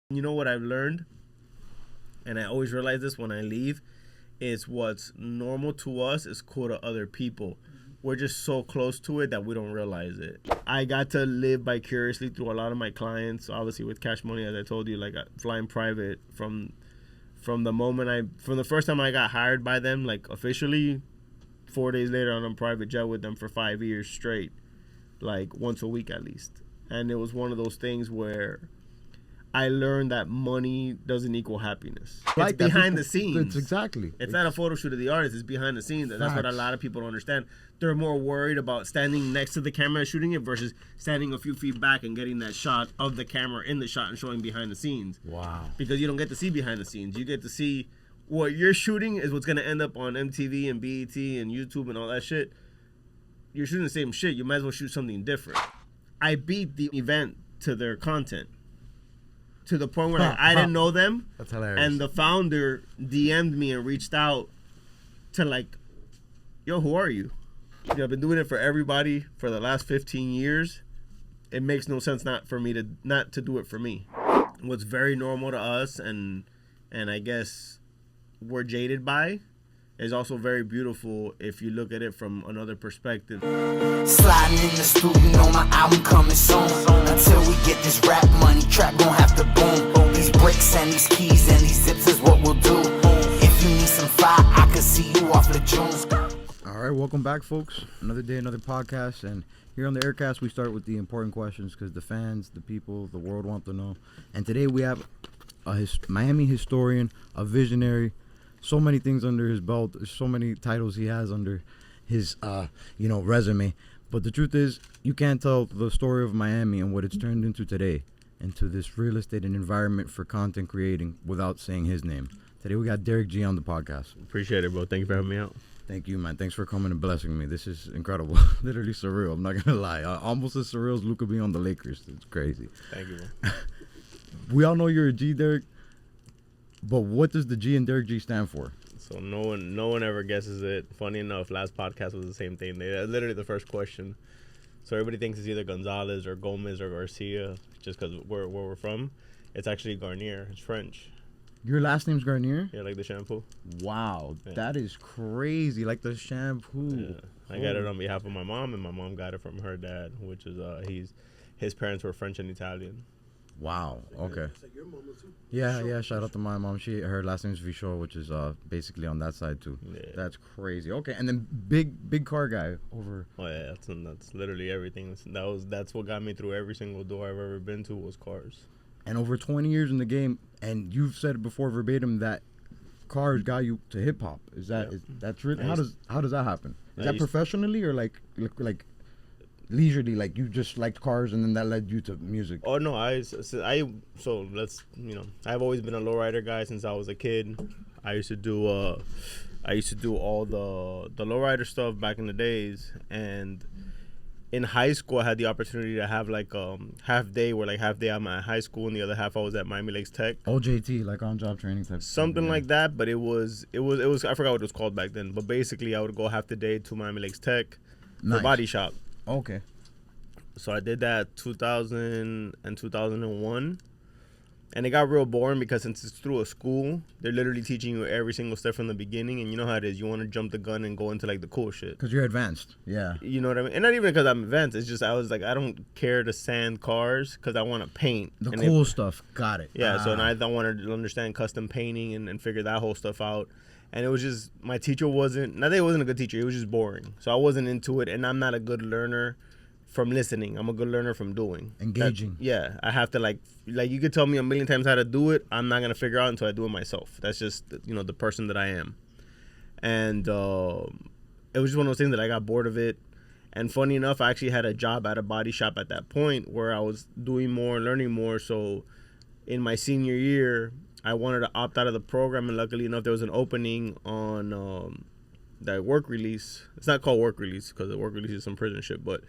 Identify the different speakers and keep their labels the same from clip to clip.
Speaker 1: You know what I've learned, and I always realize this when I leave, is what's normal to us is cool to other people. We're just so close to it that we don't realize it. I got to live vicariously through a lot of my clients, obviously with Cash Money, as I told you, like flying private from the first time I got hired by them, like officially, 4 days later on a private jet with them for 5 years straight, like once a week at least. And it was one of those things where I learned that money doesn't equal happiness.
Speaker 2: Like
Speaker 1: it's behind the scenes.
Speaker 2: It's exactly.
Speaker 1: It's not a photo shoot of the artist. It's behind the scenes. And that's what a lot of people don't understand. They're more worried about standing next to the camera and shooting it versus standing a few feet back and getting that shot of the camera in the shot and showing behind the scenes.
Speaker 2: Wow.
Speaker 1: Because you don't get to see behind the scenes. You get to see what you're shooting is what's going to end up on MTV and BET and YouTube and all that shit. You're shooting the same shit. You might as well shoot something different. I beat the event to their content. To the point where like, I didn't know them.
Speaker 2: That's hilarious.
Speaker 1: And the founder DM'd me and reached out to like, yo, who are you? I've been doing it for everybody for the last 15 years. It makes no sense not to do it for me. What's very normal to us and I guess we're jaded by is also very beautiful if you look at it from another perspective.
Speaker 3: Sliding in the studio, my album coming soon. Until we get this rap money, trap gon' have to boom. These bricks and these keys and these zips is what we'll do. If you need some fire, I can see you off the June.
Speaker 2: All right, welcome back, folks. Another day, another podcast, and here on the Heir Cast, we start with the important questions because the fans, the people, the world want to know. And today we have a Miami historian, a visionary. So many things under his belt, so many titles he has under his, resume. But the truth is, you can't tell the story of Miami and what it's turned into today, into this real estate and environment for content creating without saying his name. Today we got Derick G on the podcast.
Speaker 1: Appreciate it, bro. Thank you for having me out.
Speaker 2: Thank you, man. Thanks for coming and blessing me. This is incredible. Literally surreal. I'm not going to lie. Almost as surreal as Luka being on the Lakers. It's crazy.
Speaker 1: Thank you, bro.
Speaker 2: We all know you're a G, Derick. But what does the G in Derick G stand for?
Speaker 1: So no one ever guesses it. Funny enough, last podcast was the same thing. Literally the first question. So everybody thinks it's either Gonzalez or Gomez or Garcia, just because where we're from. It's actually Garnier. It's French.
Speaker 2: Your last name's Garnier?
Speaker 1: Yeah, like the shampoo.
Speaker 2: Wow, yeah. That is crazy. Like the shampoo.
Speaker 1: Yeah. I got it on behalf of my mom, and my mom got it from her dad, which is his parents were French and Italian.
Speaker 2: Wow. Okay. Yeah. Shout out to my mom. Her last name is Vichot, which is basically on that side too. Yeah. That's crazy. Okay, and then big car guy over.
Speaker 1: Oh yeah, that's literally everything. That's what got me through every single door I've ever been to was cars.
Speaker 2: And over 20 years in the game, and you've said it before verbatim that cars got you to hip hop. Is that true? How does that happen? Is that professionally or like leisurely, like you just liked cars and then that led you to music?
Speaker 1: Oh no, I've always been a lowrider guy since I was a kid. I used to do all the lowrider stuff back in the days, and in high school I had the opportunity to have like half day I'm at high school and the other half I was at Miami Lakes Tech.
Speaker 2: OJT, like on job training type
Speaker 1: something stuff, like that, but it was I forgot what it was called back then, but basically I would go half the day to Miami Lakes Tech for body shop.
Speaker 2: Okay.
Speaker 1: So I did that 2000 and 2001. And it got real boring because since it's through a school, they're literally teaching you every single step from the beginning. And you know how it is. You want to jump the gun and go into like the cool shit.
Speaker 2: Because you're advanced. Yeah.
Speaker 1: You know what I mean? And not even because I'm advanced. It's just I was like, I don't care to sand cars because I want to paint.
Speaker 2: The cool stuff. Got it.
Speaker 1: Yeah. So I don't want to understand custom painting and figure that whole stuff out. And it was just, my teacher wasn't a good teacher. He was just boring. So I wasn't into it. And I'm not a good learner from listening. I'm a good learner from doing.
Speaker 2: Engaging.
Speaker 1: I have to like you could tell me a million times how to do it. I'm not going to figure out until I do it myself. That's just, the person that I am. And it was just one of those things that I got bored of it. And funny enough, I actually had a job at a body shop at that point where I was doing more, learning more. So in my senior year, I wanted to opt out of the program, and luckily enough, there was an opening on that work release. It's not called work release because the work release is some prison shit, but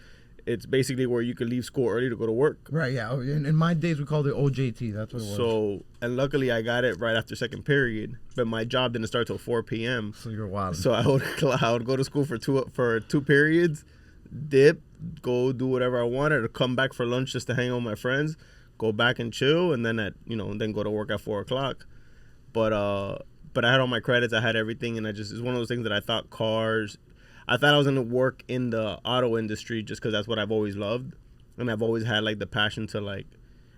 Speaker 1: it's basically where you could leave school early to go to work.
Speaker 2: Right, yeah. In my days, we called it OJT. That's what it was.
Speaker 1: So, and luckily, I got it right after second period, but my job didn't start till 4 p.m.
Speaker 2: So you're wild.
Speaker 1: So I would go to school for two periods, dip, go do whatever I wanted, or come back for lunch just to hang out with my friends, go back and chill, and then then go to work at 4:00. But I had all my credits, I had everything, and it's one of those things that I thought I was gonna work in the auto industry just because that's what I've always loved, and I've always had like the passion to like.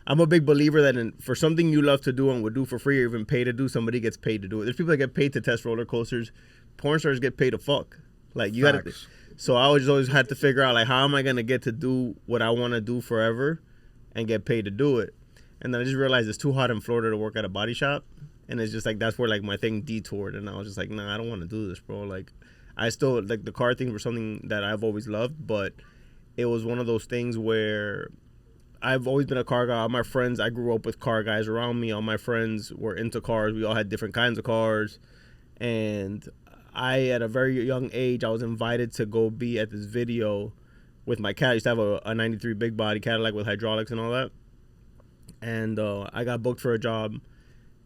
Speaker 1: I'm a big believer that for something you love to do and would do for free or even pay to do, somebody gets paid to do it. There's people that get paid to test roller coasters. Porn stars get paid to fuck. Like you gotta. So I always had to figure out like how am I gonna get to do what I want to do forever, and get paid to do it. And then I just realized it's too hot in Florida to work at a body shop, and it's just like that's where like my thing detoured, and I was just like, nah, I don't want to do this, bro. Like I still like the car thing was something that I've always loved, but it was one of those things where I've always been a car guy. All my friends, I grew up with car guys around me. All my friends were into cars. We all had different kinds of cars. And at a very young age, I was invited to go be at this video with my cat. I used to have a 93 big body Cadillac with hydraulics and all that. And I got booked for a job.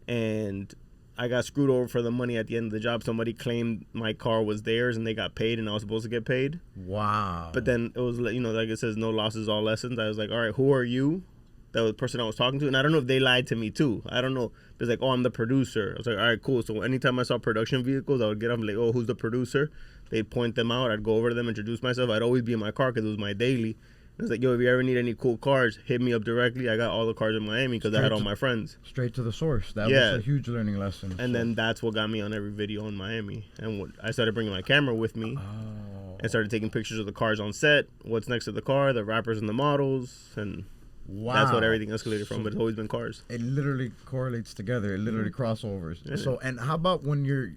Speaker 1: And I got screwed over for the money at the end of the job. Somebody claimed my car was theirs and they got paid and I was supposed to get paid.
Speaker 2: Wow.
Speaker 1: But then it was, like it says, no losses, all lessons. I was like, all right, who are you? That was the person I was talking to. And I don't know if they lied to me too. I don't know. It's like, oh, I'm the producer. I was like, all right, cool. So anytime I saw production vehicles, I would get up and like, oh, who's the producer? They'd point them out. I'd go over to them, introduce myself. I'd always be in my car because it was my daily. I was like, yo, if you ever need any cool cars, hit me up directly. I got all the cars in Miami because I had all my friends.
Speaker 2: Straight to the source. That was a huge learning lesson.
Speaker 1: And then that's what got me on every video in Miami. And I started bringing my camera with me and started taking pictures of the cars on set, what's next to the car, the rappers and the models. And that's what everything escalated from. But it's always been cars.
Speaker 2: It literally correlates together. It literally crossovers. Yeah. So, and how about when you're...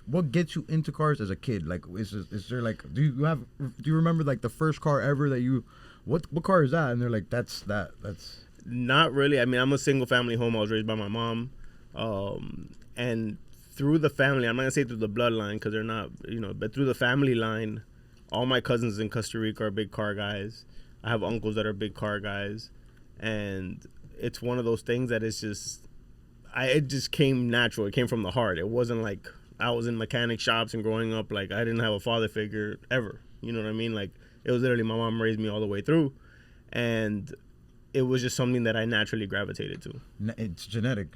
Speaker 2: what gets you into cars as a kid? Like, is there like... Do you remember like the first car ever that you... What car is that? And they're like, that's
Speaker 1: not really. I mean, I'm a single family home. I was raised by my mom, and through the family, I'm not gonna say through the bloodline because they're not, but through the family line, all my cousins in Costa Rica are big car guys. I have uncles that are big car guys, and it's one of those things that it's just, it just came natural. It came from the heart. It wasn't like I was in mechanic shops and growing up like I didn't have a father figure ever. You know what I mean? Like. It was literally my mom raised me all the way through, and it was just something that I naturally gravitated to.
Speaker 2: It's genetic.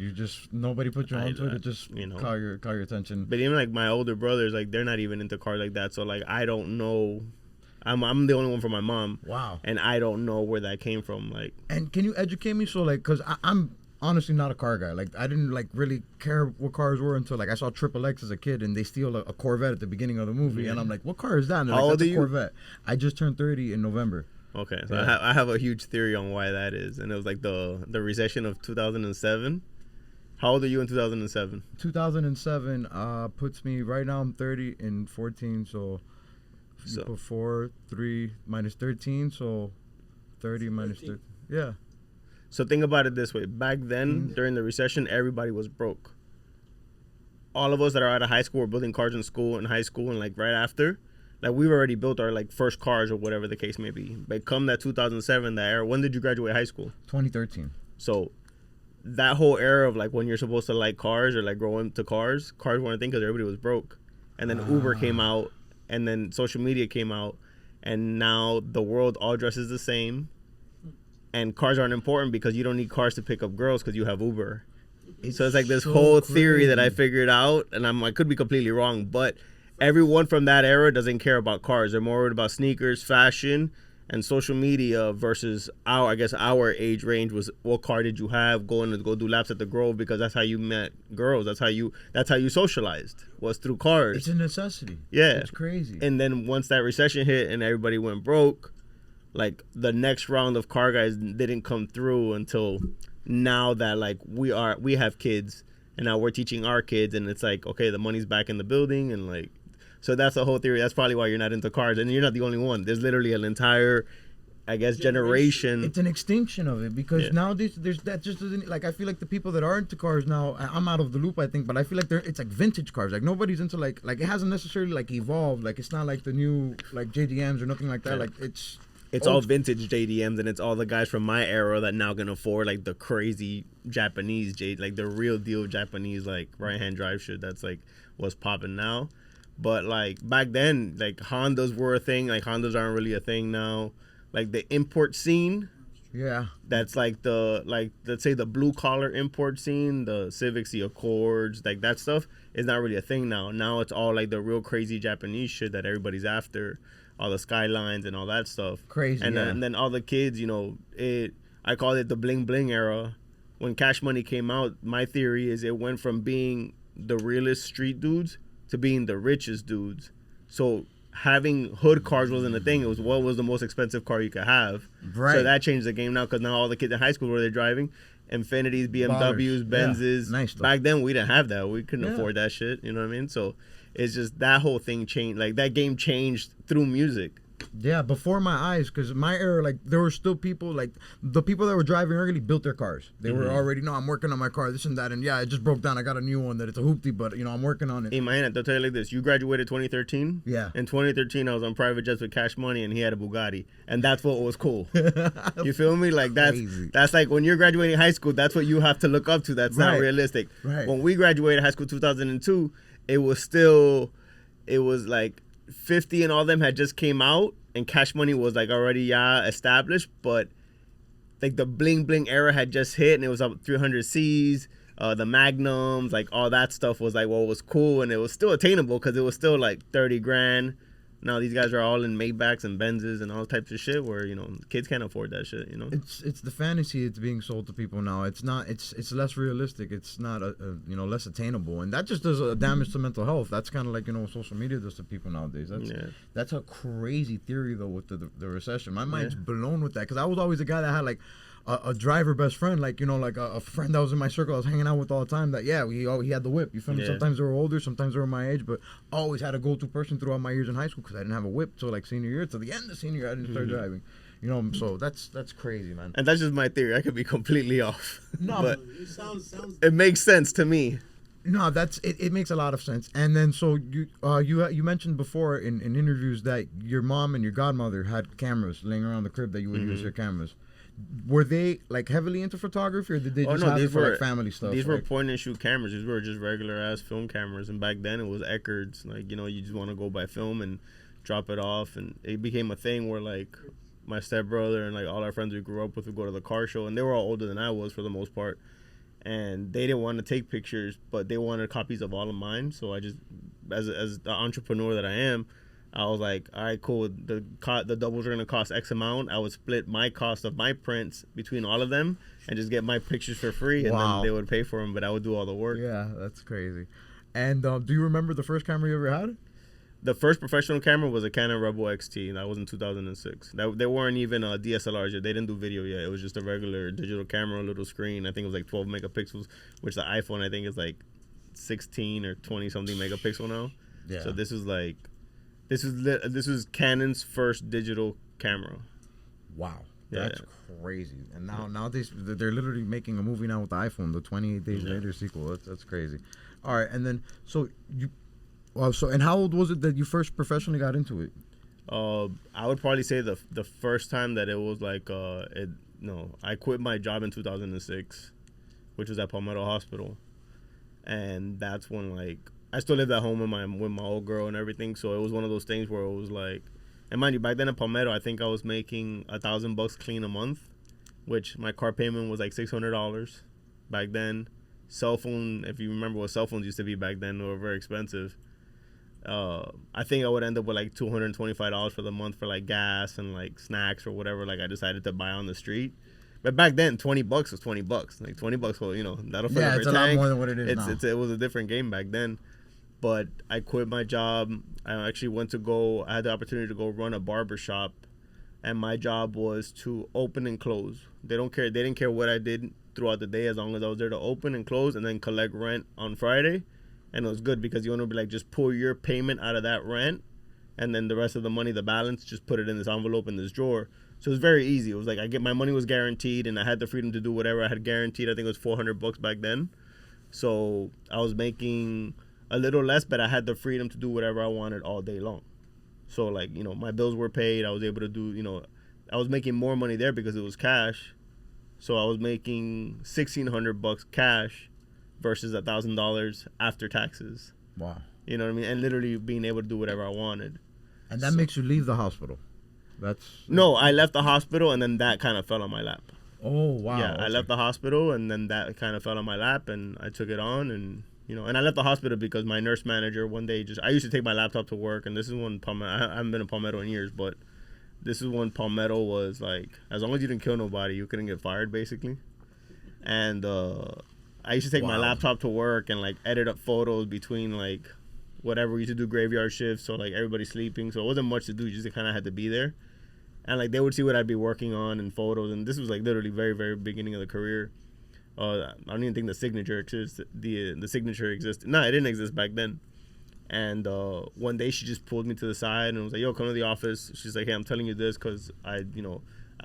Speaker 2: Nobody put you onto it. It just caught your attention.
Speaker 1: But even like my older brothers, like they're not even into cars like that. So like I don't know. I'm the only one for my mom.
Speaker 2: Wow.
Speaker 1: And I don't know where that came from. Like.
Speaker 2: And can you educate me? So like, cause I'm honestly not a car guy. Like I didn't like really care what cars were until like I saw Triple X as a kid and they steal a Corvette at the beginning of the movie and I'm like, what car is that? And they're like, that's a Corvette. I just turned 30 in November.
Speaker 1: Okay, so yeah. I have a huge theory on why that is, and it was like the recession of 2007. How old are you in 2007?
Speaker 2: 2007 puts me right now. I'm 30 and 14, so before 3 minus 13, so 30 minus 13. Yeah.
Speaker 1: So think about it this way. Back then, during the recession, everybody was broke. All of us that are out of high school were building cars in school and high school and like right after. Like we've already built our like first cars or whatever the case may be. But come that 2007, that era, when did you graduate high school?
Speaker 2: 2013.
Speaker 1: So that whole era of like when you're supposed to like cars or like grow into cars weren't a thing because everybody was broke. And then Uber came out and then social media came out and now the world all dresses the same. And cars aren't important because you don't need cars to pick up girls because you have Uber. So it's like this whole theory that I figured out, and I could be completely wrong, but everyone from that era doesn't care about cars. They're more worried about sneakers, fashion, and social media versus our age range was what car did you have, going to go do laps at the Grove because that's how you met girls. That's how you socialized, was through cars.
Speaker 2: It's a necessity.
Speaker 1: Yeah.
Speaker 2: It's crazy.
Speaker 1: And then once that recession hit and everybody went broke, like the next round of car guys didn't come through until now that like we have kids and now we're teaching our kids and it's like, okay, the money's back in the building and like, so that's the whole theory. That's probably why you're not into cars and you're not the only one. There's literally an entire, I guess, generation.
Speaker 2: It's an extinction of it because nowadays that just doesn't, like I feel like the people that are into cars now, I'm out of the loop I think, but I feel like it's like vintage cars. Like nobody's into like it hasn't necessarily like evolved. Like it's not like the new like JDMs or nothing like that. Like
Speaker 1: it's all vintage JDMs and it's all the guys from my era that now can afford like the crazy Japanese like the real deal Japanese like right hand drive shit that's like what's popping now. But like back then, like Hondas were a thing. Like Hondas aren't really a thing now. Like the import scene
Speaker 2: Yeah.
Speaker 1: That's like let's say the blue collar import scene, the Civics, the Accords, like that stuff is not really a thing now. Now it's all like the real crazy Japanese shit that everybody's after, all the Skylines and all that stuff.
Speaker 2: Crazy,
Speaker 1: and
Speaker 2: yeah.
Speaker 1: then all the kids, I call it the bling bling era. When Cash Money came out, my theory is it went from being the realest street dudes to being the richest dudes. So having hood cars wasn't a thing. It was what was the most expensive car you could have.
Speaker 2: Right.
Speaker 1: So that changed the game now, because now all the kids in high school, where they're driving Infinities, BMWs, Benzes.
Speaker 2: Yeah. Nice stuff.
Speaker 1: Back then we didn't have that. We couldn't afford that shit. You know what I mean? So it's just that whole thing changed. Like that game changed through music.
Speaker 2: Yeah, before my eyes, because my era, like, there were still people, like, the people that were driving early built their cars. They were already, no, I'm working on my car, this and that, and yeah, it just broke down. I got a new one that it's a hoopty, but, I'm working on it.
Speaker 1: Imagine, they'll tell you like this. You graduated 2013?
Speaker 2: Yeah.
Speaker 1: In 2013, I was on private jets with Cash Money, and he had a Bugatti. And that's what was cool. You feel me? Like, that's like when you're graduating high school, that's what you have to look up to. That's not realistic.
Speaker 2: Right.
Speaker 1: When we graduated high school 2002, it was like 50 and all them had just came out, and Cash Money was like already established, but like the bling bling era had just hit, and it was up 300Cs, the Magnums, like all that stuff was like what was cool, and it was still attainable because it was still like 30 grand. Now these guys are all in Maybachs and Benzes and all types of shit where kids can't afford that shit.
Speaker 2: It's the fantasy it's being sold to people now. It's not. It's less realistic. It's not less attainable, and that just does a damage to mental health. That's kind of like what social media does to people nowadays. That's a crazy theory though with the recession. My mind's blown with that, because I was always a guy that had like a driver best friend, like like a friend that was in my circle I was hanging out with all the time, that he had the whip. You feel me? Sometimes they were older, sometimes they were my age, but always had a go-to person throughout my years in high school, because I didn't have a whip till like senior year. Till the end of senior year I didn't start driving. So that's crazy, man.
Speaker 1: And that's just my theory. I could be completely off.
Speaker 2: No,
Speaker 1: but
Speaker 4: it sounds
Speaker 1: it makes sense to me.
Speaker 2: No, it makes a lot of sense. And then so you mentioned before in interviews that your mom and your godmother had cameras laying around the crib that you would use your cameras. Were they like heavily into photography, or did they just have it for like family stuff?
Speaker 1: These were point and shoot cameras. These were just regular ass film cameras, and back then it was Eckards. Like you just want to go by film and drop it off, and it became a thing where like my stepbrother and like all our friends we grew up with would go to the car show, and they were all older than I was for the most part, and they didn't want to take pictures, but they wanted copies of all of mine. So I just, as the entrepreneur that I am, I was like, all right, cool. The doubles are gonna cost X amount. I would split my cost of my prints between all of them and just get my pictures for free, and then they would pay for them, but I would do all the work.
Speaker 2: Yeah, that's crazy. And do you remember the first camera you ever had?
Speaker 1: The first professional camera was a Canon Rebel XT. That was in 2006. They weren't even DSLRs yet. They didn't do video yet. It was just a regular digital camera, little screen. I think it was like 12 megapixels, which the iPhone I think is like 16 or 20 something megapixel now. Yeah. So this was Canon's first digital camera.
Speaker 2: Wow, that's crazy. And nowadays they're literally making a movie now with the iPhone, the 28 Days Later sequel. That's crazy. All right, and then and how old was it that you first professionally got into it?
Speaker 1: I would probably say the first time that it was like I quit my job in 2006, which was at Palmetto Hospital, and that's when like I still lived at home with my old girl and everything. So it was one of those things where it was like, and mind you, back then at Palmetto, I think I was making $1,000 clean a month, which my car payment was like $600 back then. Cell phone, if you remember what cell phones used to be back then, they were very expensive. I think I would end up with like $225 for the month for like gas and like snacks or whatever like I decided to buy on the street. But back then, $20 was $20. Like $20 will, that'll fill up your
Speaker 2: it's a
Speaker 1: tank.
Speaker 2: lot more than what it is now.
Speaker 1: It was a different game back then. But I quit my job. I actually I had the opportunity to go run a barber shop, and my job was to open and close. They didn't care what I did throughout the day, as long as I was there to open and close and then collect rent on Friday. And it was good because you want to be like, just pull your payment out of that rent, and then the rest of the money, the balance, just put it in this envelope in this drawer. So it was very easy. It was like my money was guaranteed, and I had the freedom to do whatever I had guaranteed. I think it was $400 back then. So I was making a little less, but I had the freedom to do whatever I wanted all day long. So like, my bills were paid. I was able to do, I was making more money there because it was cash. So I was making $1,600 cash versus $1,000 after taxes.
Speaker 2: Wow.
Speaker 1: You know what I mean? And literally being able to do whatever I wanted.
Speaker 2: And that makes you leave the hospital.
Speaker 1: No, I left the hospital, and then that kind of fell on my lap.
Speaker 2: Oh, wow.
Speaker 1: Yeah, I left the hospital, and then that kind of fell on my lap, and I took it on, and and I left the hospital because my nurse manager one day I used to take my laptop to work, and this is when I haven't been in Palmetto in years, but this is when Palmetto was like, as long as you didn't kill nobody, you couldn't get fired, basically. And I used to take my laptop to work and like edit up photos between like whatever. We used to do graveyard shifts, so like everybody's sleeping, so it wasn't much to do. You just kind of had to be there, and like they would see what I'd be working on in photos. And this was like literally very, very beginning of the career. I don't even think the signature exists. The signature existed. No, it didn't exist back then. And one day she just pulled me to the side and was like, "Yo, come to the office." She's like, "Hey, I'm telling you this because I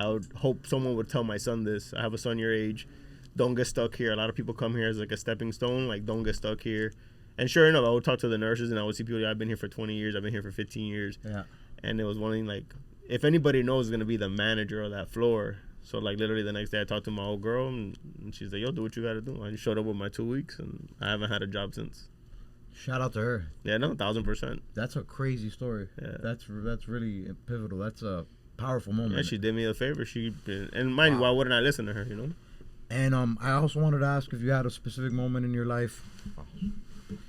Speaker 1: would hope someone would tell my son this. I have a son your age. Don't get stuck here. A lot of people come here as like a stepping stone. Like, don't get stuck here." And sure enough, I would talk to the nurses and I would see people. I've been here for 20 years. I've been here for 15 years.
Speaker 2: Yeah.
Speaker 1: And it was one thing like, if anybody knows, it's gonna be the manager of that floor. So like literally the next day, I talked to my old girl and she's like, "Yo, do what you gotta do." I just showed up with my 2 weeks and I haven't had a job since.
Speaker 2: Shout out to her.
Speaker 1: Yeah, no, 1,000%.
Speaker 2: That's a crazy story. Yeah. That's really pivotal. That's a powerful moment.
Speaker 1: Yeah, she did me a favor. And mind you, why wouldn't I listen to her?
Speaker 2: And I also wanted to ask if you had a specific moment in your life. You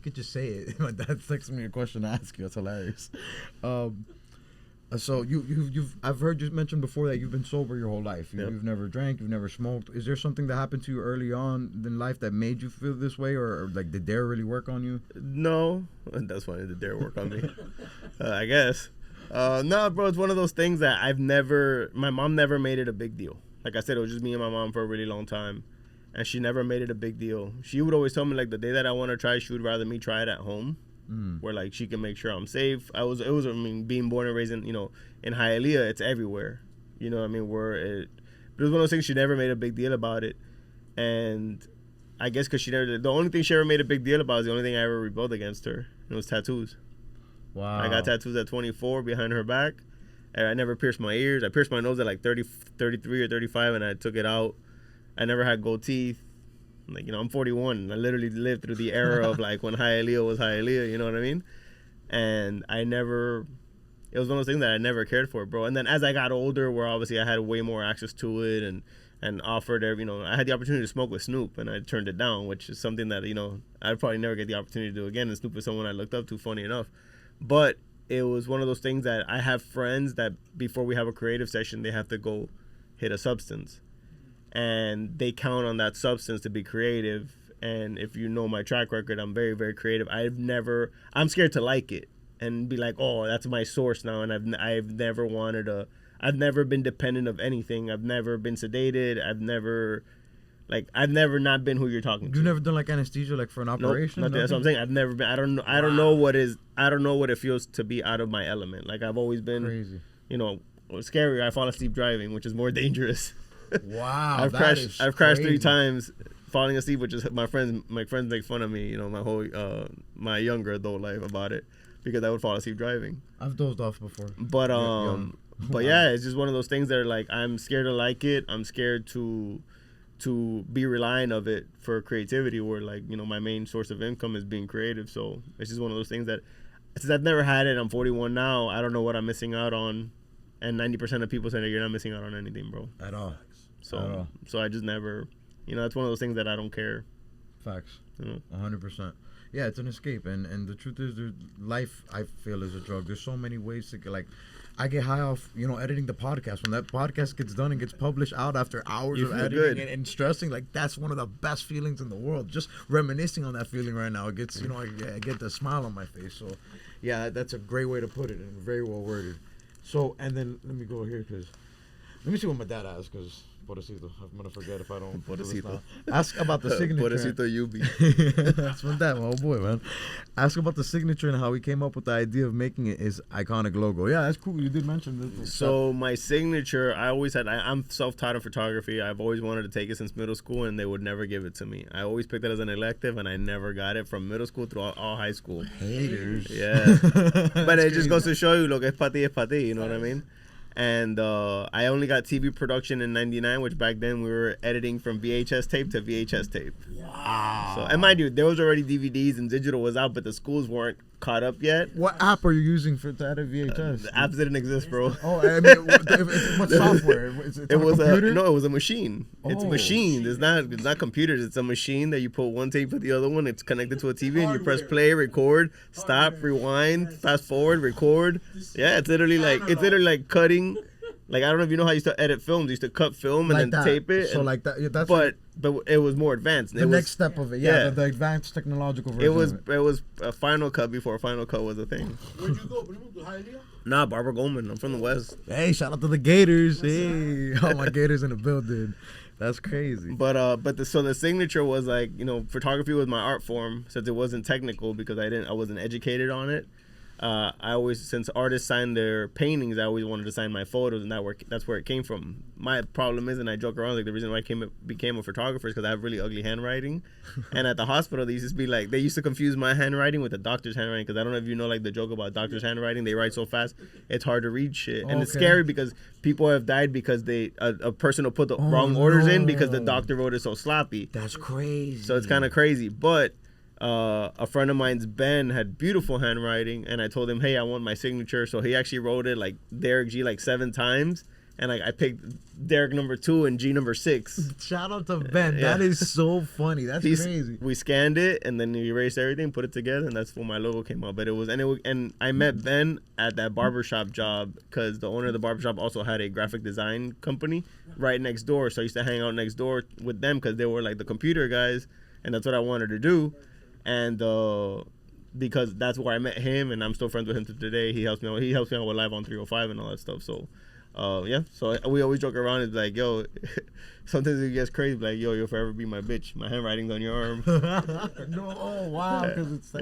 Speaker 2: could just say it. My dad texted me a question to ask you. That's hilarious. So I've heard you mention before that you've been sober your whole life. You've never drank, you've never smoked. Is there something that happened to you early on in life that made you feel this way, or like did Dare really work on you?
Speaker 1: No, that's funny. Did Dare work on me? I guess. No, bro. It's one of those things that my mom never made it a big deal. Like I said, it was just me and my mom for a really long time, and she never made it a big deal. She would always tell me like the day that I want to try, she would rather me try it at home. Where like she can make sure I'm safe. I mean, being born and raised in in Hialeah, it's everywhere. You know what I mean? But it was one of those things. She never made a big deal about it, and I guess because the only thing she ever made a big deal about is the only thing I ever rebelled against her. It was tattoos.
Speaker 2: Wow.
Speaker 1: I got tattoos at 24 behind her back, and I never pierced my ears. I pierced my nose at like 33 or 35, and I took it out. I never had gold teeth. Like, I'm 41. I literally lived through the era of like when Hialeah was Hialeah, you know what I mean? And it was one of those things that I never cared for, bro. And then as I got older, where obviously I had way more access to it and offered I had the opportunity to smoke with Snoop and I turned it down, which is something that, I'd probably never get the opportunity to do again. And Snoop is someone I looked up to, funny enough. But it was one of those things that I have friends that before we have a creative session, they have to go hit a substance. And they count on that substance to be creative. And if you know my track record, I'm very, very creative. I'm scared to like it and be like, oh, that's my source now. And I've never been dependent of anything. I've never been sedated. I've never not been who you're talking to.
Speaker 2: You've never done like anesthesia, like for an operation?
Speaker 1: Nope, that's what I'm saying. I've never been. I don't know what it feels to be out of my element. Like I've always been
Speaker 2: crazy.
Speaker 1: What's scarier, I fall asleep driving, which is more dangerous.
Speaker 2: Wow,
Speaker 1: I've crashed 3 times falling asleep, which is my friends make fun of me, my whole my younger adult life about it because I would fall asleep driving.
Speaker 2: I've dozed off before.
Speaker 1: But but yeah, it's just one of those things that are like I'm scared to like it. I'm scared to be reliant of it for creativity where like, my main source of income is being creative. So it's just one of those things that since I've never had it, I'm 41 now, I don't know what I'm missing out on. And 90% of people say that you're not missing out on anything, bro.
Speaker 2: At all.
Speaker 1: So I just never, it's one of those things that I don't care.
Speaker 2: Facts. 100%. Yeah, it's an escape. And the truth is, life, I feel, is a drug. There's so many ways to get, like, I get high off, editing the podcast. When that podcast gets done and gets published out after hours of editing and stressing, like, that's one of the best feelings in the world. Just reminiscing on that feeling right now, it gets, I get the smile on my face. So, yeah, that's a great way to put it and very well worded. So, and then let me go here because, let me see what my dad asked because, Pobrecito, I'm going to forget if I don't.
Speaker 1: Pobrecito.
Speaker 2: Ask about the signature.
Speaker 1: Pobrecito Yubi.
Speaker 2: That's my dad, my old boy, man. Ask about the signature and how he came up with the idea of making it his iconic logo. Yeah, that's cool. You did mention this.
Speaker 1: So, my signature, I always had, I'm self-taught in photography. I've always wanted to take it since middle school, and they would never give it to me. I always picked it as an elective, and I never got it from middle school through all high school.
Speaker 2: Haters.
Speaker 1: Yeah. But it just goes to show you, lo que es pa ti, you know what I mean? And I only got TV production in '99, which back then we were editing from VHS tape to VHS tape.
Speaker 2: Wow.
Speaker 1: So, and mind you, there was already DVDs and digital was out, but the schools weren't caught up yet.
Speaker 2: What app are you using for that VHS?
Speaker 1: The apps didn't exist, bro.
Speaker 2: Oh, I mean, what software? It was a computer?
Speaker 1: No, it was a machine. It's a
Speaker 2: Oh.
Speaker 1: machine. It's not computers. It's a machine that you put one tape with the other one. It's connected to a TV, and you press play, record, stop, rewind, fast forward, record. Yeah, it's literally like cutting. Like, I don't know if you know how you used to edit films. You used to cut film and
Speaker 2: Like
Speaker 1: then
Speaker 2: that.
Speaker 1: tape it.
Speaker 2: So
Speaker 1: and,
Speaker 2: like that. Yeah, that's
Speaker 1: but it was more advanced.
Speaker 2: the next step of it. Yeah, the advanced technological version.
Speaker 1: It was a Final Cut before Final Cut was a thing.
Speaker 4: Where'd you go? Primo? To Hialeah?
Speaker 1: Nah, Barbara Goldman. I'm from the West.
Speaker 2: Hey, shout out to the Gators. Hey, all my Gators in the building. That's crazy.
Speaker 1: But so the signature was like, you know, photography was my art form since it wasn't technical because I wasn't educated on it. I always, since artists sign their paintings, I always wanted to sign my photos, and that's where it came from. My problem is, and I joke around, like the reason why I became a photographer is because I have really ugly handwriting. And at the hospital, they used to confuse my handwriting with the doctor's handwriting, because I don't know if you know like the joke about doctor's handwriting. They write so fast, it's hard to read shit, and it's scary because people have died because a person will put the wrong orders in because the doctor wrote it so sloppy.
Speaker 2: That's crazy.
Speaker 1: So it's kind of crazy, but. A friend of mine's, Ben, had beautiful handwriting, and I told him, hey, I want my signature. So he actually wrote it like Derick G like 7 times, and like I picked Derick number 2 and G number 6.
Speaker 2: Shout out to Ben.
Speaker 1: Yeah.
Speaker 2: That is so funny. That's crazy.
Speaker 1: We scanned it, and then we erased everything, put it together, and that's when my logo came out. But and I met Ben at that barbershop job because the owner of the barbershop also had a graphic design company right next door. So I used to hang out next door with them because they were like the computer guys, and that's what I wanted to do. And because that's where I met him, and I'm still friends with him to today. He helps me out. He helps me out with Live on 305 and all that stuff. So, yeah. So we always joke around. It's like, yo, sometimes it gets crazy. Like, yo, you'll forever be my bitch. My handwriting's on your arm.
Speaker 2: No, oh wow, because it's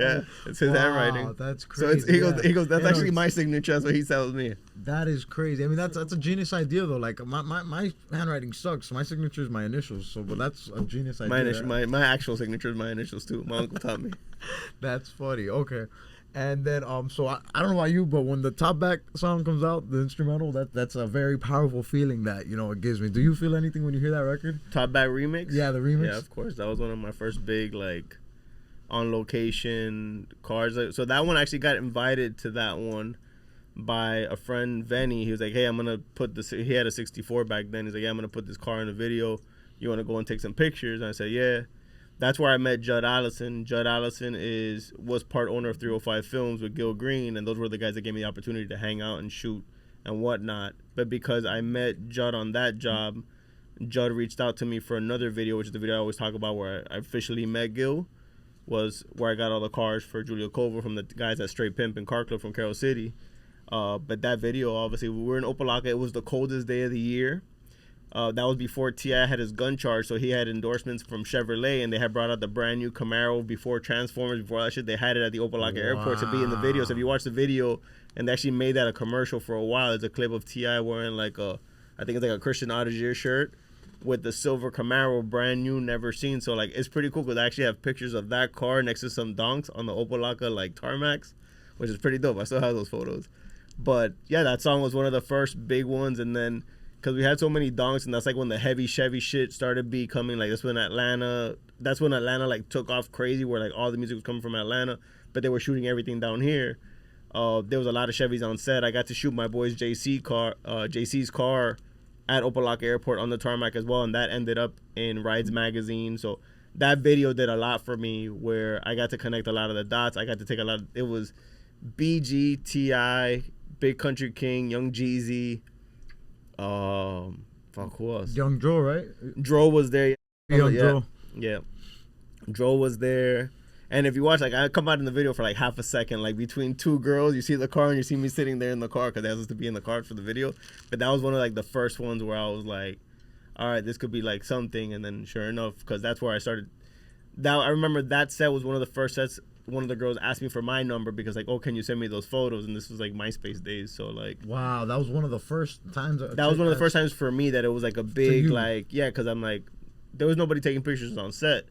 Speaker 1: it's his handwriting.
Speaker 2: That's
Speaker 1: So
Speaker 2: crazy.
Speaker 1: he goes. That's actually my signature. That's what he tells me.
Speaker 2: That is crazy. I mean, that's a genius idea though. Like my handwriting sucks. My signature is my initials. So, but that's a genius idea.
Speaker 1: My actual signature is my initials too. My uncle taught me.
Speaker 2: That's funny. Okay. And then so I don't know about you, but when the Top Back song comes out, the instrumental, that's a very powerful feeling that, you know, it gives me. Do you feel anything when you hear that record?
Speaker 1: Top Back remix?
Speaker 2: Yeah, the remix.
Speaker 1: Yeah, of course. That was one of my first big like on location cars. So that one actually got invited to that one by a friend, Venny. He was like, hey, I'm gonna put this. He had a 64 back then. He's like, yeah, I'm gonna put this car in the video. You want to go and take some pictures? And I said, yeah. That's where I met Judd Allison. Judd Allison was part owner of 305 Films with Gil Green, and those were the guys that gave me the opportunity to hang out and shoot and whatnot. But because I met Judd on that job, Judd reached out to me for another video, which is the video I always talk about where I officially met Gil, was where I got all the cars for Julio Covo from the guys at Straight Pimp and Car Club from Carroll City. But that video, obviously, we were in Opa-locka. It was the coldest day of the year. That was before T.I. had his gun charge, so he had endorsements from Chevrolet, and they had brought out the brand new Camaro before Transformers, before that shit. They had it at the Opa-locka Airport to be in the video. So if you watch the video, and they actually made that a commercial for a while, it's a clip of T.I. wearing like I think it's like a Christian Audigier shirt with the silver Camaro, brand new, never seen. So like it's pretty cool because I actually have pictures of that car next to some donks on the Opa-locka like tarmacs, which is pretty dope. I still have those photos. But yeah, that song was one of the first big ones, and then because we had so many donks, and that's like when the heavy Chevy shit started becoming like that's when Atlanta like took off crazy, where like all the music was coming from Atlanta, but they were shooting everything down here. There was a lot of Chevys on set. I got to shoot my boy's JC's car at Opa-locka Airport on the tarmac as well, and that ended up in Rides magazine. So that video did a lot for me, where I got to connect a lot of the dots. I got to take a lot. It was BG, T.I., Big Country King, Young Jeezy. Fuck, who else?
Speaker 2: Young Dro, right?
Speaker 1: Dro was there.
Speaker 2: Young
Speaker 1: yeah.
Speaker 2: Dro.
Speaker 1: Yeah. Dro was there. And if you watch, like, I come out in the video for like half a second, like between two girls, you see the car and you see me sitting there in the car because they asked us to be in the car for the video. But that was one of like the first ones where I was like, all right, this could be like something. And then sure enough, because that's where I started. I remember that set was one of the first sets. One of the girls asked me for my number because like, oh, can you send me those photos? And this was like MySpace days, so like,
Speaker 2: wow, that was one of the first times.
Speaker 1: That was one of the first times for me that it was like a big like, yeah, because I'm like, there was nobody taking pictures on set,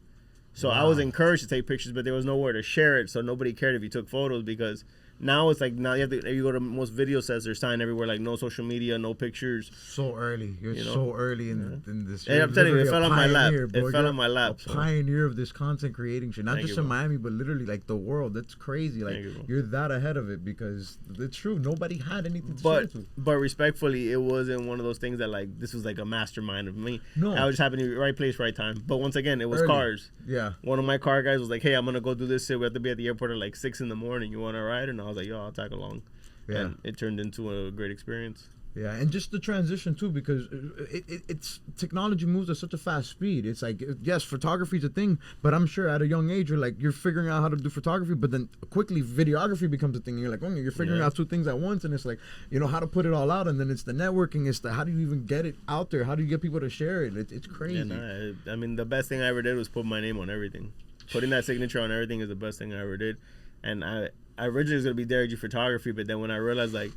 Speaker 1: so I was encouraged to take pictures, but there was nowhere to share it, so nobody cared if you took photos because Now it's like now you go to most video sets, there's sign everywhere like no social media, no pictures.
Speaker 2: So early, you're so early in this.
Speaker 1: Hey, I'm telling you, it fell on my lap. It fell on my lap.
Speaker 2: A pioneer of this content creating shit, not just in Miami, but literally like the world. That's crazy. Like you're that ahead of it because it's true. Nobody had anything to share to.
Speaker 1: But respectfully, it wasn't one of those things that like this was like a mastermind of me.
Speaker 2: No,
Speaker 1: I was just happening to be right place, right time. But once again, it was cars.
Speaker 2: Yeah.
Speaker 1: One of my car guys was like, "Hey, I'm gonna go do this shit. We have to be at the airport at like 6 a.m. You want to ride?" And I was like, "Yo, I'll tag along." Yeah. And it turned into a great experience.
Speaker 2: Yeah, and just the transition too, because it's technology moves at such a fast speed. It's like, yes, photography is a thing, but I'm sure at a young age you're figuring out how to do photography, but then quickly videography becomes a thing. And you're like, oh, you're figuring out two things at once, and it's like, how to put it all out, and then it's the networking, it's the how do you even get it out there? How do you get people to share it? It's crazy.
Speaker 1: And I mean, the best thing I ever did was put my name on everything. Putting that signature on everything is the best thing I ever did, and I originally was gonna be Derick G photography, but then when I realized like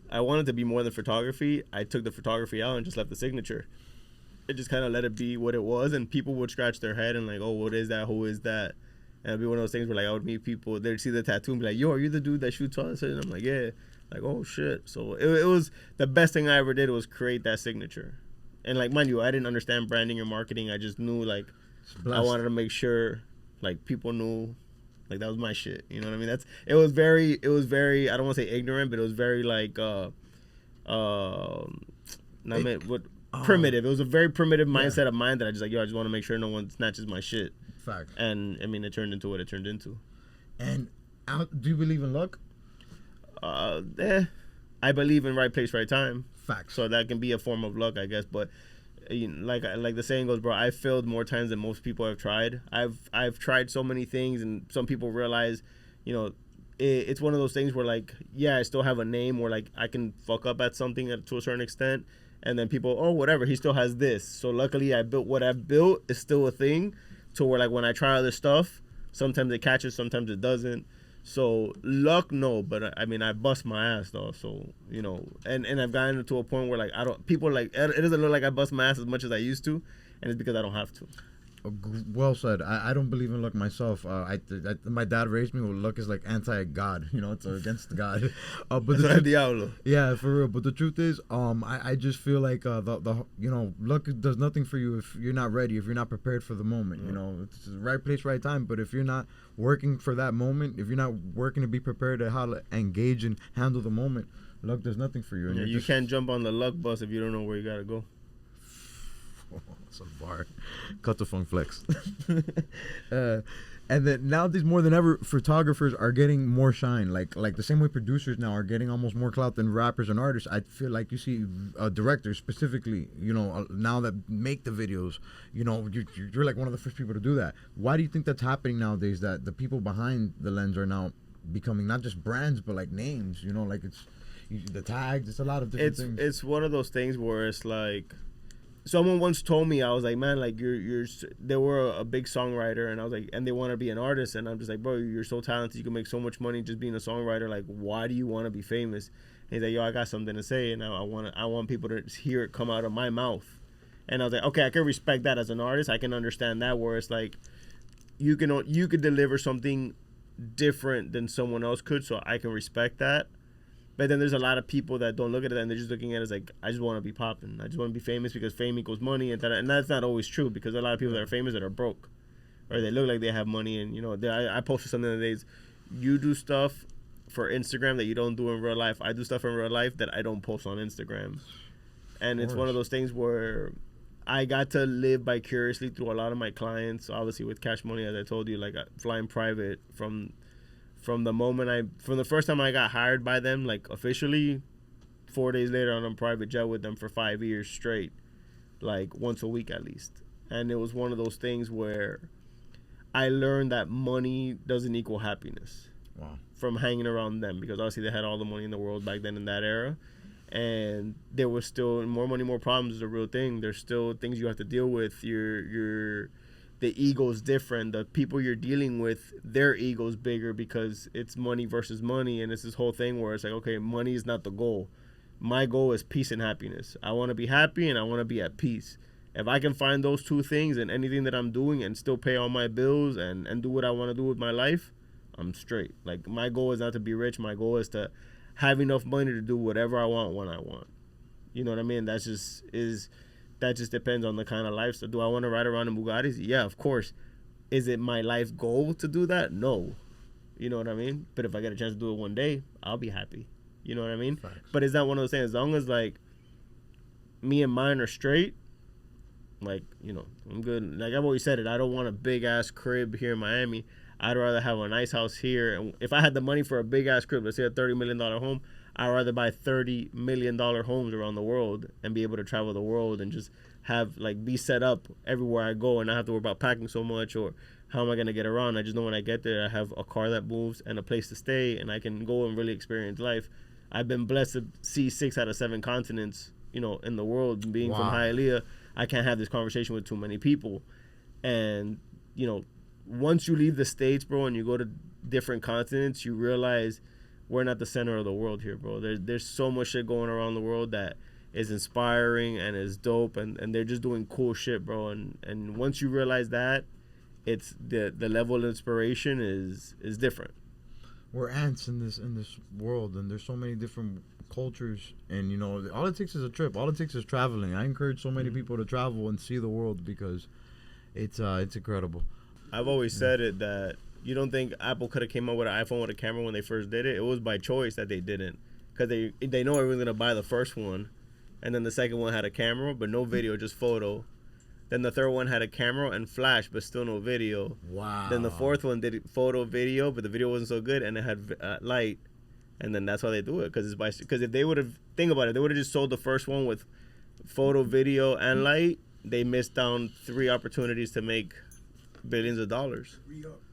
Speaker 1: I wanted to be more than photography, I took the photography out and just left the signature. It just kind of let it be what it was, and people would scratch their head and like, oh, what is that? Who is that? And it'd be one of those things where like I would meet people, they'd see the tattoo and be like, yo, are you the dude that shoots us? And I'm like, yeah. Like, oh shit. So it was the best thing I ever did was create that signature. And like, mind you, I didn't understand branding or marketing. I just knew like I wanted to make sure like people knew like that was my shit. You know what I mean? It was very I don't want to say ignorant, but it was very like primitive. It was a very primitive mindset of mine that I just want to make sure no one snatches my shit.
Speaker 2: Fact.
Speaker 1: And I mean, it turned into what it turned into.
Speaker 2: And do you believe in luck?
Speaker 1: I believe in right place, right time.
Speaker 2: Facts.
Speaker 1: So that can be a form of luck, I guess, but like the saying goes, bro, I failed more times than most people have tried. I've tried so many things, and some people realize, it's one of those things where like, yeah, I still have a name where like I can fuck up at something to a certain extent, and then people, oh, whatever, he still has this. So luckily I built what I've built is still a thing, to where like when I try other stuff, sometimes it catches, sometimes it doesn't. So luck, no, but I mean, I bust my ass though. So, and I've gotten to a point where like people like, it doesn't look like I bust my ass as much as I used to, and it's because I don't have to.
Speaker 2: Well said. I don't believe in luck myself. My dad raised me with luck is like anti-God. It's against God. But the
Speaker 1: diablo.
Speaker 2: Yeah, for real. But the truth is, I just feel like luck does nothing for you if you're not ready, if you're not prepared for the moment. It's the right place, right time. But if you're not working for that moment, if you're not working to be prepared to how to engage and handle the moment, luck does nothing for you. And
Speaker 1: you can't jump on the luck bus if you don't know where you gotta go.
Speaker 2: That's a bar. Cut the funk flex. And then nowadays more than ever, photographers are getting more shine. Like the same way producers now are getting almost more clout than rappers and artists. I feel like you see directors specifically, now that make the videos, you're like one of the first people to do that. Why do you think that's happening nowadays? That the people behind the lens are now becoming not just brands but like names. Like it's the tags. It's a lot of different things.
Speaker 1: It's one of those things where it's like. Someone once told me, I was like, man, like they were a big songwriter, and I was like, and they want to be an artist, and I'm just like, bro, you're so talented, you can make so much money just being a songwriter. Like, why do you want to be famous? And he's like, yo, I got something to say, and I want people to hear it come out of my mouth. And I was like, okay, I can respect that as an artist. I can understand that, where it's like, you could deliver something different than someone else could, so I can respect that. But then there's a lot of people that don't look at it and they're just looking at it as like, I just want to be popping. I just want to be famous because fame equals money. And that's not always true, because a lot of people that are famous that are broke, or they look like they have money. And, I posted something the other days. You do stuff for Instagram that you don't do in real life. I do stuff in real life that I don't post on Instagram. And it's one of those things where I got to live vicariously through a lot of my clients, obviously with Cash Money, as I told you, like flying private from the first time I got hired by them, like officially, 4 days later on a private jet with them for 5 years straight, like once a week at least. And it was one of those things where I learned that money doesn't equal happiness.
Speaker 2: Wow. From
Speaker 1: hanging around them, because obviously they had all the money in the world back then in that era. And there was still more money, more problems is a real thing. There's still things you have to deal with. The ego's different. The people you're dealing with, their ego's bigger because it's money versus money. And it's this whole thing where it's like, okay, money is not the goal. My goal is peace and happiness. I want to be happy and I want to be at peace. If I can find those two things in anything that I'm doing and still pay all my bills and do what I want to do with my life, I'm straight. Like, my goal is not to be rich. My goal is to have enough money to do whatever I want when I want. You know what I mean? That just depends on the kind of lifestyle. Do I want to ride around in Bugattis? Yeah, of course. Is it my life goal to do that? No. You know what I mean? But if I get a chance to do it one day, I'll be happy. You know what I mean?
Speaker 2: Facts.
Speaker 1: But it's not one of those things. As long as, like, me and mine are straight, like, you know, I'm good. Like, I've always said it. I don't want a big-ass crib here in Miami. I'd rather have a nice house here. And if I had the money for a big-ass crib, let's say a $30 million home, I'd rather buy $30 million homes around the world and be able to travel the world and just have, like, be set up everywhere I go and not have to worry about packing so much or how am I going to get around. I just know when I get there, I have a car that moves and a place to stay, and I can go and really experience life. I've been blessed to see 6 out of 7 continents, you know, in the world. Being from Hialeah, I can't have this conversation with too many people. And, you know, once you leave the States, bro, and you go to different continents, you realize we're not the center of the world here, bro. There's so much shit going around the world that is inspiring and is dope, and they're just doing cool shit, bro. And once you realize that, it's the level of inspiration is different.
Speaker 2: We're ants in this world, and there's so many different cultures, and you know, all it takes is a trip. All it takes is traveling. I encourage so many people to travel and see the world because it's incredible.
Speaker 1: I've always said it that you don't think Apple could have came up with an iPhone with a camera when they first did it. It was by choice that they didn't, because they know everyone's gonna buy the first one, and then the second one had a camera but no video, just photo. Then the third one had a camera and flash but still no video.
Speaker 2: Wow.
Speaker 1: Then the fourth one did photo, video, but the video wasn't so good, and it had light. And then that's why they do it, because if they would have, think about it, they would have just sold the first one with photo, video, and light. They missed down 3 opportunities to make billions of dollars.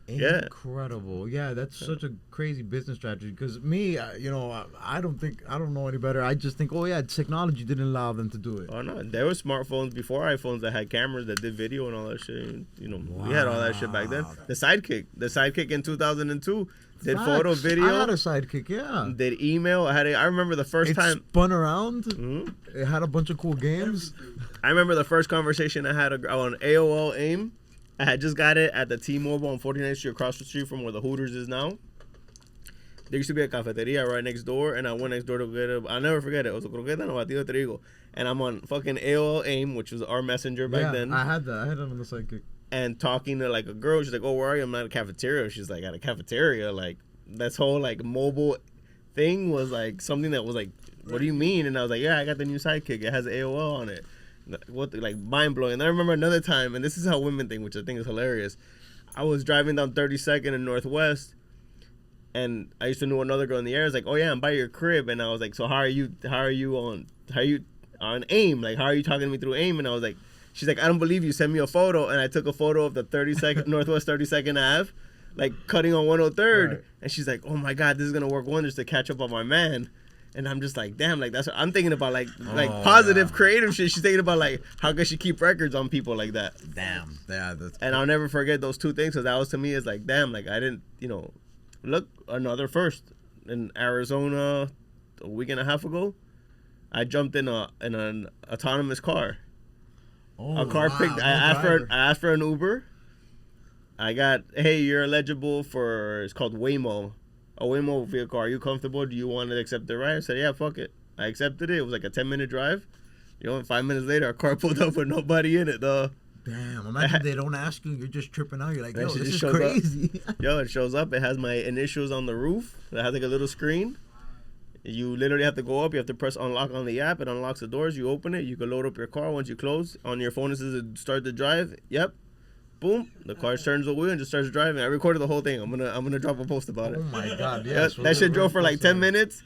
Speaker 1: Yeah.
Speaker 2: Incredible. Yeah, that's such a crazy business strategy. Because me, you know, I don't know any better. I just think, oh yeah, technology didn't allow them to do it.
Speaker 1: Oh no, there were smartphones before iPhones that had cameras that did video and all that shit. You know, we had all that shit back then. The Sidekick in 2002 did photo, video.
Speaker 2: I had a Sidekick, yeah.
Speaker 1: Did email. I remember the first time.
Speaker 2: It spun around.
Speaker 1: Mm-hmm.
Speaker 2: It had a bunch of cool games.
Speaker 1: I remember the first conversation I had on AOL AIM. I had just got it at the T-Mobile on 49th Street, across the street from where the Hooters is now. There used to be a cafeteria right next door, and I went next door to get I'll never forget it. It was a croqueta no batido de trigo. And I'm on fucking AOL AIM, which was our messenger back then.
Speaker 2: I had that. I had it on the Sidekick.
Speaker 1: And talking to, like, a girl. She's like, oh, where are you? I'm at a cafeteria. She's like, at a cafeteria. Like, this whole, like, mobile thing was, like, something that was, like, what do you mean? And I was like, yeah, I got the new Sidekick. It has AOL on it. Like, mind-blowing. And I remember another time, and this is how women think, which I think is hilarious. I was driving down 32nd in Northwest, and I used to know another girl in the area. I was like, oh yeah, I'm by your crib. And I was like, so how are you on AIM? Like, how are you talking to me through AIM? And I was like, she's like, I don't believe you, send me a photo. And I took a photo of the 32nd Northwest 32nd Ave, like cutting on 103rd. Right. And she's like, oh my God, this is gonna work wonders to catch up on my man. And I'm just like, damn, like, that's what I'm thinking about, like positive, creative shit. She's thinking about, like, how can she keep records on people like that?
Speaker 2: Damn. Yeah.
Speaker 1: And I'll never forget those 2 things, because that was, to me, is like, damn, like, I didn't, you know, look, another first. In Arizona a week and a half ago, I jumped in an autonomous car.
Speaker 2: Oh,
Speaker 1: a car picked. I asked for an Uber. I got, hey, you're eligible for, it's called Waymo. A Waymo vehicle. Are you comfortable? Do you want to accept the ride? I said, yeah, fuck it. I accepted it. It was like a 10-minute drive. You know, and 5 minutes later, a car pulled up with nobody in it, though.
Speaker 2: Damn, imagine they don't ask you, you're just tripping out. You're like, yo, this is crazy.
Speaker 1: Yo, it shows up. It has my initials on the roof. It has like a little screen. You literally have to go up. You have to press unlock on the app. It unlocks the doors. You open it. You can load up your car. Once you close, on your phone it says start the drive. Yep. Boom. The car turns the wheel and just starts driving. I recorded the whole thing. I'm gonna drop a post about it.
Speaker 2: Oh my God, yeah.
Speaker 1: That shit drove for like 10 minutes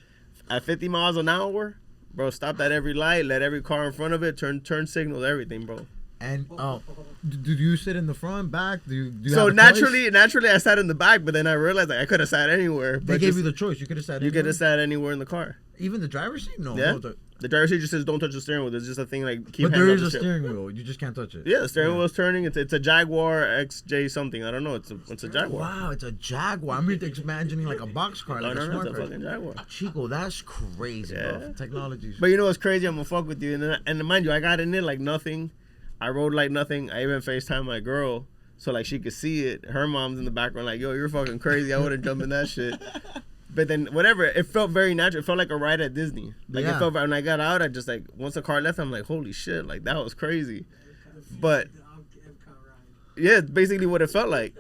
Speaker 1: at 50 miles an hour. Bro, stopped at every light, let every car in front of it, turn signals, everything, bro.
Speaker 2: And did you sit in the front, back? Do you
Speaker 1: so
Speaker 2: have a
Speaker 1: naturally I sat in the back, but then I realized like I could have sat anywhere.
Speaker 2: They gave you the choice. You could have sat.
Speaker 1: You could have sat anywhere in the car.
Speaker 2: Even the driver's seat? No.
Speaker 1: Yeah. No, the driver's seat just says don't touch the steering wheel. There's just a thing like keep.
Speaker 2: But there is a steering wheel. You just can't touch it.
Speaker 1: Yeah, the steering wheel is turning. It's a Jaguar XJ something. I don't know. It's a Jaguar.
Speaker 2: Wow, it's a Jaguar. I'm imagining like a box car, like
Speaker 1: no,
Speaker 2: a smart
Speaker 1: car. It's a fucking Jaguar.
Speaker 2: Chico, that's crazy, bro. Technology.
Speaker 1: But you know what's crazy? I'm gonna fuck with you, and mind you, I got in it like nothing. I rode like nothing. I even FaceTime my girl so like she could see it. Her mom's in the background like, yo, you're fucking crazy. I wouldn't jump in that shit. But then whatever, it felt very natural. It felt like a ride at Disney. Like it felt, when I got out, I just like, once the car left, I'm like, holy shit, like that was crazy. But yeah, it's basically what it felt like.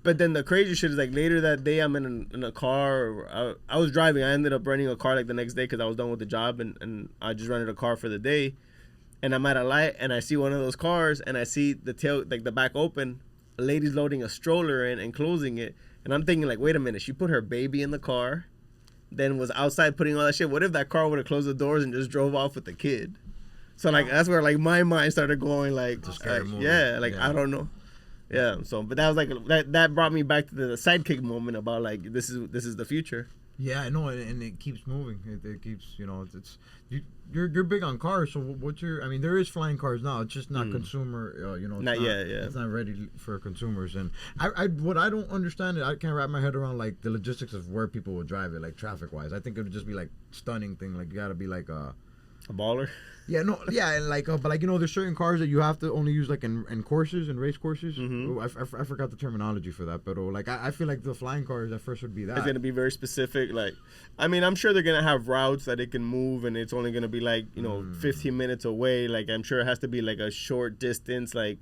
Speaker 1: But then the crazy shit is like later that day, I'm in a car. I was driving. I ended up renting a car like the next day because I was done with the job, and I just rented a car for the day. And I'm at a light, and I see one of those cars, and I see the tail, like the back open. A lady's loading a stroller in and closing it. And I'm thinking, like, wait a minute. She put her baby in the car, then was outside putting all that shit. What if that car would have closed the doors and just drove off with the kid? So, like, that's where, like, my mind started going, like, I don't know. Yeah, so, but that was, like, that brought me back to the sidekick moment about, like, this is the future.
Speaker 2: Yeah, I know, and it keeps moving. It keeps, you're big on cars. So what's your? I mean, there is flying cars now. It's just not consumer. Not yet. Yeah, it's not ready for consumers. And what I don't understand, I can't wrap my head around like the logistics of where people would drive it, like traffic wise. I think it would just be like stunning thing. Like you gotta be like a
Speaker 1: baller.
Speaker 2: Yeah, no, yeah, and like, but like there's certain cars that you have to only use like in courses and race courses.
Speaker 1: Mm-hmm.
Speaker 2: I forgot the terminology for that, but like I feel like the flying cars at first would be that.
Speaker 1: It's gonna be very specific. Like, I mean, I'm sure they're gonna have routes that it can move, and it's only gonna be like 15 minutes away. Like, I'm sure it has to be like a short distance. Like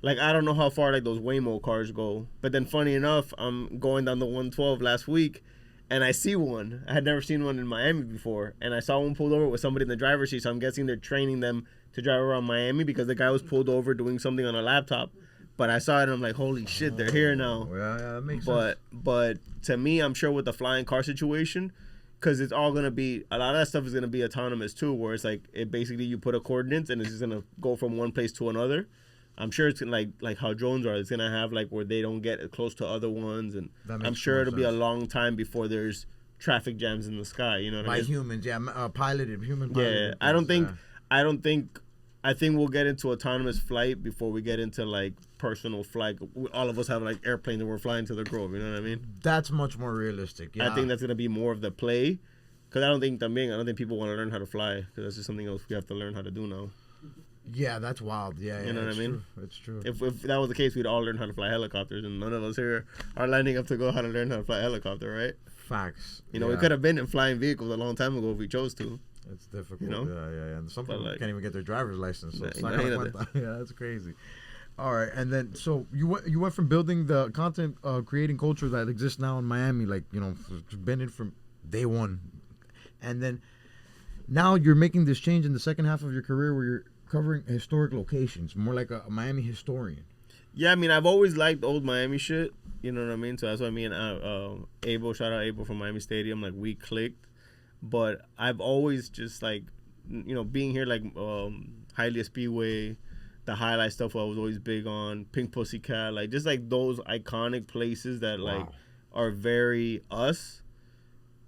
Speaker 1: I don't know how far like those Waymo cars go. But then, funny enough, I'm going down the 112 last week. And I see one. I had never seen one in Miami before. And I saw one pulled over with somebody in the driver's seat. So I'm guessing they're training them to drive around Miami because the guy was pulled over doing something on a laptop. But I saw it and I'm like, holy shit, they're here now.
Speaker 2: Yeah, that makes sense.
Speaker 1: But to me, I'm sure with the flying car situation, because it's all going to be, a lot of that stuff is going to be autonomous too, where it's like, it basically you put a coordinates and it's just going to go from one place to another. I'm sure it's gonna like how drones are. It's gonna have like where they don't get close to other ones, and I'm sure it'll be a long time before there's traffic jams in the sky. You know what I mean?
Speaker 2: By humans, yeah, piloted, human piloted.
Speaker 1: Yeah, I think we'll get into autonomous flight before we get into like personal flight. All of us have like airplanes and we're flying to the Grove. You know what I mean?
Speaker 2: That's much more realistic. Yeah,
Speaker 1: I think that's gonna be more of the play, because I don't think people want to learn how to fly, because that's just something else we have to learn how to do now.
Speaker 2: Yeah, that's wild. Yeah,
Speaker 1: you know what I mean?
Speaker 2: It's true.
Speaker 1: If that was the case, we'd all learn how to fly helicopters, and none of us here are lining up to go how to learn how to fly a helicopter, right?
Speaker 2: Facts.
Speaker 1: We could have been in flying vehicles a long time ago if we chose to.
Speaker 2: It's difficult. Yeah. And some people can't even get their driver's license. So yeah, that's crazy. All right, and then so you went from building the content creating culture that exists now in Miami, like been in from day one, and then now you're making this change in the second half of your career where you're covering historic locations, more like a Miami historian.
Speaker 1: Yeah, I mean, I've always liked old Miami shit. You know what I mean? So that's why me and Abel, shout out Abel from Miami Stadium, like we clicked. But I've always just like, being here, like Hialeah Speedway, the highlight stuff I was always big on, Pink Pussycat, like just like those iconic places that like are very us.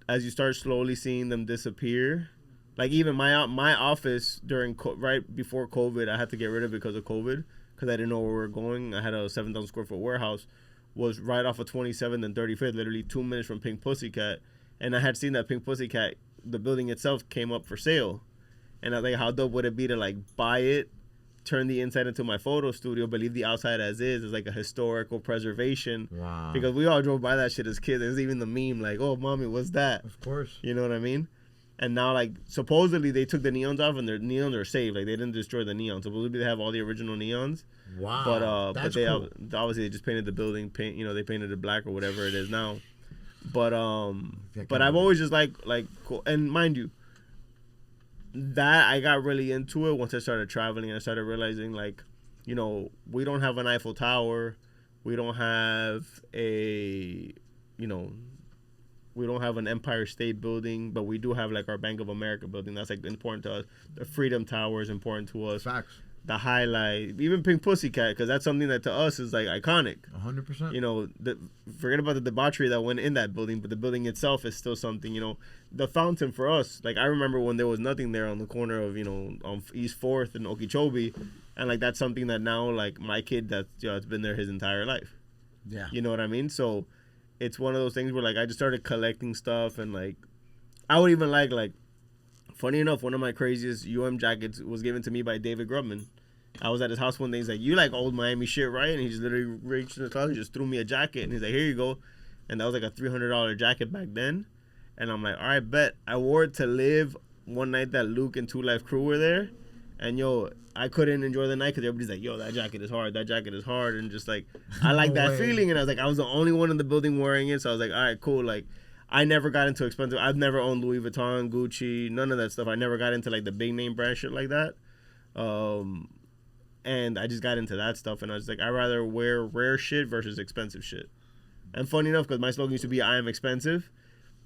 Speaker 1: As you start slowly seeing them disappear. Like even my office right before COVID, I had to get rid of it because of COVID, because I didn't know where we were going. I had a 7,000 square foot warehouse, was right off of 27th and 35th, literally 2 minutes from Pink Pussycat, and I had seen that Pink Pussycat, the building itself came up for sale, and I was like, how dope would it be to like buy it, turn the inside into my photo studio, but leave the outside as is. It's like a historical preservation.
Speaker 2: Wow.
Speaker 1: Because we all drove by that shit as kids. There's even the meme like, oh mommy, what's that?
Speaker 2: Of course.
Speaker 1: You know what I mean? And now, like, supposedly they took the neons off and their neons are saved. Like, they didn't destroy the neons. Supposedly they have all the original neons.
Speaker 2: Wow.
Speaker 1: But they cool. Obviously they just painted the building. They painted it black or whatever it is now. But I've always just like cool. And mind you, that I got really into it once I started traveling and I started realizing like, we don't have an Eiffel Tower, we don't have we don't have an Empire State Building, but we do have like our Bank of America building. That's like important to us. The Freedom Tower is important to us.
Speaker 2: Facts.
Speaker 1: The highlight, even Pink Pussycat, because that's something that to us is like iconic.
Speaker 2: 100%.
Speaker 1: Forget about the debauchery that went in that building, but the building itself is still something. The fountain for us, like I remember when there was nothing there on the corner of on East 4th and Okeechobee, and like that's something that now like my kid that's it's been there his entire life.
Speaker 2: Yeah.
Speaker 1: You know what I mean? So it's one of those things where like I just started collecting stuff, and like I would even like funny enough, one of my craziest jackets was given to me by David Grubman. I was at his house one day. He's like, "You like old Miami shit, right?" And he just literally reached in the closet, just threw me a jacket, and he's like, "Here you go." And that was like a $300 jacket back then. And I'm like, "All right, bet." I wore it to live one night that Luke and 2 Live Crew were there, and yo, I couldn't enjoy the night because everybody's like, "Yo, that jacket is hard. That jacket is hard," and just like I like that feeling. And I was like, I was the only one in the building wearing it, so I was like, "All right, cool." Like, I never got into expensive. I've never owned Louis Vuitton, Gucci, none of that stuff. I never got into like the big name brand shit like that. And I just got into that stuff, and I was like, I'd rather wear rare shit versus expensive shit. And funny enough, because my slogan used to be "I am expensive,"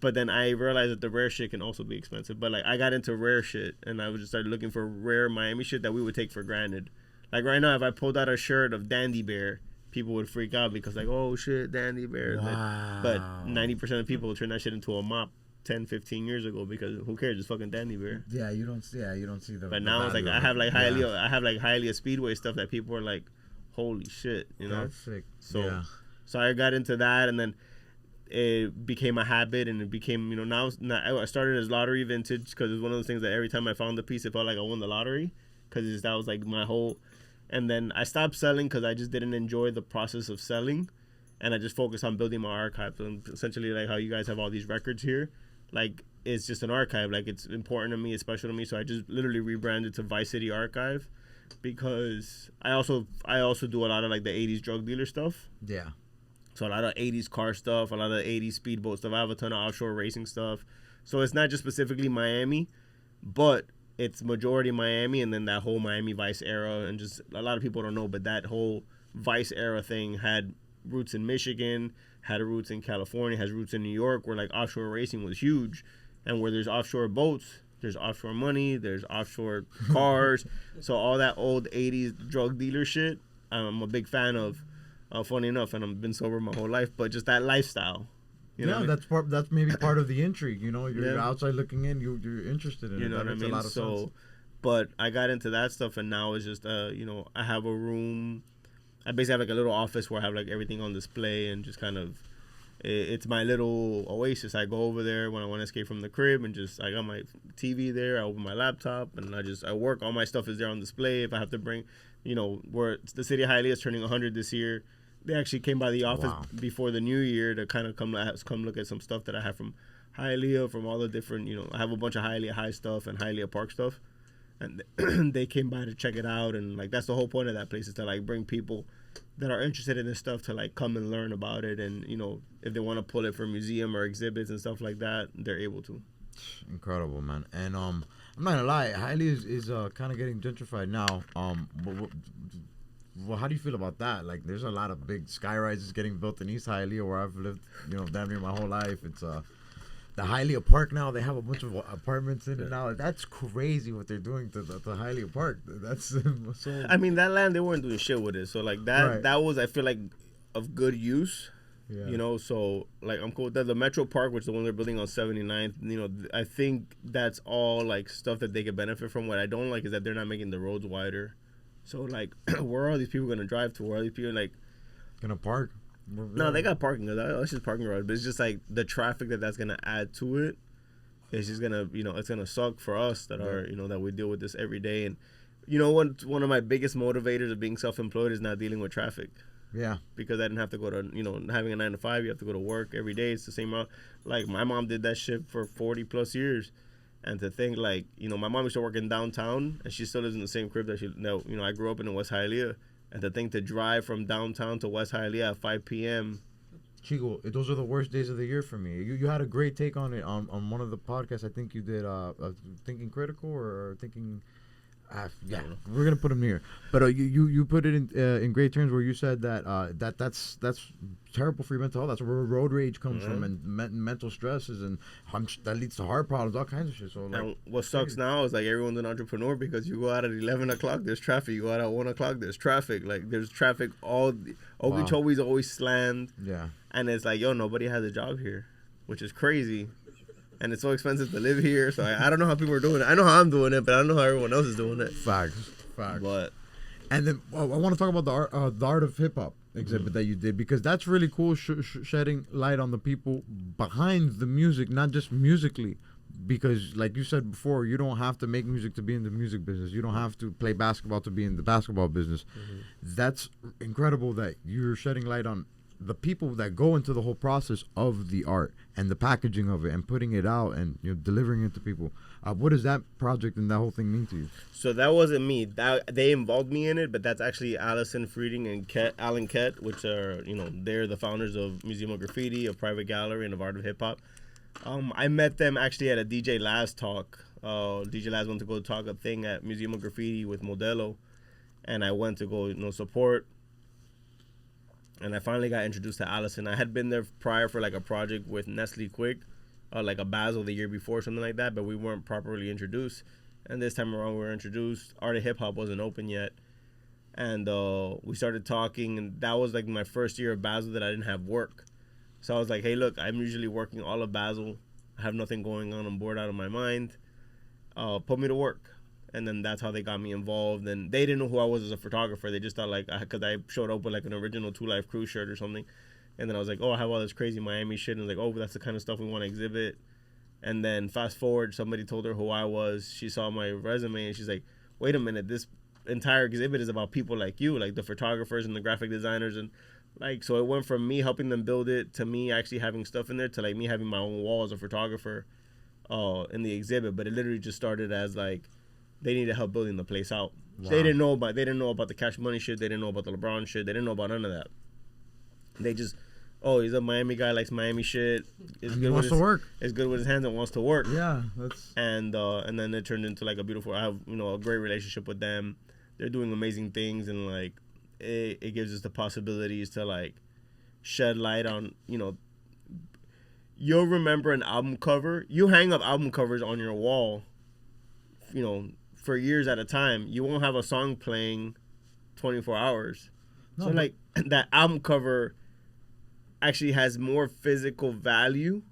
Speaker 1: but then I realized that the rare shit can also be expensive. But like, I got into rare shit, and I would just started looking for rare Miami shit that we would take for granted. Like right now, if I pulled out a shirt of Dandy Bear, people would freak out because like, "Oh shit, Dandy Bear."
Speaker 2: Wow.
Speaker 1: But 90% of people turn that shit into a mop 10, 15 years ago because who cares? It's fucking Dandy Bear.
Speaker 2: Yeah, you don't see the.
Speaker 1: But now it's like I have like Hialeah Speedway stuff that people are like, "Holy shit," you know.
Speaker 2: That's sick.
Speaker 1: So I got into that, and then it became a habit, and it became, you know, now I started as lottery vintage because it was one of those things that every time I found the piece, it felt like I won the lottery because that was like my whole. And then I stopped selling because I just didn't enjoy the process of selling, and I just focused on building my archive. And essentially, like how you guys have all these records here, like it's just an archive. Like it's important to me, it's special to me. So I just literally rebranded to Vice City Archive because I also do a lot of like the 80s drug dealer stuff.
Speaker 2: Yeah.
Speaker 1: So a lot of 80s car stuff, a lot of 80s speedboat stuff. I have a ton of offshore racing stuff. So it's not just specifically Miami, but it's majority Miami, and then that whole Miami Vice era. And just a lot of people don't know, but that whole Vice era thing had roots in Michigan, had roots in California, has roots in New York, where like offshore racing was huge. And where there's offshore boats, there's offshore money, there's offshore cars. So all that old 80s drug dealer shit, I'm a big fan of. Funny enough, and I've been sober my whole life, but just that lifestyle. You know
Speaker 2: that's maybe part of the intrigue. You know, you're outside looking in, you're interested in it.
Speaker 1: You know what I mean? A lot of sense. But I got into that stuff, and now it's just, you know, I have a room. I basically have like a little office where I have like everything on display, and just kind of, it's my little oasis. I go over there when I want to escape from the crib, and just I got my TV there. I open my laptop, and I work. All my stuff is there on display. If I have to bring, you know, where the city of Hialeah is turning 100 this year. They actually came by the office before the new year to kind of come look at some stuff that I have from Hialeah, from all the different, you know, I have a bunch of Hialeah High stuff and Hialeah Park stuff, and they came by to check it out, and like that's the whole point of that place, is to like bring people that are interested in this stuff to like come and learn about it, and you know, if they want to pull it for museum or exhibits and stuff like that, they're able to.
Speaker 2: Incredible, man. And I'm not gonna lie, Hialeah is kind of getting gentrified now. Well, how do you feel about that? Like, there's a lot of big sky rises getting built in East Hialeah, where I've lived, you know, damn near my whole life. It's the Hialeah Park now. They have a bunch of apartments in it now. That's crazy what they're doing to the Hialeah Park. That's so.
Speaker 1: I mean, that land, they weren't doing shit with it. So like that was, I feel like, of good use. Yeah. You know, so like I'm cool with that. The Metro Park, which is the one they're building on 79th, you know, I think that's all like stuff that they could benefit from. What I don't like is that they're not making the roads wider. So, like, where are all these people going to drive to? Where are these people, like...
Speaker 2: Going to park?
Speaker 1: No, they got parking. That's just parking garage. But it's just, like, the traffic that's going to add to it. It's just going to, you know, it's going to suck for us that are, you know, that we deal with this every day. And, you know, one of my biggest motivators of being self-employed is not dealing with traffic.
Speaker 2: Yeah.
Speaker 1: Because I didn't have to go to, you know, having a 9 to 5, you have to go to work every day. It's the same route. Like, my mom did that shit for 40-plus years. And to think, like, you know, my mom used to work in downtown, and she still lives in the same crib that you know, I grew up in West Hialeah. And to think to drive from downtown to West Hialeah at 5 p.m.
Speaker 2: Chico, those are the worst days of the year for me. You had a great take on it on one of the podcasts. I think you did Thinking Critical or Thinking... yeah, we're gonna put them here, but you put it in great terms where you said that that's terrible for your mental health. That's where road rage comes from, and mental stresses, and that leads to heart problems, all kinds of shit. So like, and
Speaker 1: what sucks now is like everyone's an entrepreneur because you go out at 11 o'clock, there's traffic. You go out at 1 o'clock, there's traffic. Like there's traffic all. Okeechobee always slammed.
Speaker 2: Yeah,
Speaker 1: and it's like, yo, nobody has a job here, which is crazy. And it's so expensive to live here, so I don't know how people are doing it. I know how I'm doing it, but I don't know how everyone else is doing it.
Speaker 2: Facts.
Speaker 1: But,
Speaker 2: and then I want to talk about the art of hip hop exhibit that you did, because that's really cool, shedding light on the people behind the music, not just musically, because like you said before, you don't have to make music to be in the music business. You don't have to play basketball to be in the basketball business. That's incredible that you're shedding light on the people that go into the whole process of the art and the packaging of it and putting it out and delivering it to people. What does that project and that whole thing mean to you?
Speaker 1: So that wasn't me. They involved me in it, but that's actually Allison Frieding and Alan Kett, which are, they're the founders of Museum of Graffiti, a private gallery, and of Art of Hip Hop. I met them actually at a DJ Laz talk. DJ Laz went to go talk a thing at Museum of Graffiti with Modelo, and I went to go support. And I finally got introduced to Allison. I had been there prior for like a project with Nestle Quick, like a Basel the year before, something like that, but we weren't properly introduced. And this time around we were introduced. Art of Hip Hop wasn't open yet. And we started talking, and that was like my first year of Basel that I didn't have work. So I was like, hey, look, I'm usually working all of Basel. I have nothing going on. I'm bored out of my mind. Put me to work. And then that's how they got me involved. And they didn't know who I was as a photographer. They just thought, like, because I showed up with, like, an original 2 Live Crew shirt or something. And then I was like, oh, I have all this crazy Miami shit. And like, oh, that's the kind of stuff we want to exhibit. And then fast forward, somebody told her who I was. She saw my resume, and she's like, wait a minute, this entire exhibit is about people like you, like the photographers and the graphic designers. And, like, so it went from me helping them build it to me actually having stuff in there to, like, me having my own wall as a photographer in the exhibit. But it literally just started as, like, they needed help building the place out. Wow. So they didn't know about the Cash Money shit. They didn't know about the LeBron shit. They didn't know about none of that. They just, oh, he's a Miami guy, likes Miami shit.
Speaker 2: He wants to work.
Speaker 1: Is good with his hands and wants to work.
Speaker 2: Yeah, that's.
Speaker 1: And then it turned into like a beautiful. I have a great relationship with them. They're doing amazing things, and like it gives us the possibilities to like shed light on You'll remember an album cover. You hang up album covers on your wall. For years at a time, you won't have a song playing 24 hours. No, so like that album cover actually has more physical value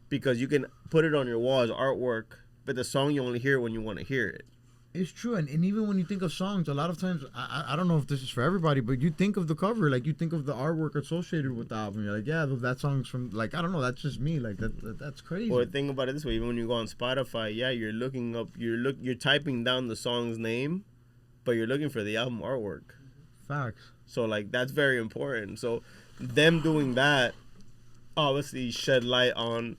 Speaker 1: because you can put it on your wall as artwork, but the song you only hear when you want to hear it.
Speaker 2: It's true, and even when you think of songs, a lot of times, I don't know if this is for everybody, but you think of the cover, like you think of the artwork associated with the album. You're like, yeah, that song's from, like, I don't know, that's just me. Like that's crazy.
Speaker 1: Or think about it this way: even when you go on Spotify, yeah, you're looking up, you're typing down the song's name, but you're looking for the album artwork.
Speaker 2: Facts.
Speaker 1: So like that's very important. So them doing that obviously shed light on,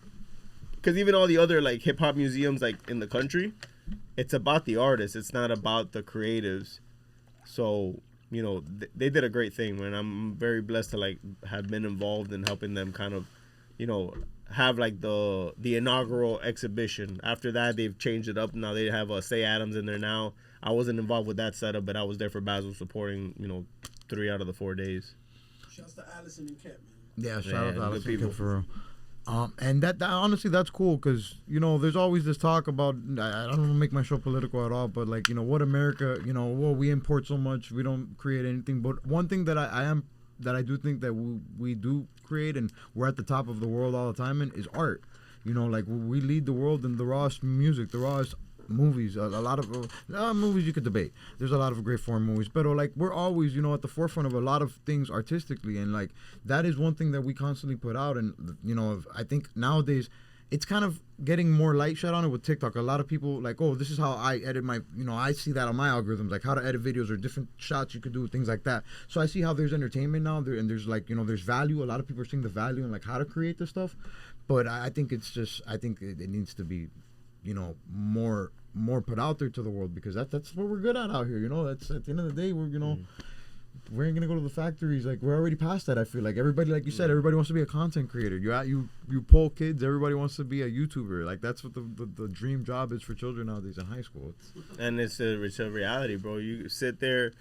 Speaker 1: because even all the other like hip hop museums like in the country, it's about the artists. It's not about the creatives. So, they did a great thing, man. I'm very blessed to like have been involved in helping them kind of, have like the inaugural exhibition. After that, they've changed it up. Now they have Say Adams in there now. I wasn't involved with that setup, but I was there for Basel supporting, 3 out of the 4 days.
Speaker 4: Shouts to Allison and Kent, man.
Speaker 2: Yeah, shout out to Allison and Kent for real. And that honestly, that's cool because, there's always this talk about, I don't want to make my show political at all, but like, what America, we import so much, we don't create anything. But one thing that I do think that we do create, and we're at the top of the world all the time in, is art. Like we lead the world in the rawest music, the rawest movies. A lot of movies you could debate. There's a lot of great foreign movies, but like we're always at the forefront of a lot of things artistically, and like that is one thing that we constantly put out. And I think nowadays it's kind of getting more light shed on it with TikTok. A lot of people like, oh, this is how I edit my, I see that on my algorithms, like how to edit videos or different shots you could do, things like that. So I see how there's entertainment now there, and there's like, there's value. A lot of people are seeing the value in like how to create this stuff. But I think it's just, I think it needs to be, more put out there to the world, because that's what we're good at out here. That's at the end of the day, we're we ain't gonna go to the factories. Like we're already past that. I feel like everybody, like you said, everybody wants to be a content creator. You poll kids, everybody wants to be a YouTuber. Like that's what the dream job is for children nowadays in high school.
Speaker 1: And it's a reality, bro. You sit there,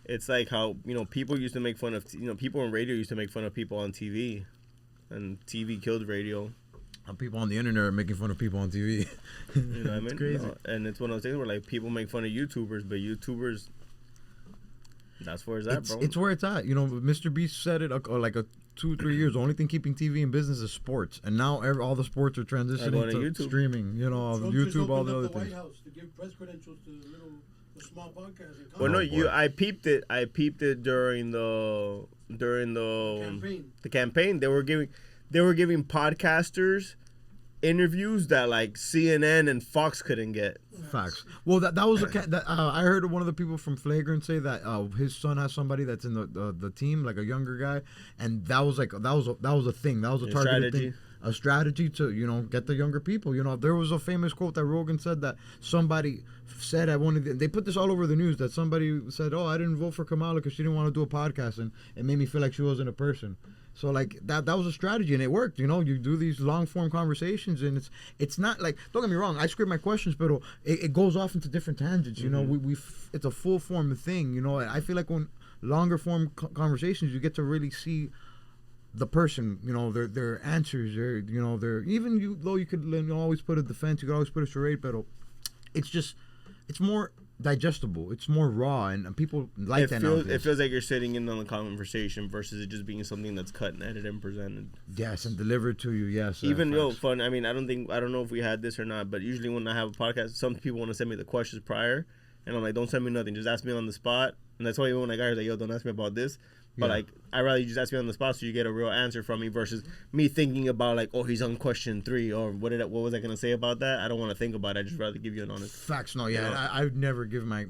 Speaker 1: it's like how people used to make fun of people on radio used to make fun of people on TV, and TV killed radio.
Speaker 2: People on the internet are making fun of people on TV.
Speaker 1: You know what I mean?
Speaker 2: It's crazy.
Speaker 1: And it's one of those things where like people make fun of YouTubers, but YouTubers, that's where it's at, bro.
Speaker 2: It's where it's at. Mr. Beast said it like 2-3 years. The only thing keeping TV in business is sports, and now all the sports are transitioning to YouTube. Streaming. YouTube, all the other things.
Speaker 4: White House to give press credentials to the small podcasts.
Speaker 1: Well, no, I peeped it. I peeped it during the
Speaker 4: campaign.
Speaker 1: The campaign. They were giving podcasters interviews that like CNN and Fox couldn't get.
Speaker 2: Facts. Well, that was I heard one of the people from Flagrant say that his son has somebody that's in the team, like a younger guy, and that was a thing. That was a targeted thing. A strategy to get the younger people. There was a famous quote that Rogan said that somebody said at one of they put this all over the news, that somebody said, "Oh, I didn't vote for Kamala because she didn't want to do a podcast, and it made me feel like she wasn't a person." So like that was a strategy, and it worked. You do these long form conversations, and it's not like, don't get me wrong, I script my questions, but it goes off into different tangents. It's a full form thing. I feel like when longer form conversations, you get to really see the person, their answers, their even though you could always put a defense, you could always put a charade, but it's more digestible, it's more raw, and people like that.
Speaker 1: It feels like you're sitting in on the conversation versus it just being something that's cut and edited and presented.
Speaker 2: Yes, and delivered to you. Yes,
Speaker 1: even fun. I mean, I don't know if we had this or not, but usually when I have a podcast, some people want to send me the questions prior, and I'm like, don't send me nothing, just ask me on the spot. And that's why even when I got here, like, yo, don't ask me about this. But like, I'd rather you just ask me on the spot so you get a real answer from me versus me thinking about like, oh, he's on question 3 or what was I gonna say about that? I don't want to think about it. I just rather give you an honest
Speaker 2: facts. No, yeah, I would never give my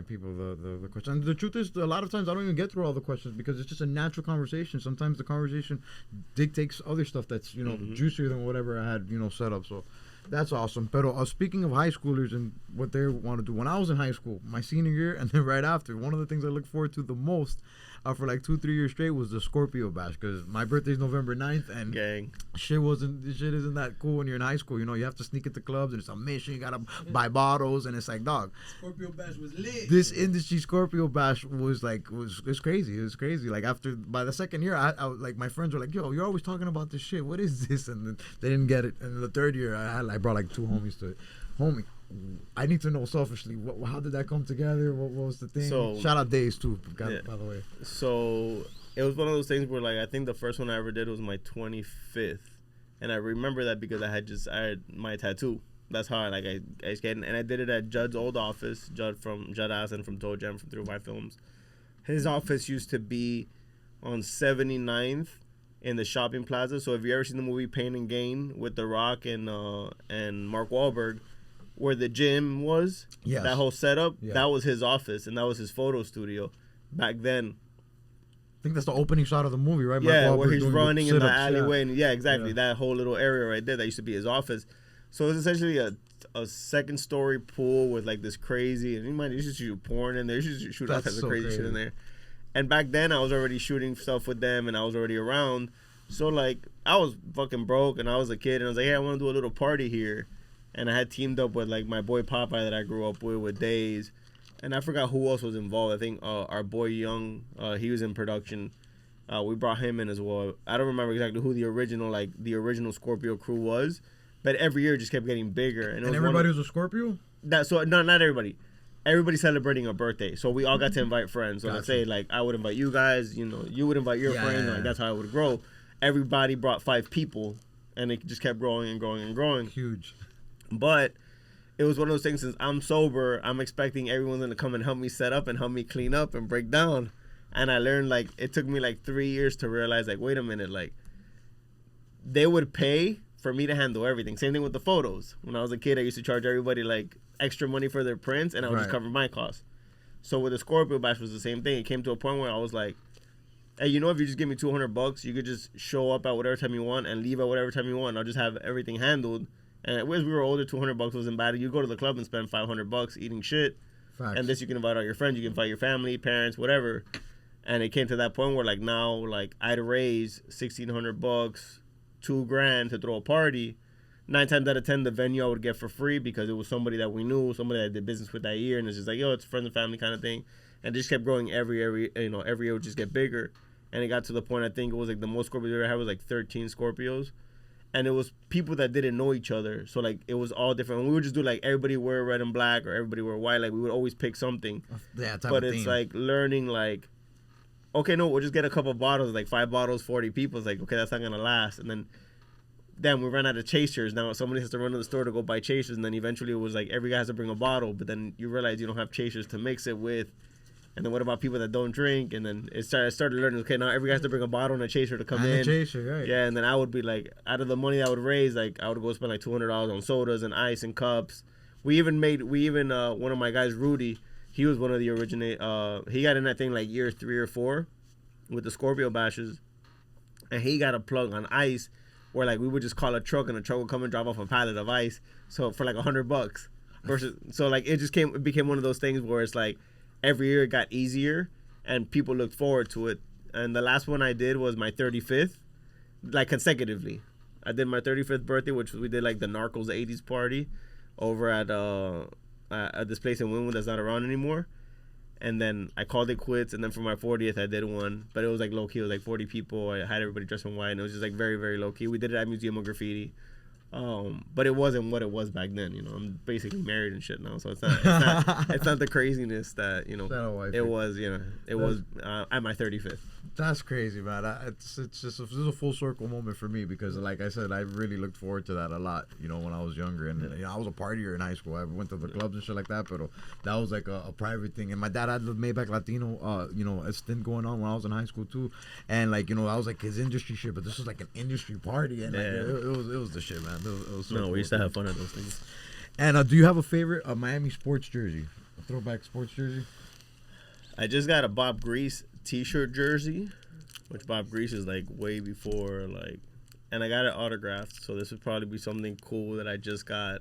Speaker 2: people the question. And the truth is, a lot of times I don't even get through all the questions because it's just a natural conversation. Sometimes the conversation dictates other stuff that's juicier than whatever I had set up. So that's awesome. But speaking of high schoolers and what they want to do, when I was in high school, my senior year and then right after, one of the things I look forward to the most for like 2-3 years straight was the Scorpio Bash, because my birthday's November 9th, and
Speaker 1: gang
Speaker 2: shit isn't that cool when you're in high school. You have to sneak into clubs and it's a mission. You gotta buy bottles, and it's like, dog,
Speaker 4: Scorpio Bash was lit.
Speaker 2: This industry Scorpio Bash was crazy. It was crazy. Like by the second year, I like, my friends were like, yo, you're always talking about this shit. What is this? And then they didn't get it. And the third year, I brought like 2 homies to it. Homie, I need to know selfishly, how did that come together? What was the thing? So, shout out Days too, by the way.
Speaker 1: So it was one of those things where, like, I think the first one I ever did was my 25th, and I remember that because I had my tattoo. That's how I skated, and I did it at Judd's old office, Judd Assen from Toe Jam from 305 Films. His office used to be on 79th in the shopping plaza. So if you ever seen the movie Pain and Gain with The Rock and Mark Wahlberg, where the gym was, that whole setup, that was his office, and that was his photo studio back then.
Speaker 2: I think that's the opening shot of the movie, right?
Speaker 1: Yeah, where he's running in the alleyway. And exactly. That whole little area right there, that used to be his office. So it was essentially a second story pool with like this crazy, and you should shoot porn in there, you should shoot all kinds of crazy shit in there. And back then I was already shooting stuff with them, and I was already around. So like, I was fucking broke, and I was a kid, and I was like, hey, I want to do a little party here. And I had teamed up with like my boy Popeye that I grew up with Days, and I forgot who else was involved. I think our boy Young, he was in production. We brought him in as well. I don't remember exactly who the original Scorpio crew was, but every year it just kept getting bigger. And
Speaker 2: everybody was a Scorpio?
Speaker 1: No, not everybody. Everybody celebrating a birthday, so we all got to invite friends. So let's say like I would invite you guys, you would invite your friends. Like that's how it would grow. Everybody brought 5 people, and it just kept growing and growing and growing.
Speaker 2: Huge.
Speaker 1: But it was one of those things, since I'm sober, I'm expecting everyone's going to come and help me set up and help me clean up and break down. And I learned, like, it took me like 3 years to realize, like, wait a minute, like, they would pay for me to handle everything. Same thing with the photos. When I was a kid, I used to charge everybody like extra money for their prints, and I would just cover my costs. So with the Scorpio Bash was the same thing. It came to a point where I was like, hey, if you just give me $200, you could just show up at whatever time you want and leave at whatever time you want. I'll just have everything handled. And as we were older, $200 wasn't bad. You go to the club and spend $500 eating shit. Facts. And this, you can invite all your friends, you can invite your family, parents, whatever. And it came to that point where like now, like I'd raise $1,600, $2,000 to throw a party. 9 times out of 10, the venue I would get for free because it was somebody that we knew, somebody that I did business with that year, and it's just like, yo, it's friends and family kind of thing. And it just kept growing every year would just get bigger. And it got to the point, I think it was like the most Scorpios we ever had was like 13 Scorpios. And it was people that didn't know each other. So, like, it was all different. And we would just do, like, everybody wear red and black or everybody wear white. Like, we would always pick something.
Speaker 2: Yeah,
Speaker 1: but it's, like, learning, like, okay, no, we'll just get a couple bottles. Like, 5 bottles, 40 people. It's like, okay, that's not going to last. And then we ran out of chasers. Now somebody has to run to the store to go buy chasers. And then eventually it was, like, every guy has to bring a bottle. But then you realize you don't have chasers to mix it with. And then what about people that don't drink? And then I started learning, okay, now every guy has to bring a bottle and a chaser to come in.
Speaker 2: A chaser, right.
Speaker 1: Yeah, and then I would be like, out of the money that I would raise, like I would go spend like $200 on sodas and ice and cups. We even one of my guys, Rudy, he was one of the he got in that thing like year 3 or 4 with the Scorpio bashes. And he got a plug on ice where like we would just call a truck and the truck would come and drop off a pallet of ice. So for like $100 versus, so like it became one of those things where it's like every year it got easier and people looked forward to it. And the last one I did was my 35th, like consecutively. I did my 35th birthday, which we did like the Narcos 80s party over at this place in Wynwood that's not around anymore. And then I called it quits. And then for my 40th, I did one. But it was like low key. It was like 40 people. I had everybody dressed in white. And it was just like very, very low key. We did it at Museum of Graffiti. But it wasn't what it was back then. You know, I'm basically married and shit now. So it's not the craziness that, you know, it was, you know, it was at my 35th.
Speaker 2: That's crazy, man. It's just this is a full circle moment for me because, like I said, I really looked forward to that a lot. You know, when I was younger, and you know, I was a partier in high school. I went to the clubs and shit like that, but that was like a private thing. And my dad had the Maybach Latino, you know, a stint going on when I was in high school too. And like, you know, I was like his industry shit, but this was like an industry party, and like, it was the shit, man. It was so cool.
Speaker 1: We used to have fun at those things.
Speaker 2: And do you have a favorite Miami sports jersey, a throwback sports jersey?
Speaker 1: I just got a Bob Grease t-shirt jersey, which Bob Grease is like way before, like, and I got it autographed, so this would probably be something cool that I just got.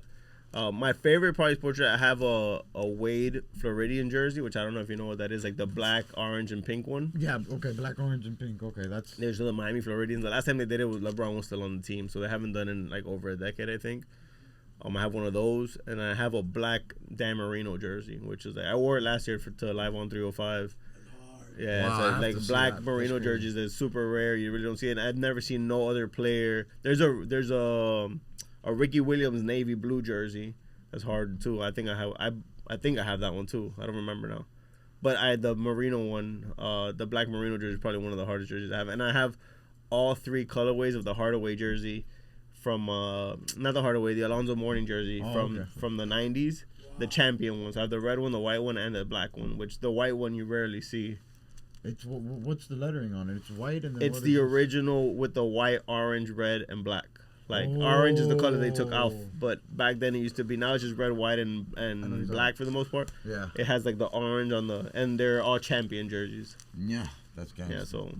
Speaker 1: My favorite probably sports jersey, I have a Wade Floridian jersey, which I don't know if you know what that is, like the black, orange, and pink one.
Speaker 2: Yeah, okay, black, orange, and pink. Okay, that's.
Speaker 1: There's the Miami Floridians. The last time they did it was LeBron was still on the team, so they haven't done it in like over a decade, I think. I have one of those, and I have a black Dan Marino jersey, which is like I wore it last year to Live on 305. Yeah,
Speaker 2: wow,
Speaker 1: so like black merino jerseys is super rare. You really don't see it. I've never seen no other player. There's a Ricky Williams navy blue jersey. That's hard too. I think I have that one too. I don't remember now. But the merino one, the black merino jersey is probably one of the hardest jerseys I have. And I have all 3 colorways of the Hardaway jersey from not the Hardaway, the Alonzo Mourning jersey from the 90s. Wow. The champion ones. I have the red one, the white one, and the black one, which the white one you rarely see.
Speaker 2: It's what's the lettering on it? It's white and then
Speaker 1: it's the original with the white, orange, red, and black. Like orange is the color they took off, but back then it used to be. Now it's just red, white, and black for the most part.
Speaker 2: Yeah,
Speaker 1: it has like the orange on and they're all champion jerseys.
Speaker 2: Yeah, that's gangster.
Speaker 1: Yeah, so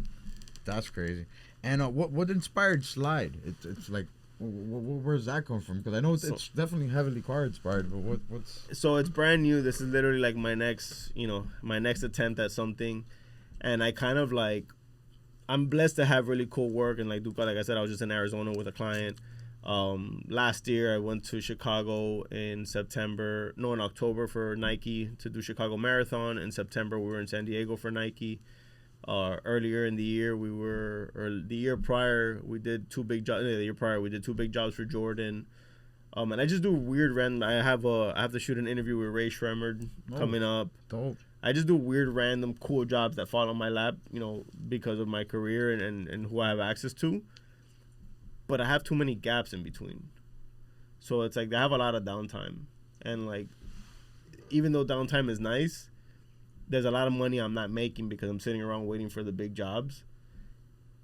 Speaker 2: that's crazy. And what inspired Slide? It's like. Where's that come from? Because I know it's definitely heavily car inspired, but what's
Speaker 1: so it's brand new. This is literally like my next attempt at something, and I kind of like I'm blessed to have really cool work and like I said, I was just in Arizona with a client. Last year I went to Chicago in October for Nike to do Chicago Marathon. In September we were in San Diego for Nike. Earlier in the year the year prior we did 2 big jobs. The year prior we did 2 big jobs for Jordan. And I just do weird random. I have to shoot an interview with Ray Shremmerd coming up.
Speaker 2: Dope.
Speaker 1: I just do weird random cool jobs that fall on my lap, you know, because of my career and who I have access to. But I have too many gaps in between. So it's like I have a lot of downtime. And like even though downtime is nice, there's a lot of money I'm not making because I'm sitting around waiting for the big jobs.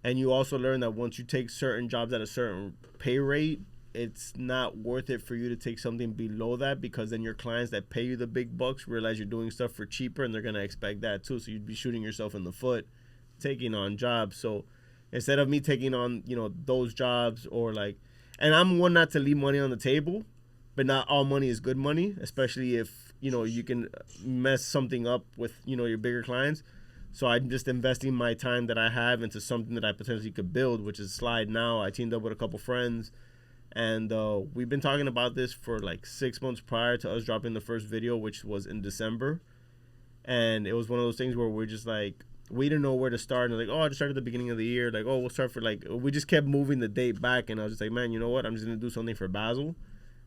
Speaker 1: And you also learn that once you take certain jobs at a certain pay rate, it's not worth it for you to take something below that because then your clients that pay you the big bucks realize you're doing stuff for cheaper and they're going to expect that too. So you'd be shooting yourself in the foot taking on jobs. So instead of me taking on, you know, those jobs or like, and I'm one not to leave money on the table, but not all money is good money, especially if, you know, you can mess something up with, you know, your bigger clients. So I'm just investing my time that I have into something that I potentially could build, which is Slide now. I teamed up with a couple friends, and we've been talking about this for like 6 months prior to us dropping the first video, which was in December. And it was one of those things where we're just like, we didn't know where to start. And like, oh, I just started at the beginning of the year. Like, oh, we'll start for like, we just kept moving the date back. And I was just like, man, you know what? I'm just going to do something for Basel.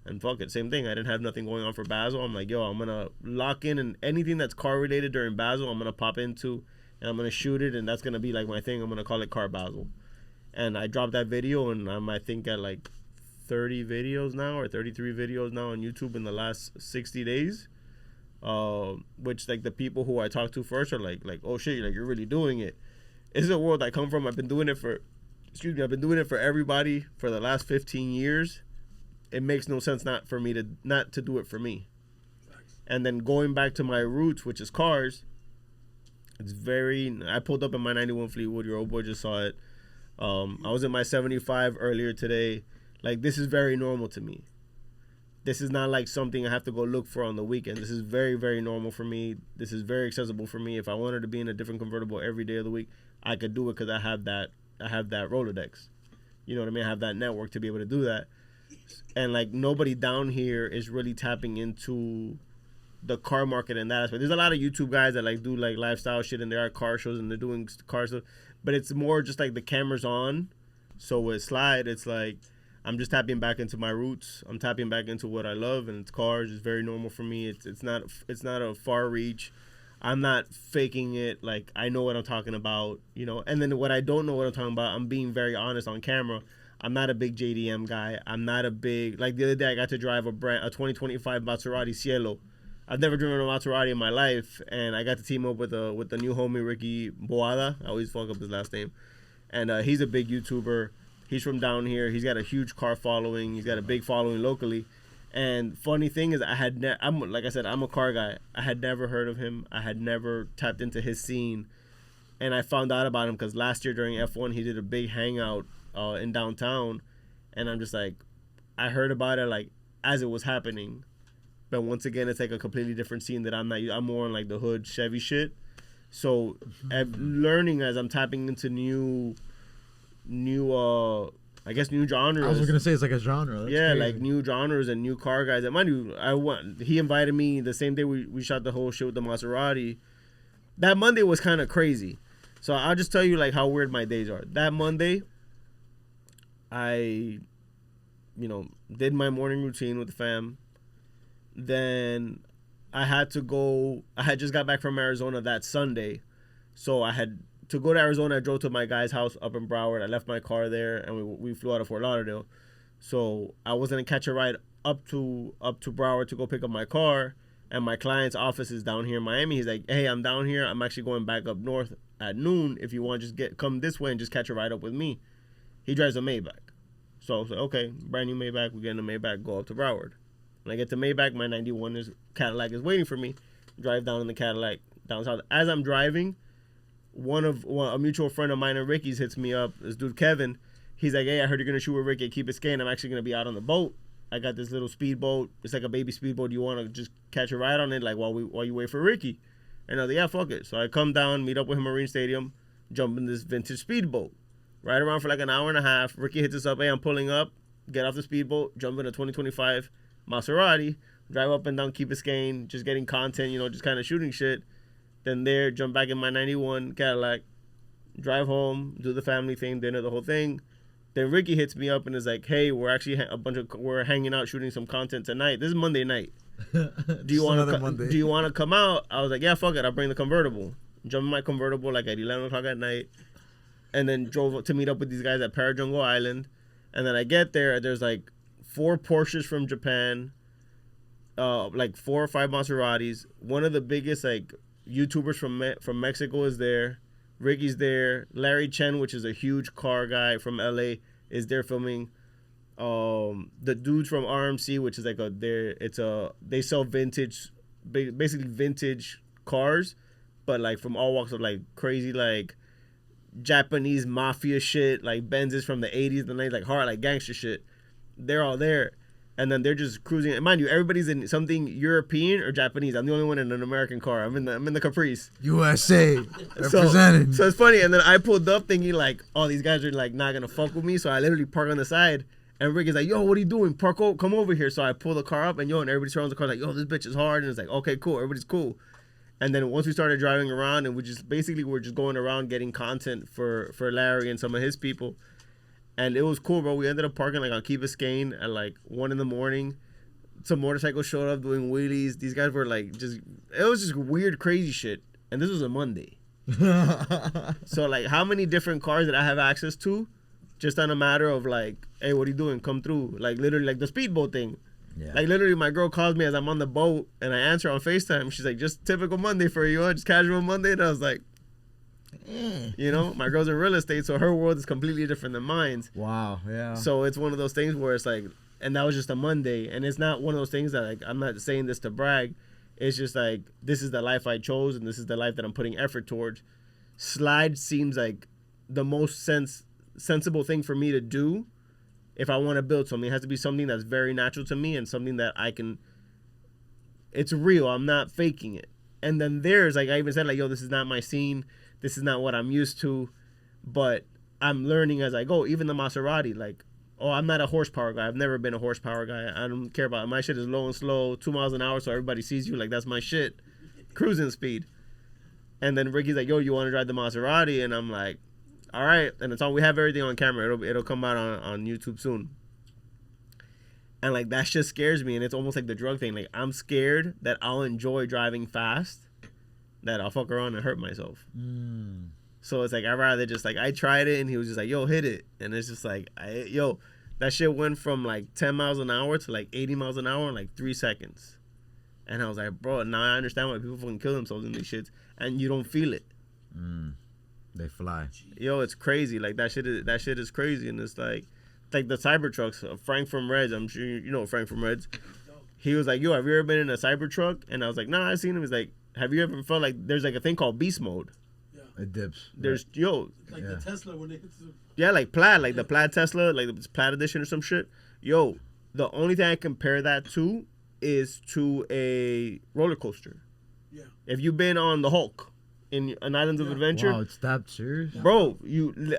Speaker 1: And fuck it, same thing. I didn't have nothing going on for Basel. I'm like, yo, I'm going to lock in, and anything that's car related during Basel, I'm going to pop into, and I'm going to shoot it. And that's going to be like my thing. I'm going to call it Car Basel. And I dropped that video, and I'm, I think, at like 30 videos now or 33 videos now on YouTube in the last 60 days. which like the people who I talk to first are like oh shit, like you're really doing it. It's a world I come from. I've been doing it for everybody for the last 15 years. It makes no sense not to do it for me. And then going back to my roots, which is cars, I pulled up in my 91 Fleetwood. Your old boy just saw it. I was in my 75 earlier today. Like, this is very normal to me. This is not like something I have to go look for on the weekend. This is very, very normal for me. This is very accessible for me. If I wanted to be in a different convertible every day of the week, I could do it because I have that Rolodex. You know what I mean? I have that network to be able to do that. And like nobody down here is really tapping into the car market in that aspect. There's a lot of YouTube guys that like do like lifestyle shit and they're at car shows and they're doing car stuff, but it's more just like the camera's on. So with Slide, it's like I'm just tapping back into my roots. I'm tapping back into what I love, and it's cars. It's very normal for me. It's not a far reach. I'm not faking it. Like, I know what I'm talking about, you know. And then what I don't know what I'm talking about, I'm being very honest on camera. I'm not a big JDM guy. I'm not a big, like the other day I got to drive a 2025 Maserati Cielo. I've never driven a Maserati in my life, and I got to team up with the new homie Ricky Boada. I always fuck up his last name. And he's a big YouTuber. He's from down here. He's got a huge car following. He's got a big following locally. And funny thing is, like I said, I'm a car guy. I had never heard of him. I had never tapped into his scene. And I found out about him because last year during F1, he did a big hangout in downtown. And I'm just like, I heard about it like as it was happening. But once again, it's like a completely different scene that I'm not. I'm more on like the hood Chevy shit. So I'm learning as I'm tapping into new I guess new genres.
Speaker 5: I was gonna say it's like a genre. That's crazy.
Speaker 1: Like new genres and new car guys. And mind you, he invited me the same day we shot the whole shit with the Maserati. That Monday was kind of crazy. So I'll just tell you like how weird my days are. That Monday, I, did my morning routine with the fam. Then I had just got back from Arizona that Sunday. So I had to go to Arizona. I drove to my guy's house up in Broward. I left my car there and we flew out of Fort Lauderdale. So I was going to catch a ride up to Broward to go pick up my car. And my client's office is down here in Miami. He's like, hey, I'm down here. I'm actually going back up north at noon. If you want, just come this way and just catch a ride up with me. He drives a Maybach. So I was like, okay, brand new Maybach. We get in the Maybach, go up to Broward. When I get to Maybach, my 91 Cadillac is waiting for me. Drive down in the Cadillac down south. As I'm driving, a mutual friend of mine and Ricky's hits me up. This dude Kevin, he's like, hey, I heard you're gonna shoot with Ricky at Key Biscayne. I'm actually gonna be out on the boat. I got this little speedboat. It's like a baby speedboat. Do you want to just catch a ride on it, like while you wait for Ricky? And I was like, yeah, fuck it. So I come down, meet up with him at Marine Stadium, jump in this vintage speedboat, ride around for like an hour and a half. Ricky hits us up, hey, I'm pulling up. Get off the speedboat, jump in a 2025 Maserati, drive up and down Key Biscayne, just getting content, just kind of shooting shit. Then jump back in my 91 Cadillac, drive home, do the family thing, dinner, the whole thing. Then Ricky hits me up and is like, hey, we're actually we're hanging out shooting some content tonight. This is Monday night. Do you want to come out? I was like, yeah, fuck it. I'll bring the convertible. Jump in my convertible like at 11 o'clock at night. And then drove to meet up with these guys at Parajungo Island. And then I get there, there's like 4 Porsches from Japan, like 4 or 5 Maseratis. One of the biggest like YouTubers from Mexico is there. Ricky's there. Larry Chen, which is a huge car guy from LA, is there filming. The dudes from RMC, which is like they sell vintage, basically vintage cars, but like from all walks of like crazy like Japanese mafia shit, like Benzes from the 80s, the 90s, like hard like gangster shit. They're all there. And then they're just cruising. And mind you, everybody's in something European or Japanese. I'm the only one in an American car. I'm in the Caprice.
Speaker 5: USA represented.
Speaker 1: So it's funny. And then I pulled up thinking like, oh, these guys are like not gonna fuck with me. So I literally park on the side. And Rick is like, yo, what are you doing? Come over here. So I pull the car up and everybody surrounds the car like, yo, this bitch is hard. And it's like, okay, cool. Everybody's cool. And then once we started driving around and we're just going around getting content for Larry and some of his people. And it was cool, bro. We ended up parking like on Key Biscayne at like 1 a.m. Some motorcycles showed up doing wheelies. These guys were like it was just weird, crazy shit. And this was a Monday. So like how many different cars did I have access to? Just on a matter of like, hey, what are you doing? Come through. Like literally like the speedboat thing.
Speaker 2: Yeah.
Speaker 1: Like literally, my girl calls me as I'm on the boat, and I answer on FaceTime. She's like, "Just typical Monday for you, huh? Just casual Monday." And I was like, you know, my girl's in real estate, so her world is completely different than mine.
Speaker 2: Wow. Yeah.
Speaker 1: So it's one of those things where it's like, and that was just a Monday, and it's not one of those things that like I'm not saying this to brag. It's just like this is the life I chose, and this is the life that I'm putting effort towards. Slide seems like the most sensible thing for me to do if I want to build something. It has to be something that's very natural to me and something that I can. It's real. I'm not faking it. And then there's like I even said like, yo, this is not my scene. This is not what I'm used to, but I'm learning as I go. Even the Maserati, like, oh, I'm not a horsepower guy. I've never been a horsepower guy. I don't care about it. My shit is low and slow, 2 miles an hour, so everybody sees you. Like, that's my shit. Cruising speed. And then Ricky's like, yo, you want to drive the Maserati? And I'm like, all right. And it's all, we have everything on camera. It'll come out on YouTube soon. And, like, that shit scares me. And it's almost like the drug thing. Like, I'm scared that I'll enjoy driving fast, that I'll fuck around and hurt myself. So it's like I'd rather just like I tried it and he was just like, yo, hit it. And it's just like that shit went from like 10 miles an hour to like 80 miles an hour in like 3 seconds. And I was like, bro, now I understand why people fucking kill themselves in these shits and you don't feel it.
Speaker 2: They fly.
Speaker 1: Yo, it's crazy. Like that shit is crazy. And it's like the Cybertrucks. Frank from Reds, I'm sure you know Frank from Reds. He was like, yo, have you ever been in a Cybertruck? And I was like, nah, I've seen him. He's like, have you ever felt like there's like a thing called beast mode?
Speaker 4: Yeah.
Speaker 2: It dips.
Speaker 1: There's
Speaker 4: Like the Tesla when it hits the...
Speaker 1: Yeah, like Plaid, like the Plaid Tesla, like the Plaid edition or some shit. Yo, the only thing I compare that to is to a roller coaster.
Speaker 4: Yeah.
Speaker 1: If you've been on the Hulk in Islands of Adventure,
Speaker 2: Wow, it's that serious?
Speaker 1: bro,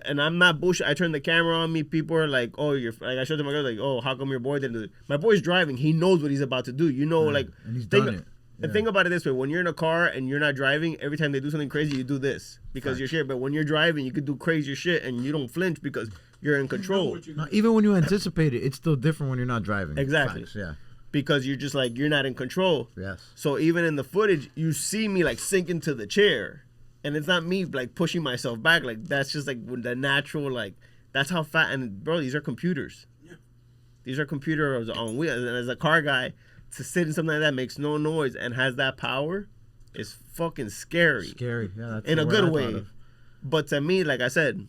Speaker 1: and I'm not bullshit. I turn the camera on me. People are like, "Oh, you're," like I showed them my girl, like, "Oh, how come your boy didn't do it?" My boy's driving. He knows what he's about to do. You know, like,
Speaker 2: and he's done it.
Speaker 1: And think about it this way: when you're in a car and you're not driving, every time they do something crazy, you do this because you're shit. But when you're driving, you could do crazy shit and you don't flinch because you're in control.
Speaker 2: No, even when you anticipate it, it's still different when you're not driving.
Speaker 1: Exactly.
Speaker 2: Facts, yeah.
Speaker 1: Because you're just like you're not in control.
Speaker 2: Yes.
Speaker 1: So even in the footage, you see me like sink into the chair, and it's not me like pushing myself back. Like that's just like the natural like that's how fat. And bro, these are computers.
Speaker 4: Yeah.
Speaker 1: These are computers on wheels. And as a car guy, to sit in something like that makes no noise and has that power is fucking scary.
Speaker 2: Scary, yeah. That's
Speaker 1: in
Speaker 2: the
Speaker 1: a
Speaker 2: word
Speaker 1: good
Speaker 2: I
Speaker 1: way.
Speaker 2: thought of.
Speaker 1: But to me, like I said,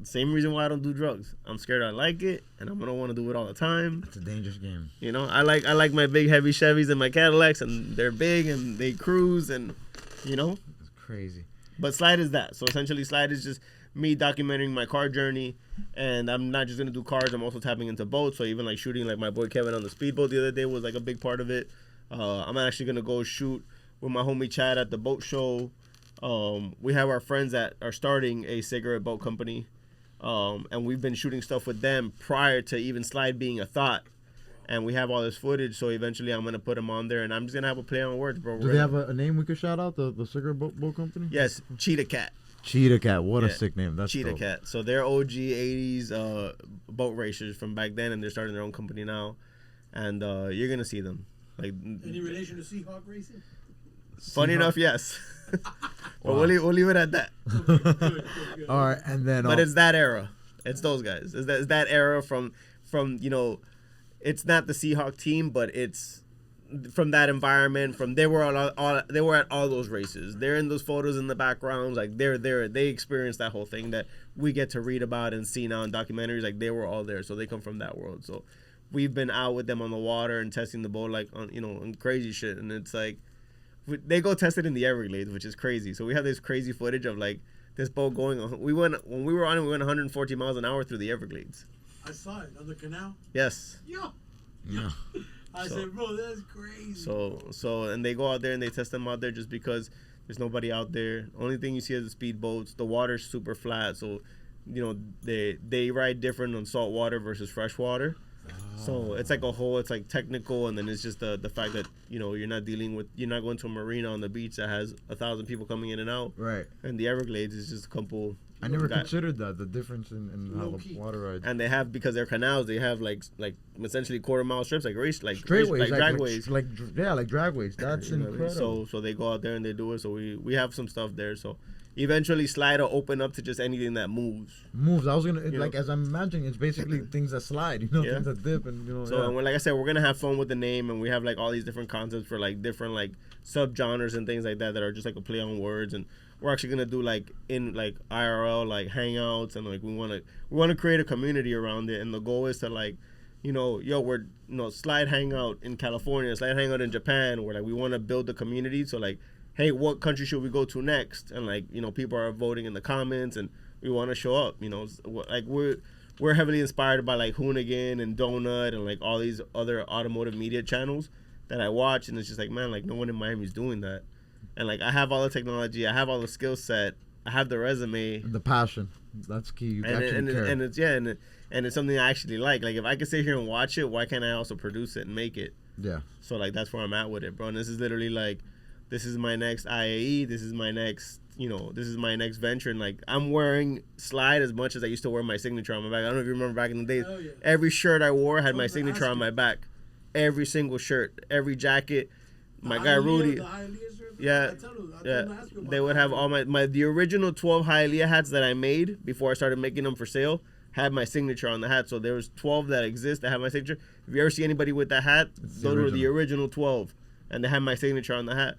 Speaker 1: same reason why I don't do drugs. I'm scared I like it, and I'm gonna want to do it all the time.
Speaker 2: It's a dangerous game.
Speaker 1: You know, I like my big heavy Chevys and my Cadillacs, and they're big and they cruise, and you know.
Speaker 2: It's crazy.
Speaker 1: But Slide is that. So essentially, Slide is just me documenting my car journey, and I'm not just gonna do cars. I'm also tapping into boats. So even like shooting like my boy Kevin on the speedboat the other day was like a big part of it. I'm actually gonna go shoot with my homie Chad at the boat show. We have our friends that are starting a cigarette boat company, and we've been shooting stuff with them prior to even Slide being a thought. And we have all this footage, so eventually I'm gonna put them on there, and I'm just gonna have a play on words, bro.
Speaker 2: Do they have a name we could shout out? The cigarette boat company?
Speaker 1: Yes, Cheetah Cat.
Speaker 2: Cheetah Cat. What a sick name. That's
Speaker 1: Cheetah
Speaker 2: dope.
Speaker 1: Cat. So they're OG 80s boat racers from back then, and they're starting their own company now. And you're gonna see them. Like
Speaker 4: Any relation to Seahawk racing?
Speaker 1: Funny enough, yes. But
Speaker 2: Wow.
Speaker 1: we'll leave it at that.
Speaker 4: Good.
Speaker 2: All right, and then
Speaker 1: But it's that era. It's those guys. It's that era from you know, it's not the Seahawk team, but it's from that environment. From they were they were at all those races. They're in those photos in the backgrounds. Like they're there. They experienced that whole thing that we get to read about and see now in documentaries. Like they were all there, so they come from that world. So we've been out with them on the water and testing the boat, like on on crazy shit. And it's like they go test it in the Everglades, which is crazy. So we have this crazy footage of like this boat going. When we went on it, we went 140 miles an hour through the Everglades.
Speaker 4: I saw it on the canal.
Speaker 1: Yes.
Speaker 4: Yo.
Speaker 2: Yeah.
Speaker 4: I said, bro, that's crazy.
Speaker 1: So and they go out there and they test them out there just because there's nobody out there. Only thing you see is the speedboats. The water's super flat, so they ride different on salt water versus fresh water. So it's like it's like technical, and then it's just the fact that you're not going to a marina on the beach that has 1,000 people coming in and out.
Speaker 2: Right.
Speaker 1: And the Everglades is just a couple.
Speaker 2: I never considered that, the difference in how
Speaker 4: Low-key.
Speaker 2: the water rides.
Speaker 1: And they have, because they're canals, they have like essentially quarter-mile strips, like
Speaker 2: Straightaways,
Speaker 1: like dragways.
Speaker 2: like dragways. That's
Speaker 1: You know what I mean?
Speaker 2: incredible.
Speaker 1: So they go out there and they do it. So we have some stuff there. So eventually slide will open up to just anything that moves.
Speaker 5: I was gonna
Speaker 1: You know?
Speaker 5: as I'm imagining, it's basically things that slide,
Speaker 1: Yeah.
Speaker 5: things that dip, and
Speaker 1: So and like I said, we're gonna have fun with the name, and we have like all these different concepts for like different like subgenres and things like that are just like a play on words. And we're actually gonna do like in like IRL like hangouts, and like we wanna create a community around it. And the goal is to like, we're slide hangout in California, slide hangout in Japan, where like we want to build the community. So like, hey, what country should we go to next? And like, people are voting in the comments, and we want to show up. Like we're heavily inspired by like Hoonigan and Donut and like all these other automotive media channels that I watch, and it's just like, man, like no one in Miami is doing that. And like I have all the technology, I have all the skill set, I have the resume,
Speaker 5: the passion. That's key. You actually care.
Speaker 1: And it's something I actually like. Like if I can sit here and watch it, why can't I also produce it and make it?
Speaker 5: Yeah.
Speaker 1: So like that's where I'm at with it, bro. And this is literally like, this is my next IAE. This is my next, this is my next venture. And like I'm wearing Slide as much as I used to wear my signature on my back. I don't know if you remember back in the days.
Speaker 4: Yeah.
Speaker 1: Every shirt I wore had my signature on my back. Every single shirt, every jacket. My guy Rudy. Yeah. They would have all the original 12 Hialeah hats that I made before I started making them for sale. Had my signature on the hat, so there was 12 that exist that have my signature. If you ever see anybody with that hat, those were the original 12, and they had my signature on the hat.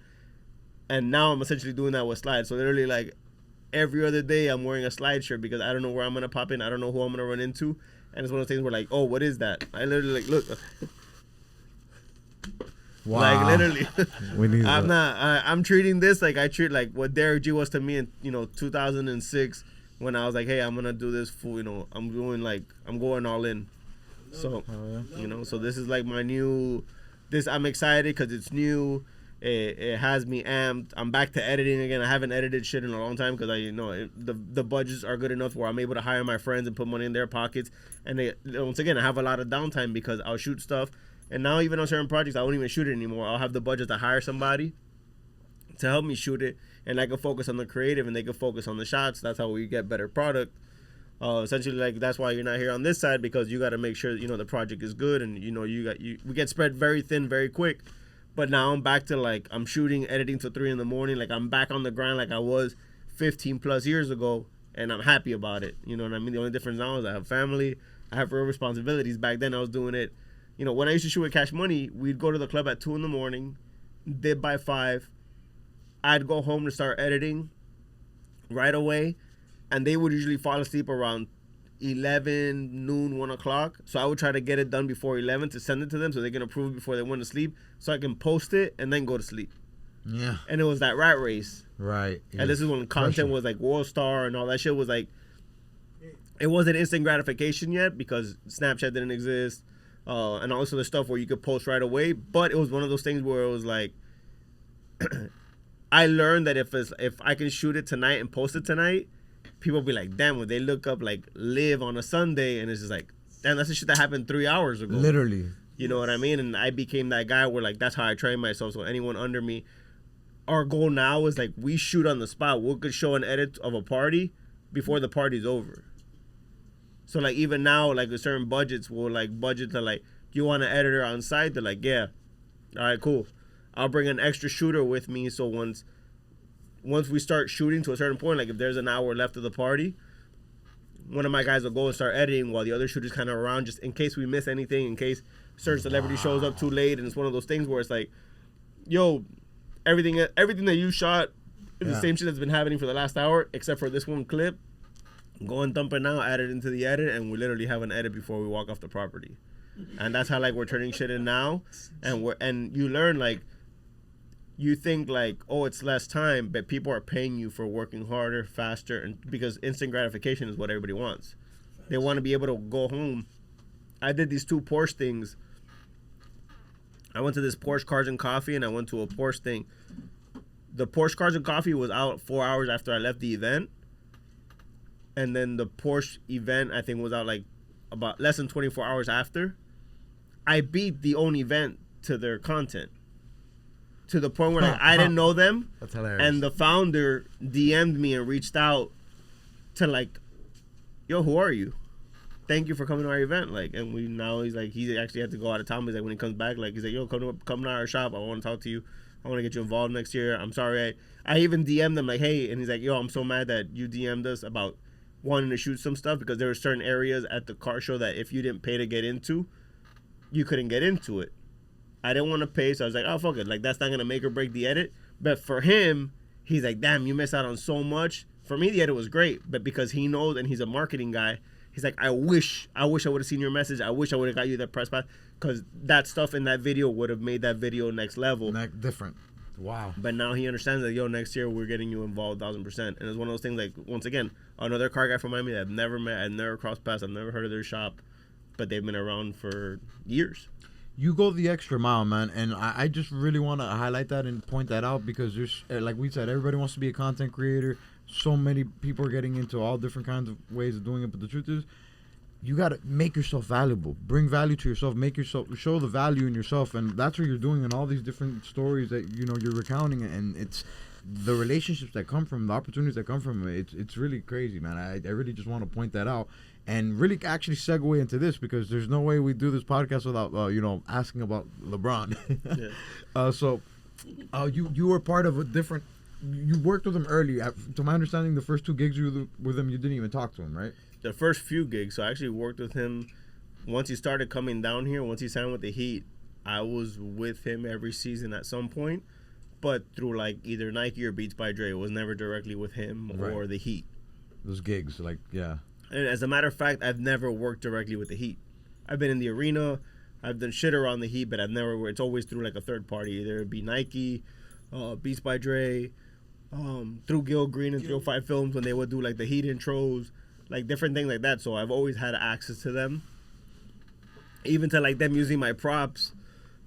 Speaker 1: And now I'm essentially doing that with Slide. So literally, like every other day, I'm wearing a Slide shirt because I don't know where I'm gonna pop in, I don't know who I'm gonna run into, and it's one of those things where like, oh, what is that? I literally like look.
Speaker 5: Wow.
Speaker 1: Like literally, I'm treating this like I treat like what Derick G was to me in 2006. When I was like, hey, I'm gonna do this full, I'm going all in. So, so this is like my new. I'm excited because it's new. It has me amped. I'm back to editing again. I haven't edited shit in a long time because the budgets are good enough where I'm able to hire my friends and put money in their pockets. And once again, I have a lot of downtime because I'll shoot stuff. And now even on certain projects, I won't even shoot it anymore. I'll have the budget to hire somebody to help me shoot it, and I can focus on the creative, and they can focus on the shots. That's how we get better product. Essentially, like that's why you're not here on this side, because you got to make sure the project is good, and we get spread very thin very quick. But now I'm back to like I'm shooting, editing till 3 a.m. Like I'm back on the grind like I was 15 plus years ago, and I'm happy about it. You know what I mean? The only difference now is I have family, I have real responsibilities. Back then I was doing it. When I used to shoot with Cash Money, we'd go to the club at 2 a.m, dip by 5. I'd go home to start editing right away, and they would usually fall asleep around 11, noon, 1 o'clock. So I would try to get it done before 11 to send it to them so they can approve it before they went to sleep, so I can post it and then go to sleep.
Speaker 5: Yeah.
Speaker 1: And it was that rat race.
Speaker 5: Right.
Speaker 1: And this is when content was like World Star and all that shit was like, it wasn't instant gratification yet because Snapchat didn't exist. And also the stuff where you could post right away. But it was one of those things where it was like, I learned that if I can shoot it tonight and post it tonight, people be like, damn, when they look up like Live on a Sunday, and it's just like, damn, that's the shit that happened 3 hours ago.
Speaker 5: Literally.
Speaker 1: You know what I mean? And I became that guy where like that's how I train myself. So anyone under me, our goal now is like we shoot on the spot. We could show an edit of a party before the party's over. So like even now, like with certain budgets, we'll like budget to like, you want an editor on site? They're like, yeah. All right, cool. I'll bring an extra shooter with me, so once we start shooting to a certain point, like if there's an hour left of the party, one of my guys will go and start editing while the other shooter's kind of around, just in case we miss anything, in case a certain celebrity shows up too late. And it's one of those things where it's like, yo, everything that you shot is the same shit that's been happening for the last hour, except for this one clip. Go and dump it now, add it into the edit, and we literally have an edit before we walk off the property. And that's how like we're turning shit in now. And you learn like, you think like, oh, it's less time, but people are paying you for working harder, faster, and because instant gratification is what everybody wants. They want to be able to go home. I did these 2 Porsche things. I went to this Porsche Cars and Coffee, and I went to a Porsche thing. The Porsche Cars and Coffee was out 4 hours after I left the event. And then the Porsche event, I think, was out like about less than 24 hours after. I beat the own event to their content. To the point where like I didn't know them.
Speaker 5: That's hilarious.
Speaker 1: And the founder DM'd me and reached out to like, yo, who are you? Thank you for coming to our event. Like, and he's like, he actually had to go out of town. He's like, when he comes back, like, he's like, yo, come to our shop. I want to talk to you. I want to get you involved next year. I'm sorry. I even DM'd him like, hey, and he's like, yo, I'm so mad that you DM'd us about wanting to shoot some stuff because there were certain areas at the car show that if you didn't pay to get into, you couldn't get into it. I didn't want to pay, so I was like, oh, fuck it. Like, that's not going to make or break the edit. But for him, he's like, damn, you missed out on so much. For me, the edit was great, but because he knows and he's a marketing guy, he's like, I wish I would have seen your message. I wish I would have got you that press pass because that stuff in that video would have made that video next level.
Speaker 5: Different. Wow.
Speaker 1: But now he understands that, yo, next year we're getting you involved 1,000%. And it's one of those things like, once again, another car guy from Miami that I've never met, I've never crossed paths, I've never heard of their shop, but they've been around for years.
Speaker 2: You go the extra mile, man, and I just really want to highlight that and point that out because there's, like we said, everybody wants to be a content creator. So many people are getting into all different kinds of ways of doing it, but the truth is, you got to make yourself valuable. Bring value to yourself. Make yourself, show the value in yourself, and that's what you're doing in all these different stories that, you know, you're recounting, and it's the relationships that come from, the opportunities that come from it. It's really crazy, man. I really just want to point that out. And really actually segue into this because there's no way we do this podcast without, you know, asking about LeBron. Yeah. You were part of a different, you worked with him early. To my understanding, the first 2 gigs you were with him, you didn't even talk to him, right?
Speaker 1: The first few gigs, so I actually worked with him. Once he started coming down here, once he signed with the Heat, I was with him every season at some point, but through like either Nike or Beats by Dre. It was never directly with him or the Heat.
Speaker 2: Those gigs, like, yeah.
Speaker 1: And as a matter of fact, I've never worked directly with the Heat. I've been in the arena, I've done shit around the Heat, but I've never. It's always through like a third party. Either it be Nike, Beats by Dre, through Gil Green and 305 Films when they would do like the Heat intros, like different things like that. So I've always had access to them. Even to like them using my props.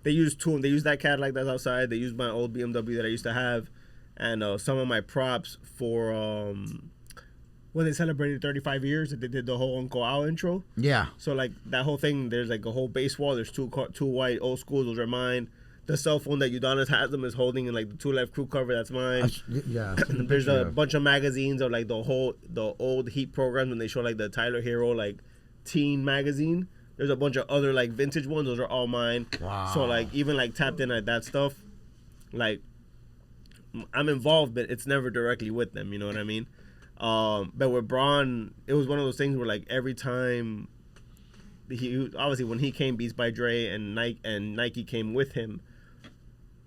Speaker 1: They use that Cadillac that's outside. They used my old BMW that I used to have, and some of my props for when they celebrated 35 years, they did the whole Uncle Al intro.
Speaker 2: Yeah.
Speaker 1: So like that whole thing, there's like a whole base wall. There's two white old schools. Those are mine. The cell phone that Udonis has them is holding in like the 2 Live crew cover. That's mine.
Speaker 2: Yeah.
Speaker 1: There's a bunch of magazines of like the old Heat programs when they show like the Tyler Hero like teen magazine. There's a bunch of other like vintage ones. Those are all mine.
Speaker 2: Wow.
Speaker 1: So like even like tapped in at that stuff, like I'm involved, but it's never directly with them. You know what I mean? But with Braun, it was one of those things where like every time he obviously when he came, Beats by Dre and Nike came with him.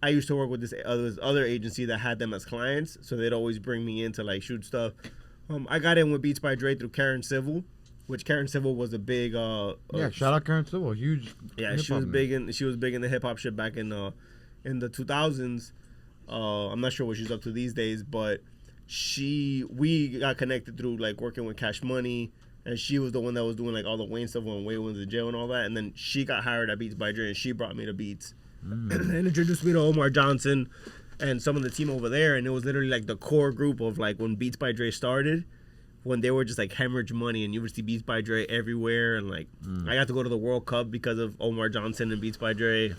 Speaker 1: I used to work with this other agency that had them as clients, so they'd always bring me in to like shoot stuff. I got in with Beats by Dre through Karen Civil, which Karen Civil was a big
Speaker 2: shout out Karen Civil, huge.
Speaker 1: Yeah, she was big in the hip hop shit back in the 2000s. I'm not sure what she's up to these days, but we got connected through like working with Cash Money, and she was the one that was doing like all the Wayne stuff when Wayne was in jail and all that, and then she got hired at Beats by Dre and she brought me to Beats and introduced me to Omar Johnson and some of the team over there, and it was literally like the core group of like when Beats by Dre started, when they were just like hemorrhage money and you would see Beats by Dre everywhere, and like I got to go to the World Cup because of Omar Johnson and Beats by Dre.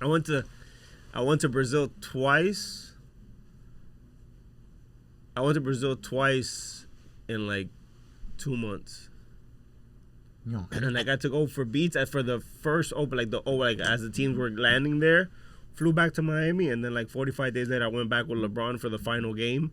Speaker 1: I went to Brazil twice. I went to Brazil twice in like 2 months.
Speaker 2: No.
Speaker 1: And then I got to go for Beats for the first open, like as the teams were landing there, flew back to Miami, and then like 45 days later I went back with LeBron for the final game.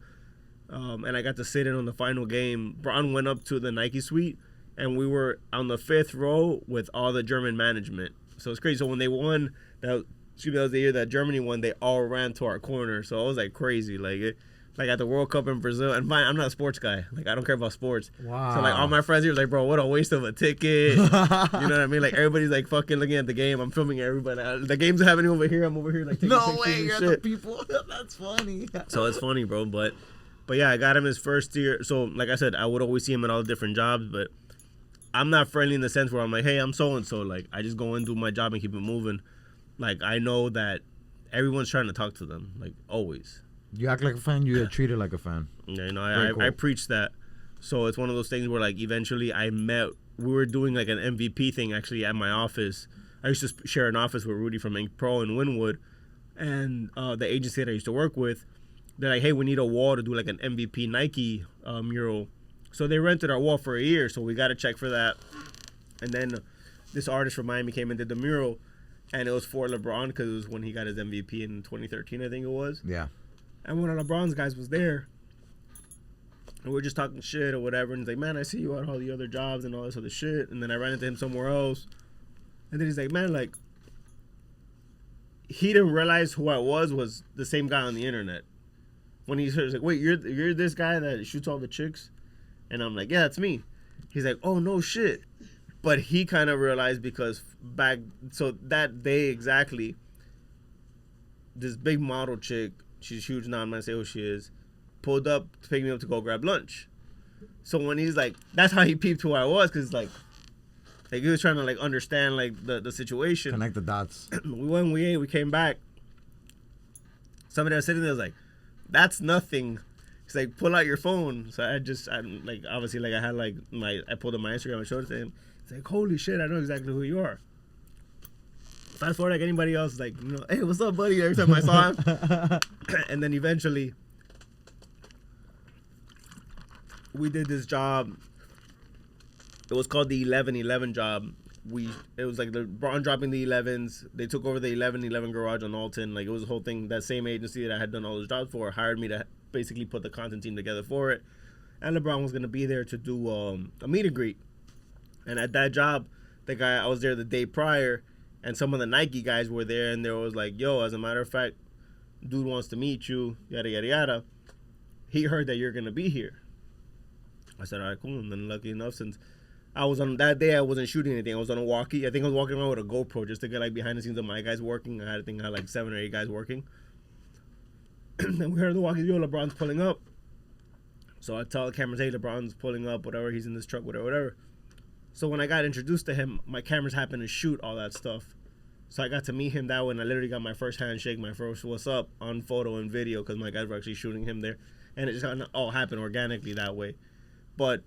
Speaker 1: And I got to sit in on the final game. Braun went up to the Nike suite, and we were on the 5th row with all the German management. So it's crazy. So when they won, that was the year that Germany won, they all ran to our corner. So it was like crazy. Like at the World Cup in Brazil, and I'm not a sports guy. Like I don't care about sports.
Speaker 2: Wow.
Speaker 1: So like all my friends here was like, bro, what a waste of a ticket. You know what I mean? Like everybody's like fucking looking at the game. I'm filming everybody. The game's happening over here. I'm over here like taking pictures and
Speaker 2: you're
Speaker 1: shit.
Speaker 2: the people. That's funny.
Speaker 1: So it's funny, bro. But yeah, I got him his first year. So like I said, I would always see him at all the different jobs, but I'm not friendly in the sense where I'm like, hey, I'm so and so. Like I just go and do my job and keep it moving. Like I know that everyone's trying to talk to them. Like always.
Speaker 2: You act like a fan, you get treated like a fan.
Speaker 1: Yeah, you know, I preach that. So it's one of those things where like eventually we were doing like an MVP thing actually at my office. I used to share an office with Rudy from Ink Pro in Wynwood, and the agency that I used to work with, they're like, hey, we need a wall to do like an MVP Nike mural. So they rented our wall for a year, so we got a check for that. And then this artist from Miami came and did the mural. And it was for LeBron because it was when he got his MVP in 2013, I think it was.
Speaker 2: Yeah.
Speaker 1: And one of LeBron's guys was there. And we were just talking shit or whatever. And he's like, man, I see you at all the other jobs and all this other shit. And then I ran into him somewhere else. And then he's like, man, like, he didn't realize who I was the same guy on the internet. When he was like, wait, you're this guy that shoots all the chicks? And I'm like, yeah, that's me. He's like, oh, no shit. But he kind of realized because so that day exactly, this big model chick, she's huge now, I'm not gonna say who she is, pulled up to pick me up to go grab lunch. So when he's like, that's how he peeped who I was, because like he was trying to like understand like the situation.
Speaker 2: Connect the dots.
Speaker 1: We ate, we came back. Somebody was sitting there was like, that's nothing. He's like, pull out your phone. So I like obviously like I had like I pulled up my Instagram and showed it to him. He's like, holy shit, I know exactly who you are. Fast forward, like anybody else, like, you know, hey, what's up, buddy? Every time I saw him. And then eventually, we did this job. It was called the 11-11 job. It was like LeBron dropping the 11s. They took over the 11-11 garage on Alton. Like, it was a whole thing. That same agency that I had done all those jobs for hired me to basically put the content team together for it. And LeBron was going to be there to do a meet and greet. And at that job, I was there the day prior, and some of the Nike guys were there, and they was like, yo, as a matter of fact, dude wants to meet you, yada, yada, yada. He heard that you're going to be here. I said, all right, cool. And then lucky enough, since I was on that day, I wasn't shooting anything. I was on a walkie. I think I was walking around with a GoPro just to get like behind the scenes of my guys working. I had like 7 or 8 guys working. And we heard the walkie, yo, LeBron's pulling up. So I tell the cameras, hey, LeBron's pulling up, whatever. He's in this truck, whatever. So when I got introduced to him, my cameras happened to shoot all that stuff. So I got to meet him that way, and I literally got my first handshake, my first what's up on photo and video because my guys were actually shooting him there. And it just kind of all happened organically that way. But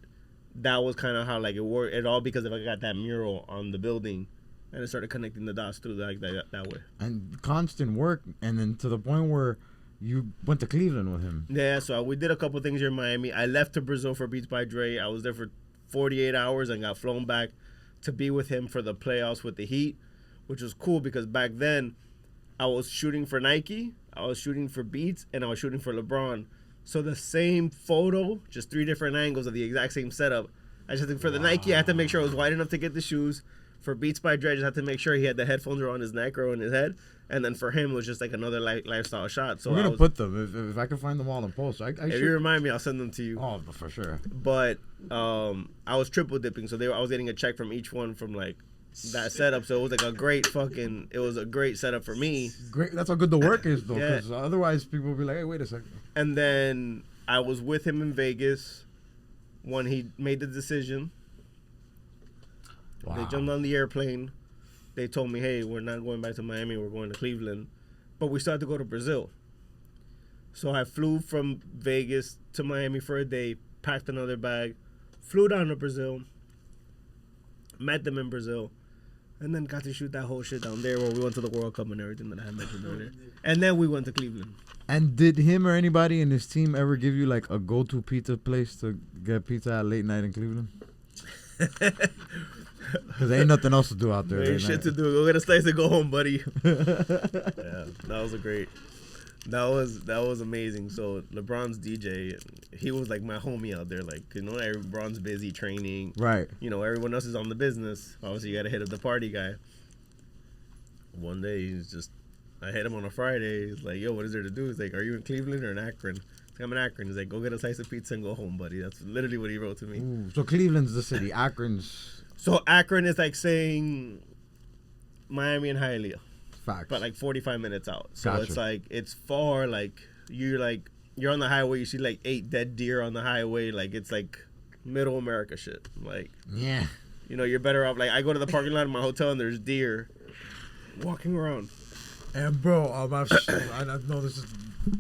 Speaker 1: that was kind of how like it worked. It all because I got that mural on the building, and it started connecting the dots through like that way.
Speaker 2: And constant work, and then to the point where you went to Cleveland with him.
Speaker 1: Yeah, so we did a couple things here in Miami. I left to Brazil for Beats by Dre. I was there for 48 hours and got flown back to be with him for the playoffs with the Heat, which was cool because back then I was shooting for Nike, I was shooting for Beats, and I was shooting for LeBron. So the same photo, just 3 different angles of the exact same setup. I just think for the Nike, I had to make sure it was wide enough to get the shoes. For Beats by Dre, I just had to make sure he had the headphones around his neck or on his head. And then for him, it was just like another lifestyle shot. So
Speaker 2: we're going to put them. If I can find them all in post.
Speaker 1: If you remind me, I'll send them to you.
Speaker 2: Oh, for sure.
Speaker 1: But I was triple dipping. So I was getting a check from each one from like that setup. So it was like it was a great setup for me.
Speaker 2: Great. That's how good the work is, though. Because otherwise, people will be like, hey, wait a second.
Speaker 1: And then I was with him in Vegas when he made the decision. Wow. They jumped on the airplane. They told me, hey, we're not going back to Miami. We're going to Cleveland. But we still had to go to Brazil. So I flew from Vegas to Miami for a day, packed another bag, flew down to Brazil, met them in Brazil, and then got to shoot that whole shit down there where we went to the World Cup and everything that I had mentioned earlier. And then we went to Cleveland.
Speaker 2: And did him or anybody in his team ever give you like a go-to pizza place to get pizza at late night in Cleveland? Because there ain't nothing else to do out there.
Speaker 1: There ain't shit to do. Go get a slice and go home, buddy. Yeah, that was that was amazing. So LeBron's DJ, he was like my homie out there. Like, you know, LeBron's busy training.
Speaker 2: Right.
Speaker 1: You know, everyone else is on the business. Obviously, you got to hit up the party guy. One day, I hit him on a Friday. He's like, yo, what is there to do? He's like, are you in Cleveland or in Akron? I'm in Akron. He's like, go get a slice of pizza and go home, buddy. That's literally what he wrote to me.
Speaker 2: Ooh, so Cleveland's the city. Akron's...
Speaker 1: So Akron is like saying Miami and Hialeah.
Speaker 2: Facts.
Speaker 1: But like 45 minutes out. So
Speaker 2: Gotcha.
Speaker 1: It's like, it's far. Like you're on the highway. You see like 8 dead deer on the highway. Like it's like middle America shit. Like,
Speaker 2: yeah.
Speaker 1: You know, you're better off. Like I go to the parking lot of my hotel and there's deer walking around.
Speaker 2: And bro, I know this is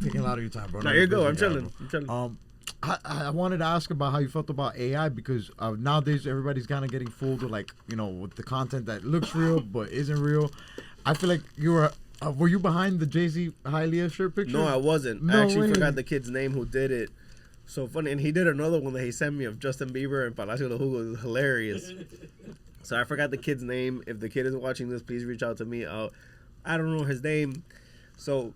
Speaker 2: taking a lot of your time, bro.
Speaker 1: No, you're good. I'm chilling.
Speaker 2: I wanted to ask about how you felt about AI because nowadays everybody's kind of getting fooled with like, you know, with the content that looks real but isn't real. I feel like you were you behind the Jay-Z Hialeah shirt picture?
Speaker 1: No, I wasn't.
Speaker 2: No
Speaker 1: I actually
Speaker 2: way.
Speaker 1: forgot the kid's name who did it. So funny. And he did another one that he sent me of Justin Bieber and Palacio de Jugo. It was hilarious. So I forgot the kid's name. If the kid is watching this, please reach out to me. I don't know his name. So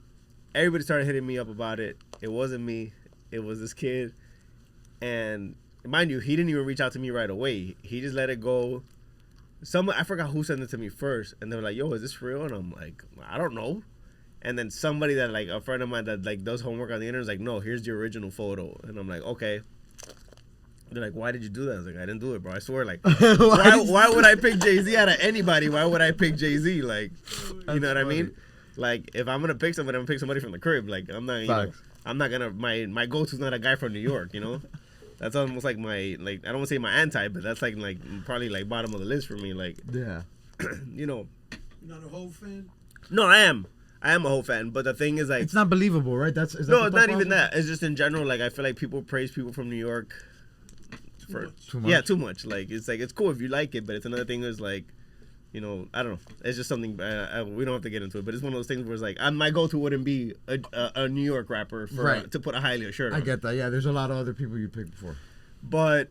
Speaker 1: everybody started hitting me up about it. It wasn't me. It was this kid. And mind you, he didn't even reach out to me right away. He just let it go. I forgot who sent it to me first. And they were like, yo, is this real? And I'm like, I don't know. And then somebody that, like, a friend of mine that, like, does homework on the internet is like, no, here's the original photo. And I'm like, okay. They're like, why did you do that? I was like, I didn't do it, bro. I swear, like, why would I pick Jay-Z out of anybody? Why would I pick Jay-Z? Like, you know what I mean? Like, if I'm going to pick somebody, I'm going to pick somebody from the crib. Like, I'm not, you know, I'm not going to, my go-to's not a guy from New York, you know? That's almost like my, like, I don't want to say my anti, but that's like probably like bottom of the list for me. Like,
Speaker 2: yeah.
Speaker 1: You know.
Speaker 4: You're not a whole fan?
Speaker 1: No, I am a whole fan, but the thing is, like,
Speaker 2: it's not believable, right? Is that
Speaker 1: no, it's not even that. It's just in general, like, I feel like people praise people from New York.
Speaker 4: Too much.
Speaker 1: Yeah, too much. Like, it's cool if you like it, but it's another thing is like, you know, I don't know. It's just something we don't have to get into it, but it's one of those things where it's like my go-to wouldn't be a New York rapper to put a Hialeah shirt on.
Speaker 2: I get that. Yeah, there's a lot of other people you picked before,
Speaker 1: but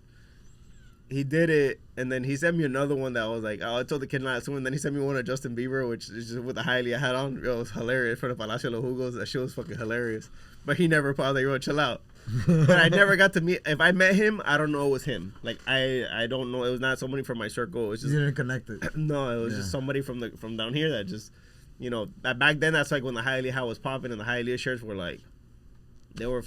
Speaker 1: he did it, and then he sent me another one that was like, I told the kid not to, and then he sent me one of Justin Bieber, which is just with the Hialeah hat on. It was hilarious for the Palacio de los Jugos. That shit was fucking hilarious. But he never paused. Like, yo, chill out. But I never got to meet. If I met him, I don't know it was him. Like, I don't know. It was not somebody from my circle. It was just,
Speaker 2: you didn't connect it.
Speaker 1: No, it was just somebody from down here that just, you know, back then that's like when the Hialeah hat was popping and the Hialeah shirts were like, they were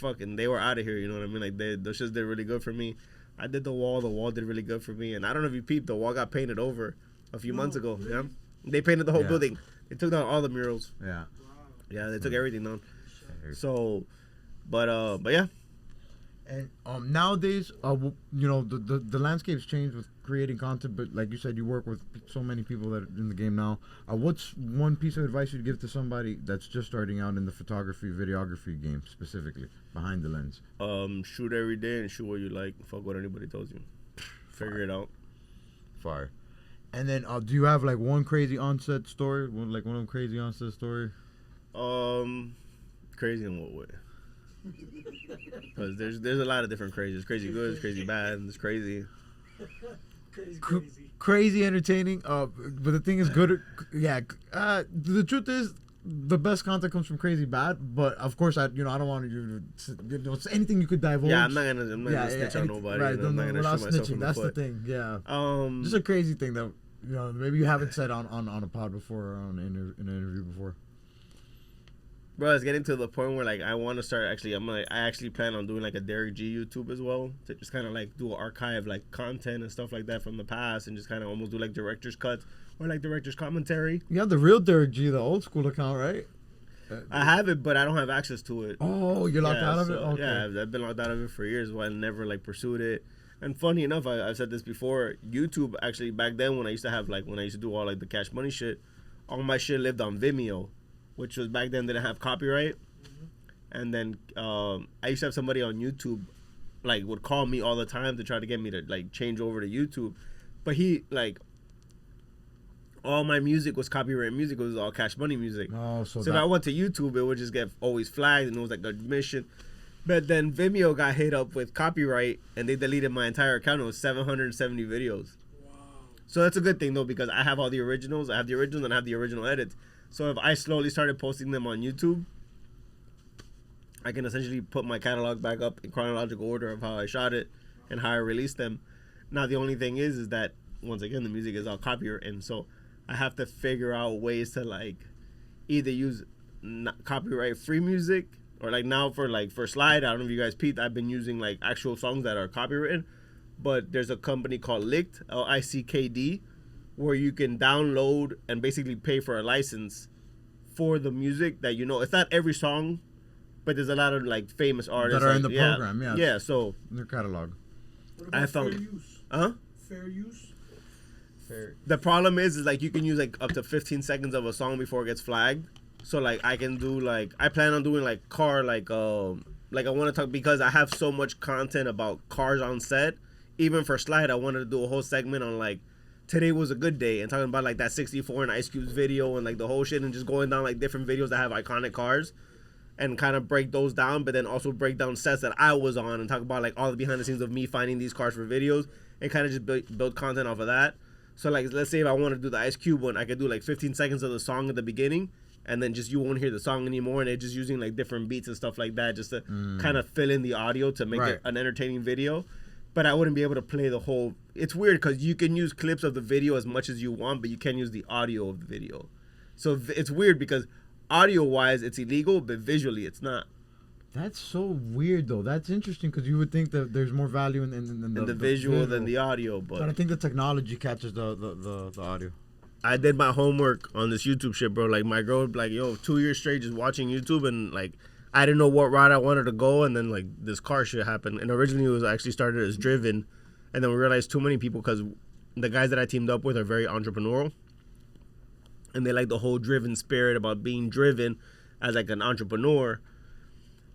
Speaker 1: out of here. You know what I mean? Like, those shirts did really good for me. I did the wall. The wall did really good for me. And I don't know if you peeped, the wall got painted over a few months ago.
Speaker 4: Really?
Speaker 1: Yeah, they painted the whole building. They took down all the murals.
Speaker 2: Yeah.
Speaker 1: Yeah, they took everything down. So, but yeah.
Speaker 2: And nowadays, you know, the landscape's changed with creating content. But like you said, you work with so many people that are in the game now. What's one piece of advice you'd give to somebody that's just starting out in the photography, videography game, specifically behind the lens?
Speaker 1: Shoot every day and shoot what you like. Fuck what anybody tells you. Figure it out.
Speaker 2: Fire. And then, do you have like one crazy onset story? One of them crazy onset story?
Speaker 1: Crazy in what way? Because there's a lot of different crazy. There's crazy good, there's crazy bad, there's crazy.
Speaker 2: Crazy entertaining. But the thing is, good. Yeah. The truth is, the best content comes from crazy bad. But of course, I don't want you to anything you could divulge.
Speaker 1: Yeah, I'm not gonna snitch on nobody.
Speaker 2: Right.
Speaker 1: I'm not gonna shoot myself in the
Speaker 2: That's
Speaker 1: foot.
Speaker 2: the thing. Yeah. Just a crazy thing that maybe you haven't said on a pod before or in an interview before.
Speaker 1: Bro, it's getting to the point where like I want to start I actually plan on doing like a Derick G YouTube as well to just kind of like do an archive like content and stuff like that from the past and just kind of almost do like director's cuts or like director's commentary.
Speaker 2: You have the real Derick G, the old school account, right?
Speaker 1: I have it, but I don't have access to it.
Speaker 2: Oh, you're locked out of it? Okay.
Speaker 1: Yeah, I've been locked out of it for years, but I never like pursued it. And funny enough, I've said this before. YouTube actually back then when I used to do all like the Cash Money shit, all my shit lived on Vimeo, which was back then didn't have copyright. And then I used to have somebody on YouTube like would call me all the time to try to get me to like change over to YouTube, but he like all my music was copyright music. It was all Cash Money music.
Speaker 2: Oh, so
Speaker 1: if I went to YouTube, it would just get always flagged and it was like admission. But then Vimeo got hit up with copyright and they deleted my entire account. It was 770 videos.
Speaker 4: Wow.
Speaker 1: So that's a good thing though because I have all the originals. I have the originals and I have the original edits. So if I slowly started posting them on YouTube, I can essentially put my catalog back up in chronological order of how I shot it and how I released them. Now the only thing is that once again the music is all copyright, and so I have to figure out ways to like either use copyright free music or like now for Slide. I don't know if you guys peeped. I've been using like actual songs that are copywritten, but there's a company called Lickd, Lickd, where you can download and basically pay for a license for the music that it's not every song, but there's a lot of like famous artists
Speaker 2: that are in the
Speaker 1: yeah,
Speaker 2: program. Yeah.
Speaker 1: Yeah. So
Speaker 2: their catalog.
Speaker 4: What about
Speaker 1: I found
Speaker 4: fair use? Fair use?
Speaker 1: The problem is like you can use like up to 15 seconds of a song before it gets flagged. So like I can do like I plan on doing like car like I want to talk because I have so much content about cars on set. Even for Slide, I wanted to do a whole segment on like today was a good day and talking about like that 64 and Ice Cube's video and like the whole shit and just going down like different videos that have iconic cars and kind of break those down, but then also break down sets that I was on and talk about like all the behind the scenes of me finding these cars for videos and kind of just build content off of that. So like, let's say if I want to do the Ice Cube one, I could do like 15 seconds of the song at the beginning, and then just you won't hear the song anymore, and they're just using like different beats and stuff like that, just to kind of fill in the audio to make it an entertaining video. But I wouldn't be able to play the whole. It's weird because you can use clips of the video as much as you want, but you can't use the audio of the video. So it's weird because audio-wise it's illegal, but visually it's not.
Speaker 2: That's so weird, though. That's interesting because you would think that there's more value in
Speaker 1: the visual than the audio. But
Speaker 2: I think the technology catches the audio.
Speaker 1: I did my homework on this YouTube shit, bro. Like, my girl, like, yo, 2 years straight just watching YouTube, and, like, I didn't know what route I wanted to go, and then, like, this car shit happened. And originally it was actually started as driven, and then we realized too many people, because the guys that I teamed up with are very entrepreneurial, and they like the whole driven spirit about being driven as, like, an entrepreneur.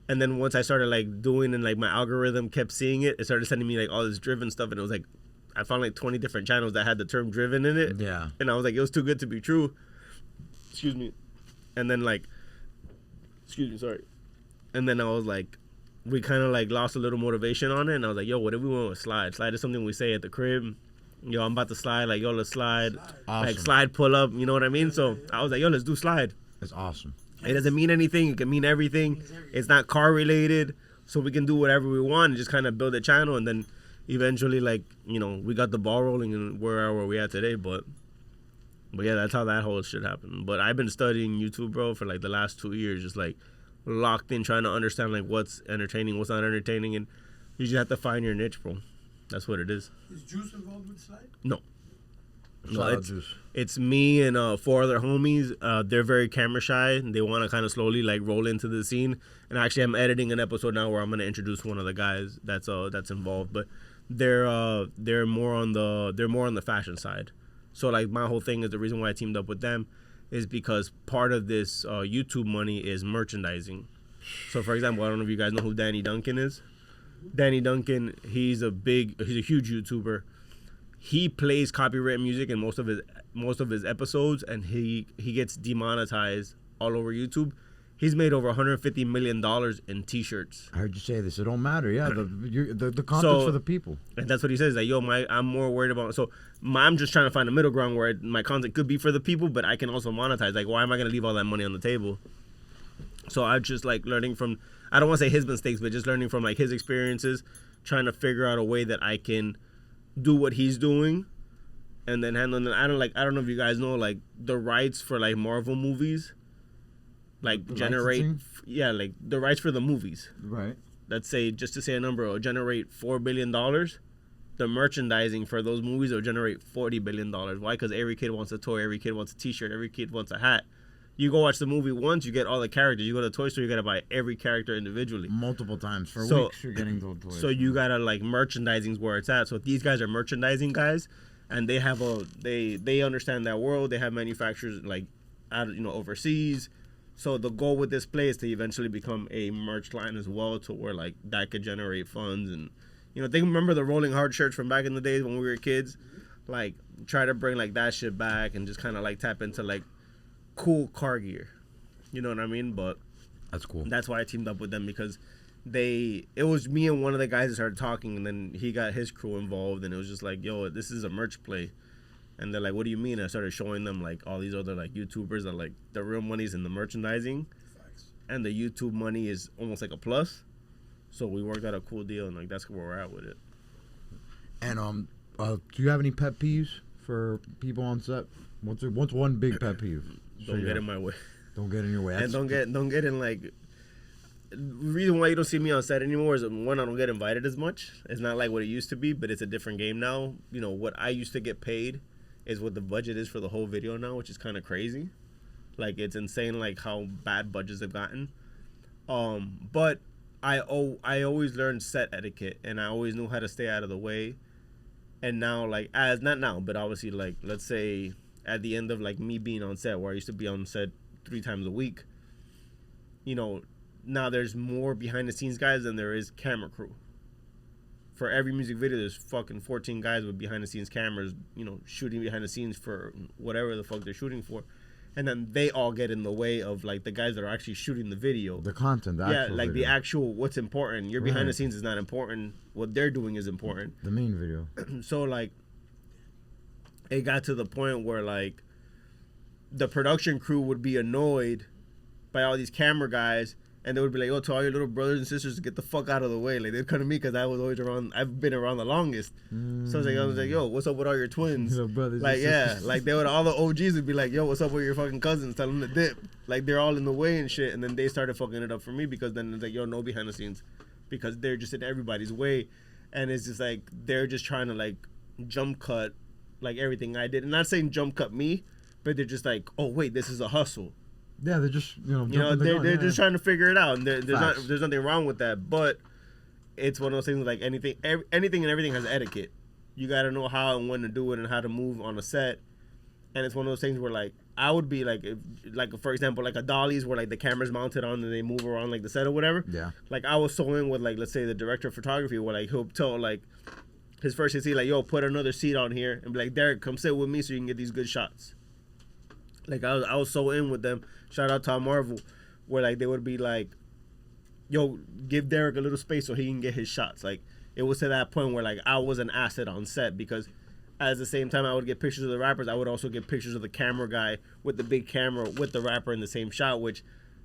Speaker 1: And then once I started, like, doing, and, like, my algorithm kept seeing it, it started sending me, like, all this driven stuff, and it was, like, I found, like, 20 different channels that had the term driven in it.
Speaker 2: Yeah.
Speaker 1: And I was, like, it was too good to be true. Excuse me. And then, like, and then I was, like, we kind of, like, lost a little motivation on it, and I was, like, yo, what if we went with slide? Slide is something we say at the crib. Yo, I'm about to slide. Like, yo, let's slide.
Speaker 2: Awesome.
Speaker 1: Like, slide, pull up. You know what I mean? So I was, like, yo, let's do slide.
Speaker 2: It's awesome.
Speaker 1: It doesn't mean anything. It can mean everything. It's not car related, so we can do whatever we want and just kind of build a channel. And then eventually, like, you know, we got the ball rolling and where we at today. But yeah, that's how that whole shit happened. But I've been studying YouTube, bro, for like the last 2 years, just like locked in, trying to understand like what's entertaining, what's not entertaining, and you just have to find your niche, bro. That's what it is.
Speaker 4: Is Juice involved with Slide?
Speaker 1: No.
Speaker 2: No,
Speaker 1: it's me and 4 other homies. They're very camera shy. They want to kind of slowly like roll into the scene. And actually, I'm editing an episode now where I'm gonna introduce one of the guys that's involved. But they're more on the fashion side. So like my whole thing is the reason why I teamed up with them is because part of this YouTube money is merchandising. So for example, I don't know if you guys know who Danny Duncan is. Danny Duncan, he's a huge YouTuber. He plays copyright music in most of his episodes, and he gets demonetized all over YouTube. He's made over $150 million in T-shirts.
Speaker 2: I heard you say this. It don't matter. Yeah, the content's for the people.
Speaker 1: And that's what he says. Like, yo, I'm more worried about. So I'm just trying to find a middle ground where my content could be for the people, but I can also monetize. Like, why am I gonna leave all that money on the table? So I'm just like learning from. I don't want to say his mistakes, but just learning from like his experiences, trying to figure out a way that I can do what he's doing, and then handling. I don't know if you guys know like the rights for like Marvel movies, like
Speaker 2: the
Speaker 1: generate.
Speaker 2: licensing?
Speaker 1: Yeah, like the rights for the movies.
Speaker 2: Right.
Speaker 1: Let's say, just to say a number, it'll generate $4 billion. The merchandising for those movies will generate $40 billion. Why? Because every kid wants a toy, every kid wants a T-shirt, every kid wants a hat. You go watch the movie once, you get all the characters. You go to the toy store, you gotta buy every character individually.
Speaker 2: Multiple times for weeks, you're getting those toys.
Speaker 1: So you gotta like merchandising's where it's at. So these guys are merchandising guys, and they have they understand that world. They have manufacturers like overseas. So the goal with this play is to eventually become a merch line as well, to where like that could generate funds. And they remember the Rolling Hard shirts from back in the days when we were kids. Like try to bring like that shit back and just kind of like tap into like cool car gear. You know what I mean? But
Speaker 2: that's cool.
Speaker 1: That's why I teamed up with them, because it was me and one of the guys that started talking, and then he got his crew involved, and it was just like, yo, this is a merch play. And they're like, what do you mean? I started showing them like all these other like YouTubers that like the real money's in the merchandising. Facts. And the YouTube money is almost like a plus. So we worked out a cool deal, and like that's where we're at with it.
Speaker 2: And do you have any pet peeves for people on set? What's one big pet peeve?
Speaker 1: Don't get in my way.
Speaker 2: Don't get in your way.
Speaker 1: And don't get in like. The reason why you don't see me on set anymore is, one, I don't get invited as much. It's not like what it used to be, but it's a different game now. What I used to get paid is what the budget is for the whole video now, which is kind of crazy. Like, it's insane like how bad budgets have gotten. But I always learned set etiquette, and I always knew how to stay out of the way. And now, like, not now, but obviously, like, let's say at the end of like me being on set, where I used to be on set 3 times a week, now there's more behind the scenes guys than there is camera crew. For every music video, there's fucking 14 guys with behind the scenes cameras, shooting behind the scenes for whatever the fuck they're shooting for. And then they all get in the way of like the guys that are actually shooting the video.
Speaker 2: The content, the actual
Speaker 1: like
Speaker 2: video.
Speaker 1: The actual what's important. Your behind the scenes is not important. What they're doing is important.
Speaker 2: The main video.
Speaker 1: So like, it got to the point where like the production crew would be annoyed by all these camera guys, and they would be like, "Oh, to all your little brothers and sisters, get the fuck out of the way." Like they'd come to me because I was always around. I've been around the longest, so I was like, "Yo, what's up with all your twins?"
Speaker 2: Little brothers
Speaker 1: Like
Speaker 2: and
Speaker 1: yeah,
Speaker 2: sisters.
Speaker 1: like they would all the OGs would be like, "Yo, what's up with your fucking cousins? Tell them to dip." Like they're all in the way and shit, and then they started fucking it up for me because then it's like, "Yo, no behind the scenes," because they're just in everybody's way, and it's just like they're just trying to like jump cut like everything I did. And not saying jump cut me, but they're just like, "Oh wait, this is a hustle."
Speaker 2: Yeah, they're just
Speaker 1: They're just trying to figure it out, and
Speaker 2: Facts.
Speaker 1: there's nothing wrong with that. But it's one of those things like anything and everything has etiquette. You got to know how and when to do it and how to move on a set. And it's one of those things where like I would be like, for example, like a dollies where like the camera's mounted on and they move around like the set or whatever.
Speaker 2: Yeah.
Speaker 1: Like I was so in with like, let's say the director of photography where like he'll tell like his first AC like, "Yo, put another seat on here," and be like, "Derick, come sit with me so you can get these good shots." Like I was so in with them. Shout out to Marvel, where like they would be like, "Yo, give Derick a little space so he can get his shots." Like it was to that point where like I was an asset on set because at the same time I would get pictures of the rappers, I would also get pictures of the camera guy with the big camera with the rapper in the same shot, which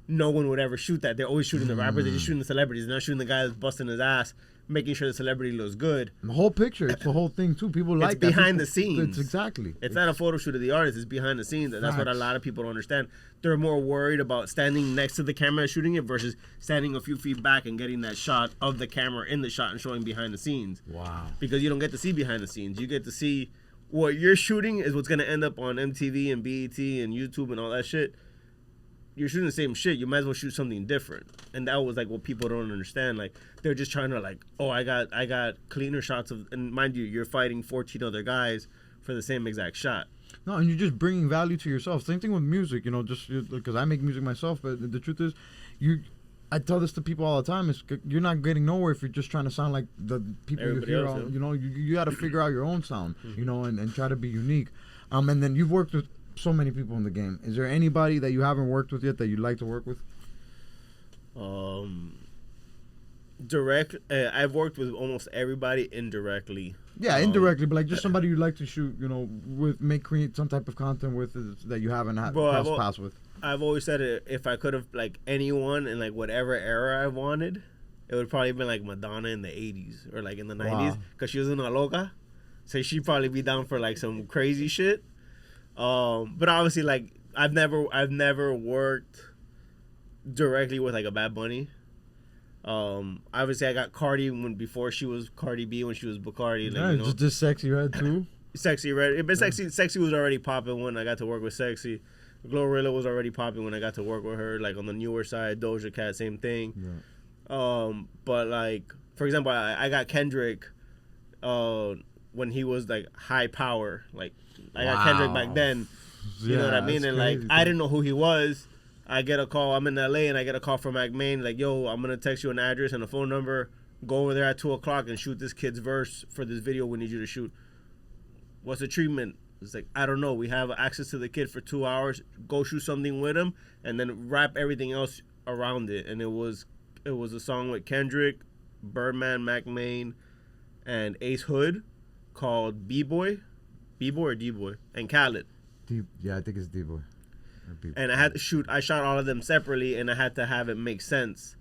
Speaker 1: no one would ever shoot that. They're always shooting the rappers. They're just shooting the celebrities. They're not shooting the guy that's busting his ass, making sure the celebrity looks good.
Speaker 2: The whole picture, it's the whole thing too. People like
Speaker 1: It's
Speaker 2: that.
Speaker 1: behind the
Speaker 2: People-
Speaker 1: scenes.
Speaker 2: It's exactly.
Speaker 1: It's not a photo shoot of the artist. It's behind the scenes, and that's what a lot of people don't understand. They're more worried about standing next to the camera shooting it versus standing a few feet back and getting that shot of the camera in the shot and showing behind the scenes.
Speaker 2: Wow.
Speaker 1: Because you don't get to see behind the scenes. You get to see what you're shooting is what's going to end up on MTV and BET and YouTube and all that shit. You're shooting the same shit. You might as well shoot something different. And that was like what people don't understand. Like they're just trying to like, "Oh, I got cleaner shots of," and mind you, you're fighting 14 other guys for the same exact shot.
Speaker 2: No, and you're just bringing value to yourself. Same thing with music, just because I make music myself. But the truth is, I tell this to people all the time: is you're not getting nowhere if you're just trying to sound like the people
Speaker 1: Everybody
Speaker 2: you hear.
Speaker 1: else, yeah.
Speaker 2: You got to figure out your own sound, and try to be unique. And then you've worked with so many people in the game. Is there anybody that you haven't worked with yet that you'd like to work with?
Speaker 1: Direct. I've worked with almost everybody indirectly.
Speaker 2: Yeah, indirectly, but like just somebody you'd like to shoot, create some type of content with that you haven't crossed paths with.
Speaker 1: I've always said it, if I could have like anyone in like whatever era I wanted, it would probably been like Madonna in the 80s or like in the 90s because she was in La Loca, so she'd probably be down for like some crazy shit. But obviously like I've never worked directly with like a Bad Bunny. Obviously I got Cardi before she was Cardi B, when she was Bacardi. Like,
Speaker 2: Yeah, just Sexy Red too.
Speaker 1: Sexy Red, but Sexy was already popping when I got to work with Sexy. Glorilla was already popping when I got to work with her. Like on the newer side, Doja Cat, same thing. Yeah. But like for example, I got Kendrick, when he was like high power. Like I got Kendrick back then. You know what I mean? And like I didn't know who he was. I get a call. I'm in LA and I get a call from McMain like, "Yo, I'm gonna text you an address and a phone number. Go over there at 2:00 and shoot this kid's verse for this video we need you to shoot." What's the treatment? It's like, I don't know. We have access to the kid for 2 hours. Go shoot something with him and then wrap everything else around it. And it was a song with Kendrick, Birdman, McMain, and Ace Hood called B-Boy or D-Boy, and Khaled.
Speaker 2: Yeah, I think it's D-Boy.
Speaker 1: And I shot all of them separately, and I had to have it make sense.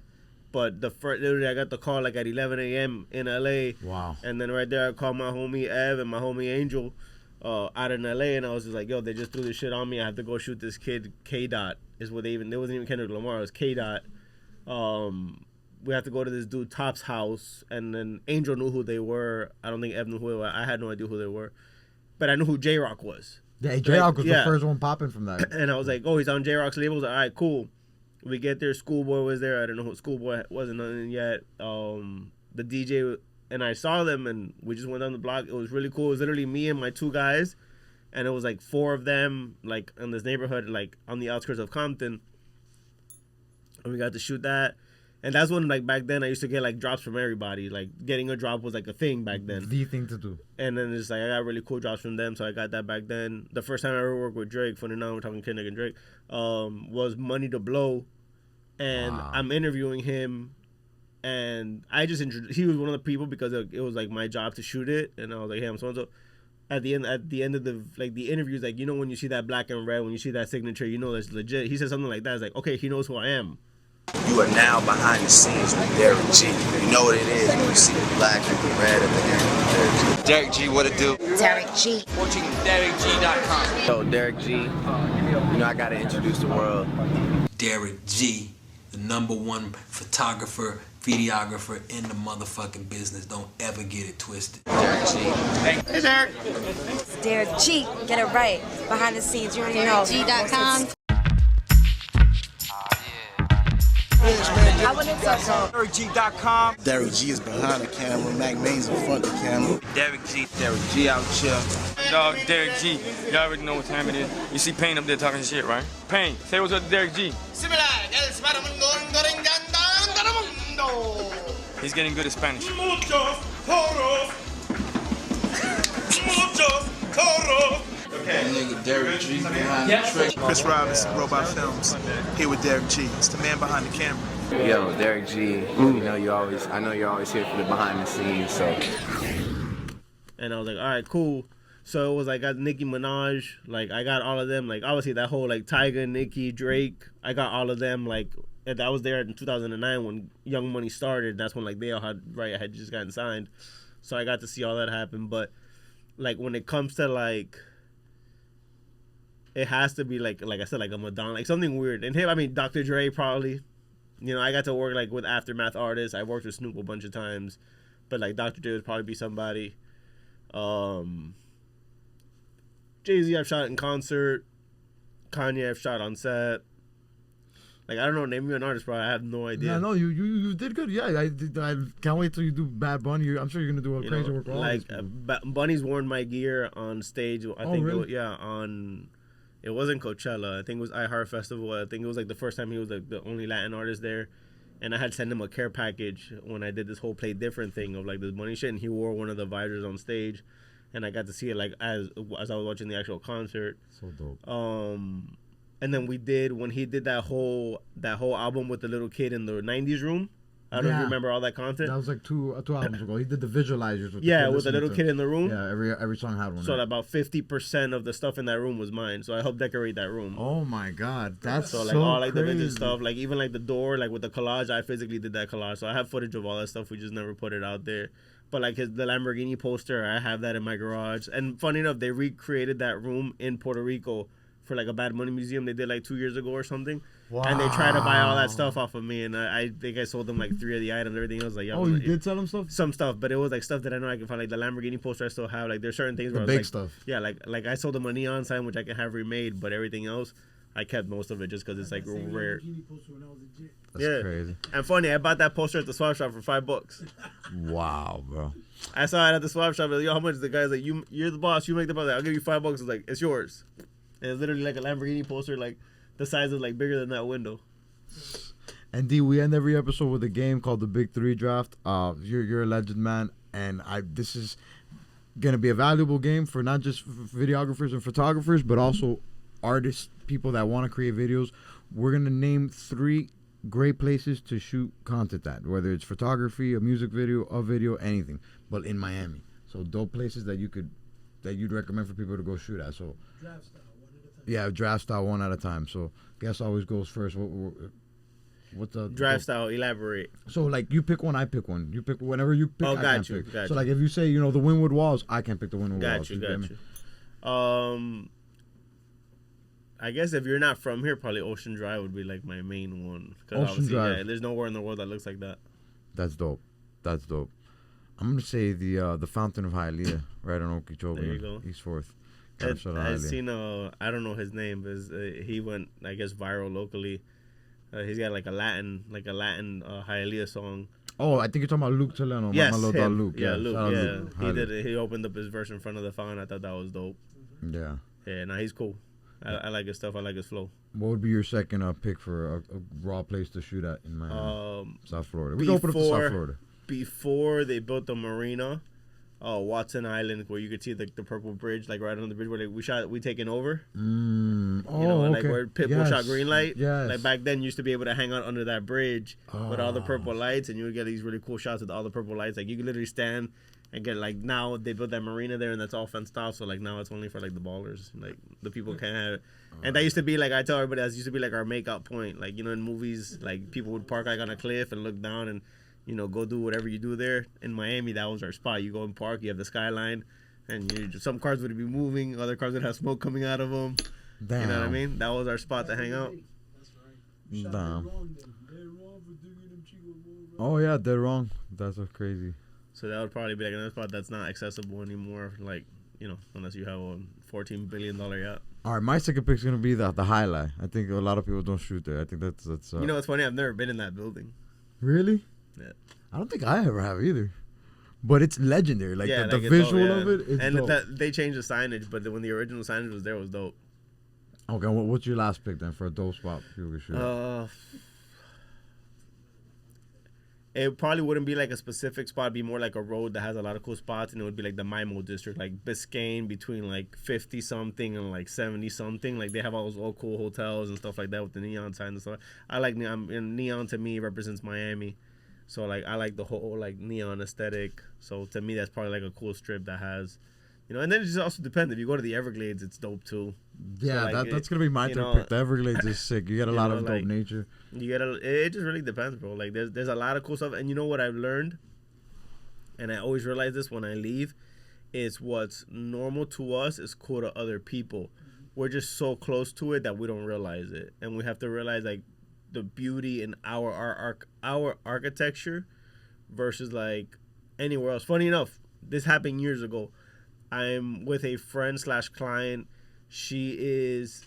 Speaker 1: But literally I got the call like at 11 a.m. in LA.
Speaker 2: Wow. And
Speaker 1: then right there I called my homie Ev and my homie Angel out in LA, and I was just like, "Yo, they just threw this shit on me. I have to go shoot this kid. K-Dot is what it wasn't even Kendrick Lamar, it was K-Dot. We have to go to this dude Top's house," and then Angel knew who they were. I don't think Ev knew who they were. I had no idea who they were, but I knew who J-Rock was.
Speaker 2: Yeah, J-Rock was the first one popping from that.
Speaker 1: And I was like, "Oh, he's on J-Rock's label." I was like, "All right, cool." We get there, Schoolboy was there. I don't know who Schoolboy wasn't nothing yet. The DJ and I saw them, and we just went down the block. It was really cool. It was literally me and my two guys, and it was like 4 of them, like in this neighborhood, like on the outskirts of Compton. And we got to shoot that. And that's when, like, back then I used to get like drops from everybody. Like getting a drop was like a thing back then.
Speaker 2: The thing to do.
Speaker 1: And then it's like I got really cool drops from them, so I got that back then. The first time I ever worked with Drake, funny now we're talking Kendrick and Drake, was Money to Blow, and I'm interviewing him, and I just he was one of the people because it was like my job to shoot it, and I was like, "Hey, I'm so and so." at the end of the interviews, like, you know, when you see that black and red, when you see that signature, you know that's legit. He said something like that. It's like, okay, he knows who I am.
Speaker 6: You are now behind the scenes with Derick G. You know what it is when you see the black and the red at the end. Derick G, what it do?
Speaker 7: Derick G.
Speaker 6: Watching DerickG.com. Yo, Derick G, you know I gotta introduce the world.
Speaker 8: Derick G, the #1 photographer, videographer in the motherfucking business. Don't ever get it twisted.
Speaker 6: Derick G.
Speaker 1: Hey, Derek.
Speaker 7: It's Derick G. Get it right. Behind the scenes, you already know. DerickG.com. I wouldn't touch on
Speaker 6: DerickG.com.
Speaker 9: Derick G is behind the camera, Mac Main's in front of the camera.
Speaker 6: Derick G out here.
Speaker 10: Dog, Derick G. Y'all already know what time it is. You see Payne up there talking shit, right? Payne, say what's up to Derick G. He's getting good at Spanish.
Speaker 6: Okay. Nigga Derick G behind the trick.
Speaker 9: Chris Robinson, Robot Films, here with Derick G. It's the man behind the camera.
Speaker 6: Yo, Derick G, I know you're always here for the behind the scenes, so.
Speaker 1: And I was like, all right, cool. So it was like, I got Nicki Minaj, like, I got all of them, like, obviously that whole, like, Tyga, Nicki, Drake, I got all of them, like, and I was there in 2009 when Young Money started. That's when, like, they all had just gotten signed. So I got to see all that happen. But, like, when it comes to, like, it has to be, like I said, like a Madonna, like, something weird. And him, I mean, Dr. Dre probably. You know, I got to work, like, with Aftermath artists. I worked with Snoop a bunch of times. But, like, Dr. Dre would probably be somebody. Jay-Z I've shot in concert. Kanye I've shot on set. Like, I don't know, name me an artist, bro. I have no idea.
Speaker 2: Yeah, no, you did good. Yeah, I can't wait till you do Bad Bunny. I'm sure you're gonna do a crazy work.
Speaker 1: Like, Bunny's worn my gear on stage. I think
Speaker 2: really?
Speaker 1: It wasn't Coachella. I think it was Heir Festival. I think it was like the first time he was like the only Latin artist there. And I had sent him a care package when I did this whole Play Different thing of like this Bunny shit, and he wore one of the visors on stage, and I got to see it like as I was watching the actual concert.
Speaker 2: So dope.
Speaker 1: And then when he did that whole album with the little kid in the 90s room. I don't know if you remember all that content.
Speaker 2: That was like two albums ago. He did the visualizers with
Speaker 1: with the little kid in the room.
Speaker 2: Yeah, every song had one.
Speaker 1: So about 50% of the stuff in that room was mine. So I helped decorate that room.
Speaker 2: Oh my God, that's
Speaker 1: so like all like the vintage stuff, like even like the door, like with the collage, I physically did that collage. So I have footage of all that stuff. We just never put it out there. But like the Lamborghini poster, I have that in my garage. And funny enough, they recreated that room in Puerto Rico for like a Bad Money museum they did like 2 years ago or something. Wow. And they tried to buy all that stuff off of me, and I think I sold them like 3 of the items. Everything else, like, yeah.
Speaker 2: Oh, you did sell them stuff?
Speaker 1: Some stuff, but it was like stuff that I know I can find. Like the Lamborghini poster, I still have. Like there's certain things where
Speaker 2: the big
Speaker 1: like,
Speaker 2: stuff.
Speaker 1: Yeah, like I sold them a neon sign which I can have remade, but everything else I kept most of it just because it's like rare.
Speaker 2: That's crazy.
Speaker 1: And funny, I bought that poster at the swap shop for $5.
Speaker 2: Wow, bro.
Speaker 1: I saw it at the swap shop. Like, yo, how much? The guy's like, you're the boss. You make the boss. Like, I'll give you $5. It's like, it's yours. And it's literally like a Lamborghini poster, like the size of like bigger than that window.
Speaker 2: And D, we end every episode with a game called the Big Three Draft. You're a legend, man, and this is gonna be a valuable game for not just videographers and photographers, but also artists, people that want to create videos. We're gonna name 3 great places to shoot content at, whether it's photography, a music video, a video, anything, but in Miami. So dope places that you'd recommend for people to go shoot at. So
Speaker 4: Draft style, one at a time.
Speaker 2: Yeah, draft style, one at a time. So guess always goes first. What's the
Speaker 1: draft style? Elaborate.
Speaker 2: So like you pick one, I pick one. You pick whenever you pick.
Speaker 1: Oh,
Speaker 2: I
Speaker 1: got
Speaker 2: can't
Speaker 1: you.
Speaker 2: pick.
Speaker 1: Got
Speaker 2: so
Speaker 1: you.
Speaker 2: like if you say the Wynwood Walls, I can't pick the Wynwood Walls.
Speaker 1: Got you. I guess if you're not from here, probably Ocean Drive would be like my main one.
Speaker 2: Ocean Drive.
Speaker 1: Yeah, there's nowhere in the world that looks like that.
Speaker 2: That's dope. I'm gonna say the Fountain of Hialeah, right on Okeechobee.
Speaker 1: There you go.
Speaker 2: East 4th.
Speaker 1: I've seen I don't know his name, but he went, I guess, viral locally. He's got like a Latin Hialeah song.
Speaker 2: Oh, I think you're talking about Luke Teleno.
Speaker 1: Yes,
Speaker 2: my little dog Luke.
Speaker 1: Yeah, Luke. Yeah,
Speaker 2: Luke.
Speaker 1: he did it. He opened up his verse in front of the fountain. I thought that was dope.
Speaker 2: Yeah.
Speaker 1: Yeah, no, he's cool. I like his stuff. I like his flow.
Speaker 2: What would be your second pick for a raw place to shoot at in Miami, South Florida? We can open up to South Florida.
Speaker 1: Before they built the marina, Watson Island, where you could see the purple bridge, like right on the bridge where we taken over. Like where Pitbull shot Greenlight.
Speaker 2: Yes.
Speaker 1: Like back then, you used to be able to hang out under that bridge with all the purple lights, and you would get these really cool shots with all the purple lights. Like you could literally stand And get like now they built that marina there and that's all fenced off. So like now it's only for like the ballers. Like the people can't have it. And that used to be like I tell everybody that used to be like our makeout point. Like in movies, like people would park like on a cliff and look down and go do whatever you do there. In Miami, that was our spot. You go and park. You have the skyline, and some cars would be moving. Other cars would have smoke coming out of them. Damn. You know what I mean? That was our spot to hang out.
Speaker 4: That's right.
Speaker 2: Damn.
Speaker 4: They're wrong for digging them Chicos.
Speaker 2: Oh yeah, they're wrong. That's so crazy.
Speaker 1: So that would probably be like another spot that's not accessible anymore. Like unless you have a $14 billion yacht.
Speaker 2: All right, my second pick's gonna be the Hialeah. I think a lot of people don't shoot there. I think that's.
Speaker 1: It's funny. I've never been in that building.
Speaker 2: Really?
Speaker 1: Yeah.
Speaker 2: I don't think I ever have either. But it's legendary. Like the
Speaker 1: like
Speaker 2: visual
Speaker 1: dope,
Speaker 2: of it. It's dope.
Speaker 1: They changed the signage, but when the original signage was there, it was dope.
Speaker 2: Okay, what's your last pick then for a dope spot people can shoot?
Speaker 1: It probably wouldn't be like a specific spot. It'd be more like a road that has a lot of cool spots, and it would be like the Mimo district, like Biscayne, between like 50 something and like 70 something. Like they have all those old cool hotels and stuff like that with the neon signs and stuff. I like neon. And neon to me represents Miami, so like I like the whole like neon aesthetic. So to me, that's probably like a cool strip that has, and then it just also depends. If you go to the Everglades, it's dope too.
Speaker 2: Yeah, so like that's gonna be my third pick. The Everglades is sick. You get a lot of dope nature.
Speaker 1: It just really depends, bro. Like there's a lot of cool stuff, and you know what I've learned, and I always realize this when I leave, is what's normal to us is cool to other people. We're just so close to it that we don't realize it, and we have to realize like the beauty in our architecture versus like anywhere else. Funny enough, this happened years ago. I'm with a friend/client. She is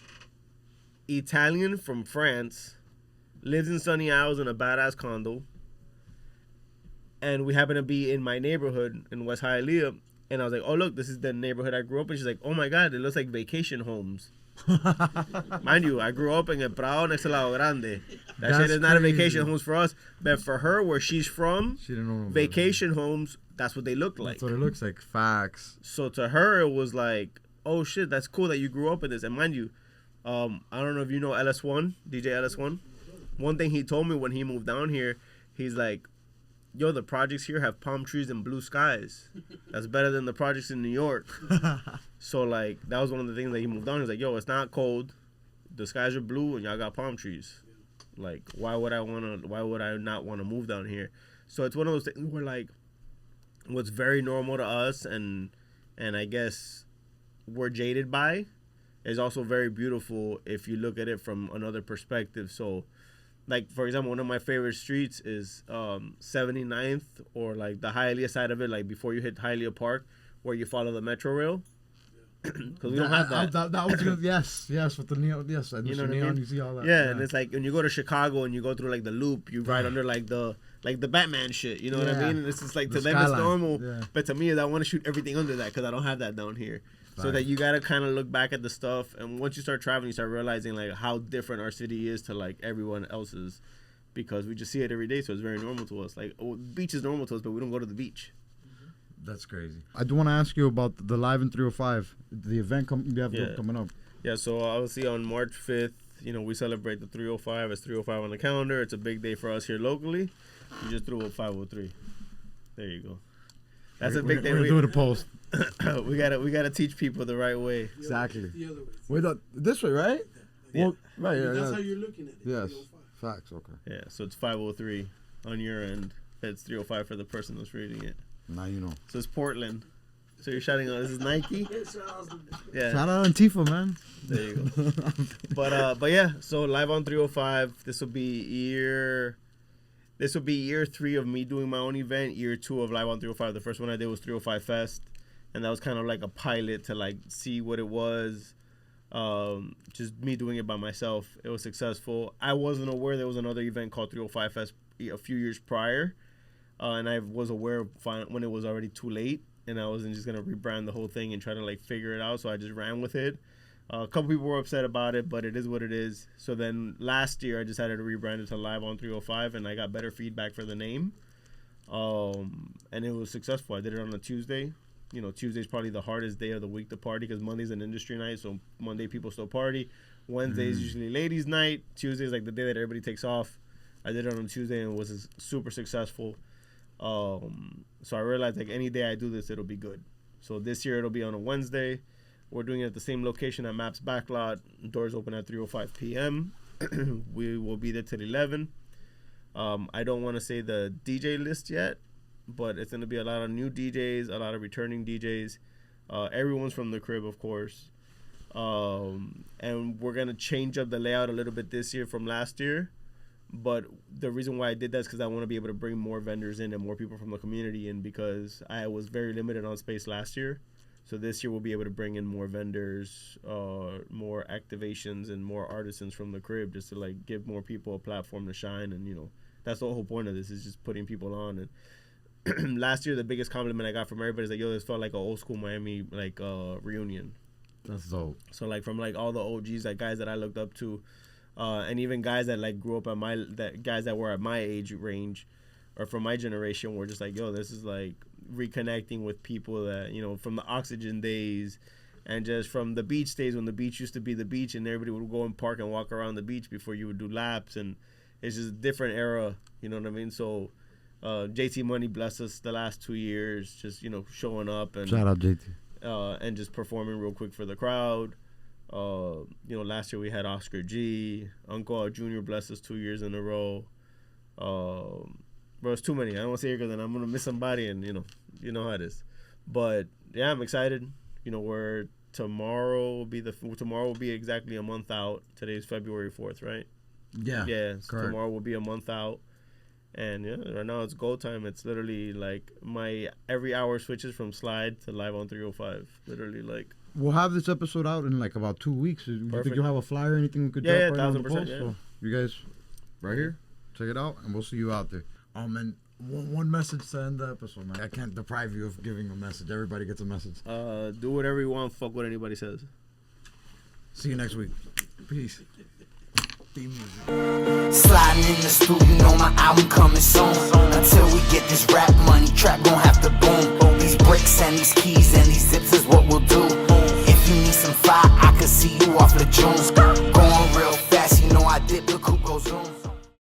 Speaker 1: Italian from France, lives in Sunny Isles in a badass condo, and we happen to be in my neighborhood in West Hialeah. And I was like, "Oh look, this is the neighborhood I grew up in." She's like, "Oh my God, it looks like vacation homes." Mind you, I grew up in El Prado next to Lago Grande. That shit is not a vacation homes for us, but for her, where she's from, she didn't know vacation homes. That's what they look like.
Speaker 2: That's what it looks like. Facts.
Speaker 1: So to her, it was like, oh shit, that's cool that you grew up in this. And mind you, I don't know if you know LS1, DJ LS1. One thing he told me when he moved down here, he's like, yo, the projects here have palm trees and blue skies. That's better than the projects in New York. So like, that was one of the things that he moved down. He's like, yo, it's not cold. The skies are blue and y'all got palm trees. Like, why would I not want to move down here? So it's one of those things where like, what's very normal to us and I guess we're jaded by is also very beautiful if you look at it from another perspective. So like, for example, one of my favorite streets is 79th or like the Hialeah side of it, like before you hit Hialeah Park where you follow the Metro Rail. Because we don't have that.
Speaker 2: That was good. Yes, with the neon. Yes,
Speaker 1: you know what
Speaker 2: neon,
Speaker 1: I mean?
Speaker 2: You see all that.
Speaker 1: Yeah, and it's like when you go to Chicago and you go through like the loop, you ride under like the Batman shit. You know what I mean? And it's just like to them it's normal, but to me, I want to shoot everything under that because I don't have that down here. Right. So that you gotta kind of look back at the stuff, and once you start traveling, you start realizing like how different our city is to like everyone else's, because we just see it every day, so it's very normal to us. Like, beach is normal to us, but we don't go to the beach.
Speaker 2: That's crazy. I do want to ask you about the Live in 305, the event you have coming up.
Speaker 1: Yeah, so obviously on March 5th, we celebrate the 305. It's 305 on the calendar. It's a big day for us here locally. We just threw up 503. There you go. That's a big day.
Speaker 2: We're doing a post.
Speaker 1: we gotta teach people the right way.
Speaker 2: Exactly.
Speaker 4: The other way.
Speaker 2: Wait, this way, right?
Speaker 1: Yeah.
Speaker 2: Well, right. Yeah,
Speaker 4: that's how you're looking at it.
Speaker 2: Yes. Facts. Okay.
Speaker 1: Yeah. So it's 503 on your end. It's 305 for the person that's reading it.
Speaker 2: Now you know.
Speaker 1: So it's Portland. So you're shouting out. This is Nike. Yeah.
Speaker 2: Shout out Antifa, man.
Speaker 1: There you go. But yeah. So live on 305. This will be year 3 of me doing my own event. Year 2 of live on 305. The first one I did was 305 Fest, and that was kind of like a pilot to like see what it was. Just me doing it by myself. It was successful. I wasn't aware there was another event called 305 Fest a few years prior. And I was aware when it was already too late, and I wasn't just gonna rebrand the whole thing and try to like figure it out. So I just ran with it. A couple people were upset about it, but it is what it is. So then last year I decided to rebrand it to Live on 305, and I got better feedback for the name. And it was successful. I did it on a Tuesday. Tuesday's probably the hardest day of the week to party because Monday's an industry night, so Monday people still party. Wednesday's usually ladies' night. Tuesday's like the day that everybody takes off. I did it on Tuesday and it was super successful. So I realized like any day I do this, it'll be good. So this year it'll be on a Wednesday. We're doing it at the same location at Maps Backlot. Doors open at 3:05 p.m. We will be there till 11. I don't want to say the DJ list yet, but it's going to be a lot of new DJs, a lot of returning DJs. Everyone's from the crib, of course. And we're going to change up the layout a little bit this year from last year. But the reason why I did that is because I want to be able to bring more vendors in and more people from the community in, because I was very limited on space last year. So this year we'll be able to bring in more vendors, more activations, and more artisans from the crib, just to like give more people a platform to shine. And, you know, that's the whole point of this, is just putting people on. And last year the biggest compliment I got from everybody is like, yo, this felt like an old school Miami like reunion.
Speaker 2: That's dope.
Speaker 1: So like from like all the OGs, like guys that I looked up to, and even guys that like grew up at guys that were at my age range or from my generation, were just like, yo, this is like reconnecting with people that, you know, from the Oxygen days and just from the beach days when the beach used to be the beach and everybody would go and park and walk around the beach before you would do laps. And it's just a different era, you know what I mean? So JT Money blessed us the last 2 years, just, you know, showing up and
Speaker 2: shout out JT.
Speaker 1: And just performing real quick for the crowd. You know, last year we had Oscar G. Uncle Jr. blessed us 2 years in a row. Bro, it's too many. I don't want to say here because then I'm going to miss somebody, and, you know how it is. But, yeah, I'm excited. You know, tomorrow will be exactly a month out. Today's February 4th, right?
Speaker 2: Yeah.
Speaker 1: Yeah, so tomorrow will be a month out. And, yeah, right now it's go time. It's literally, like, my every hour switches from slide to live on 305. Literally, like.
Speaker 2: We'll have this episode out in, like, about 2 weeks. You think you'll have a flyer or anything we could drop right on the post?
Speaker 1: Yeah.
Speaker 2: So you guys, right here, check it out, and we'll see you out there. Man, one message to end the episode, man. I can't deprive you of giving a message. Everybody gets a message.
Speaker 1: Do whatever you want. Fuck what anybody says.
Speaker 2: See you next week. Peace.
Speaker 3: Sliding in the studio, my album coming soon. Until we get this rap money, trap gon' have to boom. These bricks and these keys and these zips is what we'll do. If you need some fire, I can see you off the June. Going real fast, you know I dip the coupe goes zoom.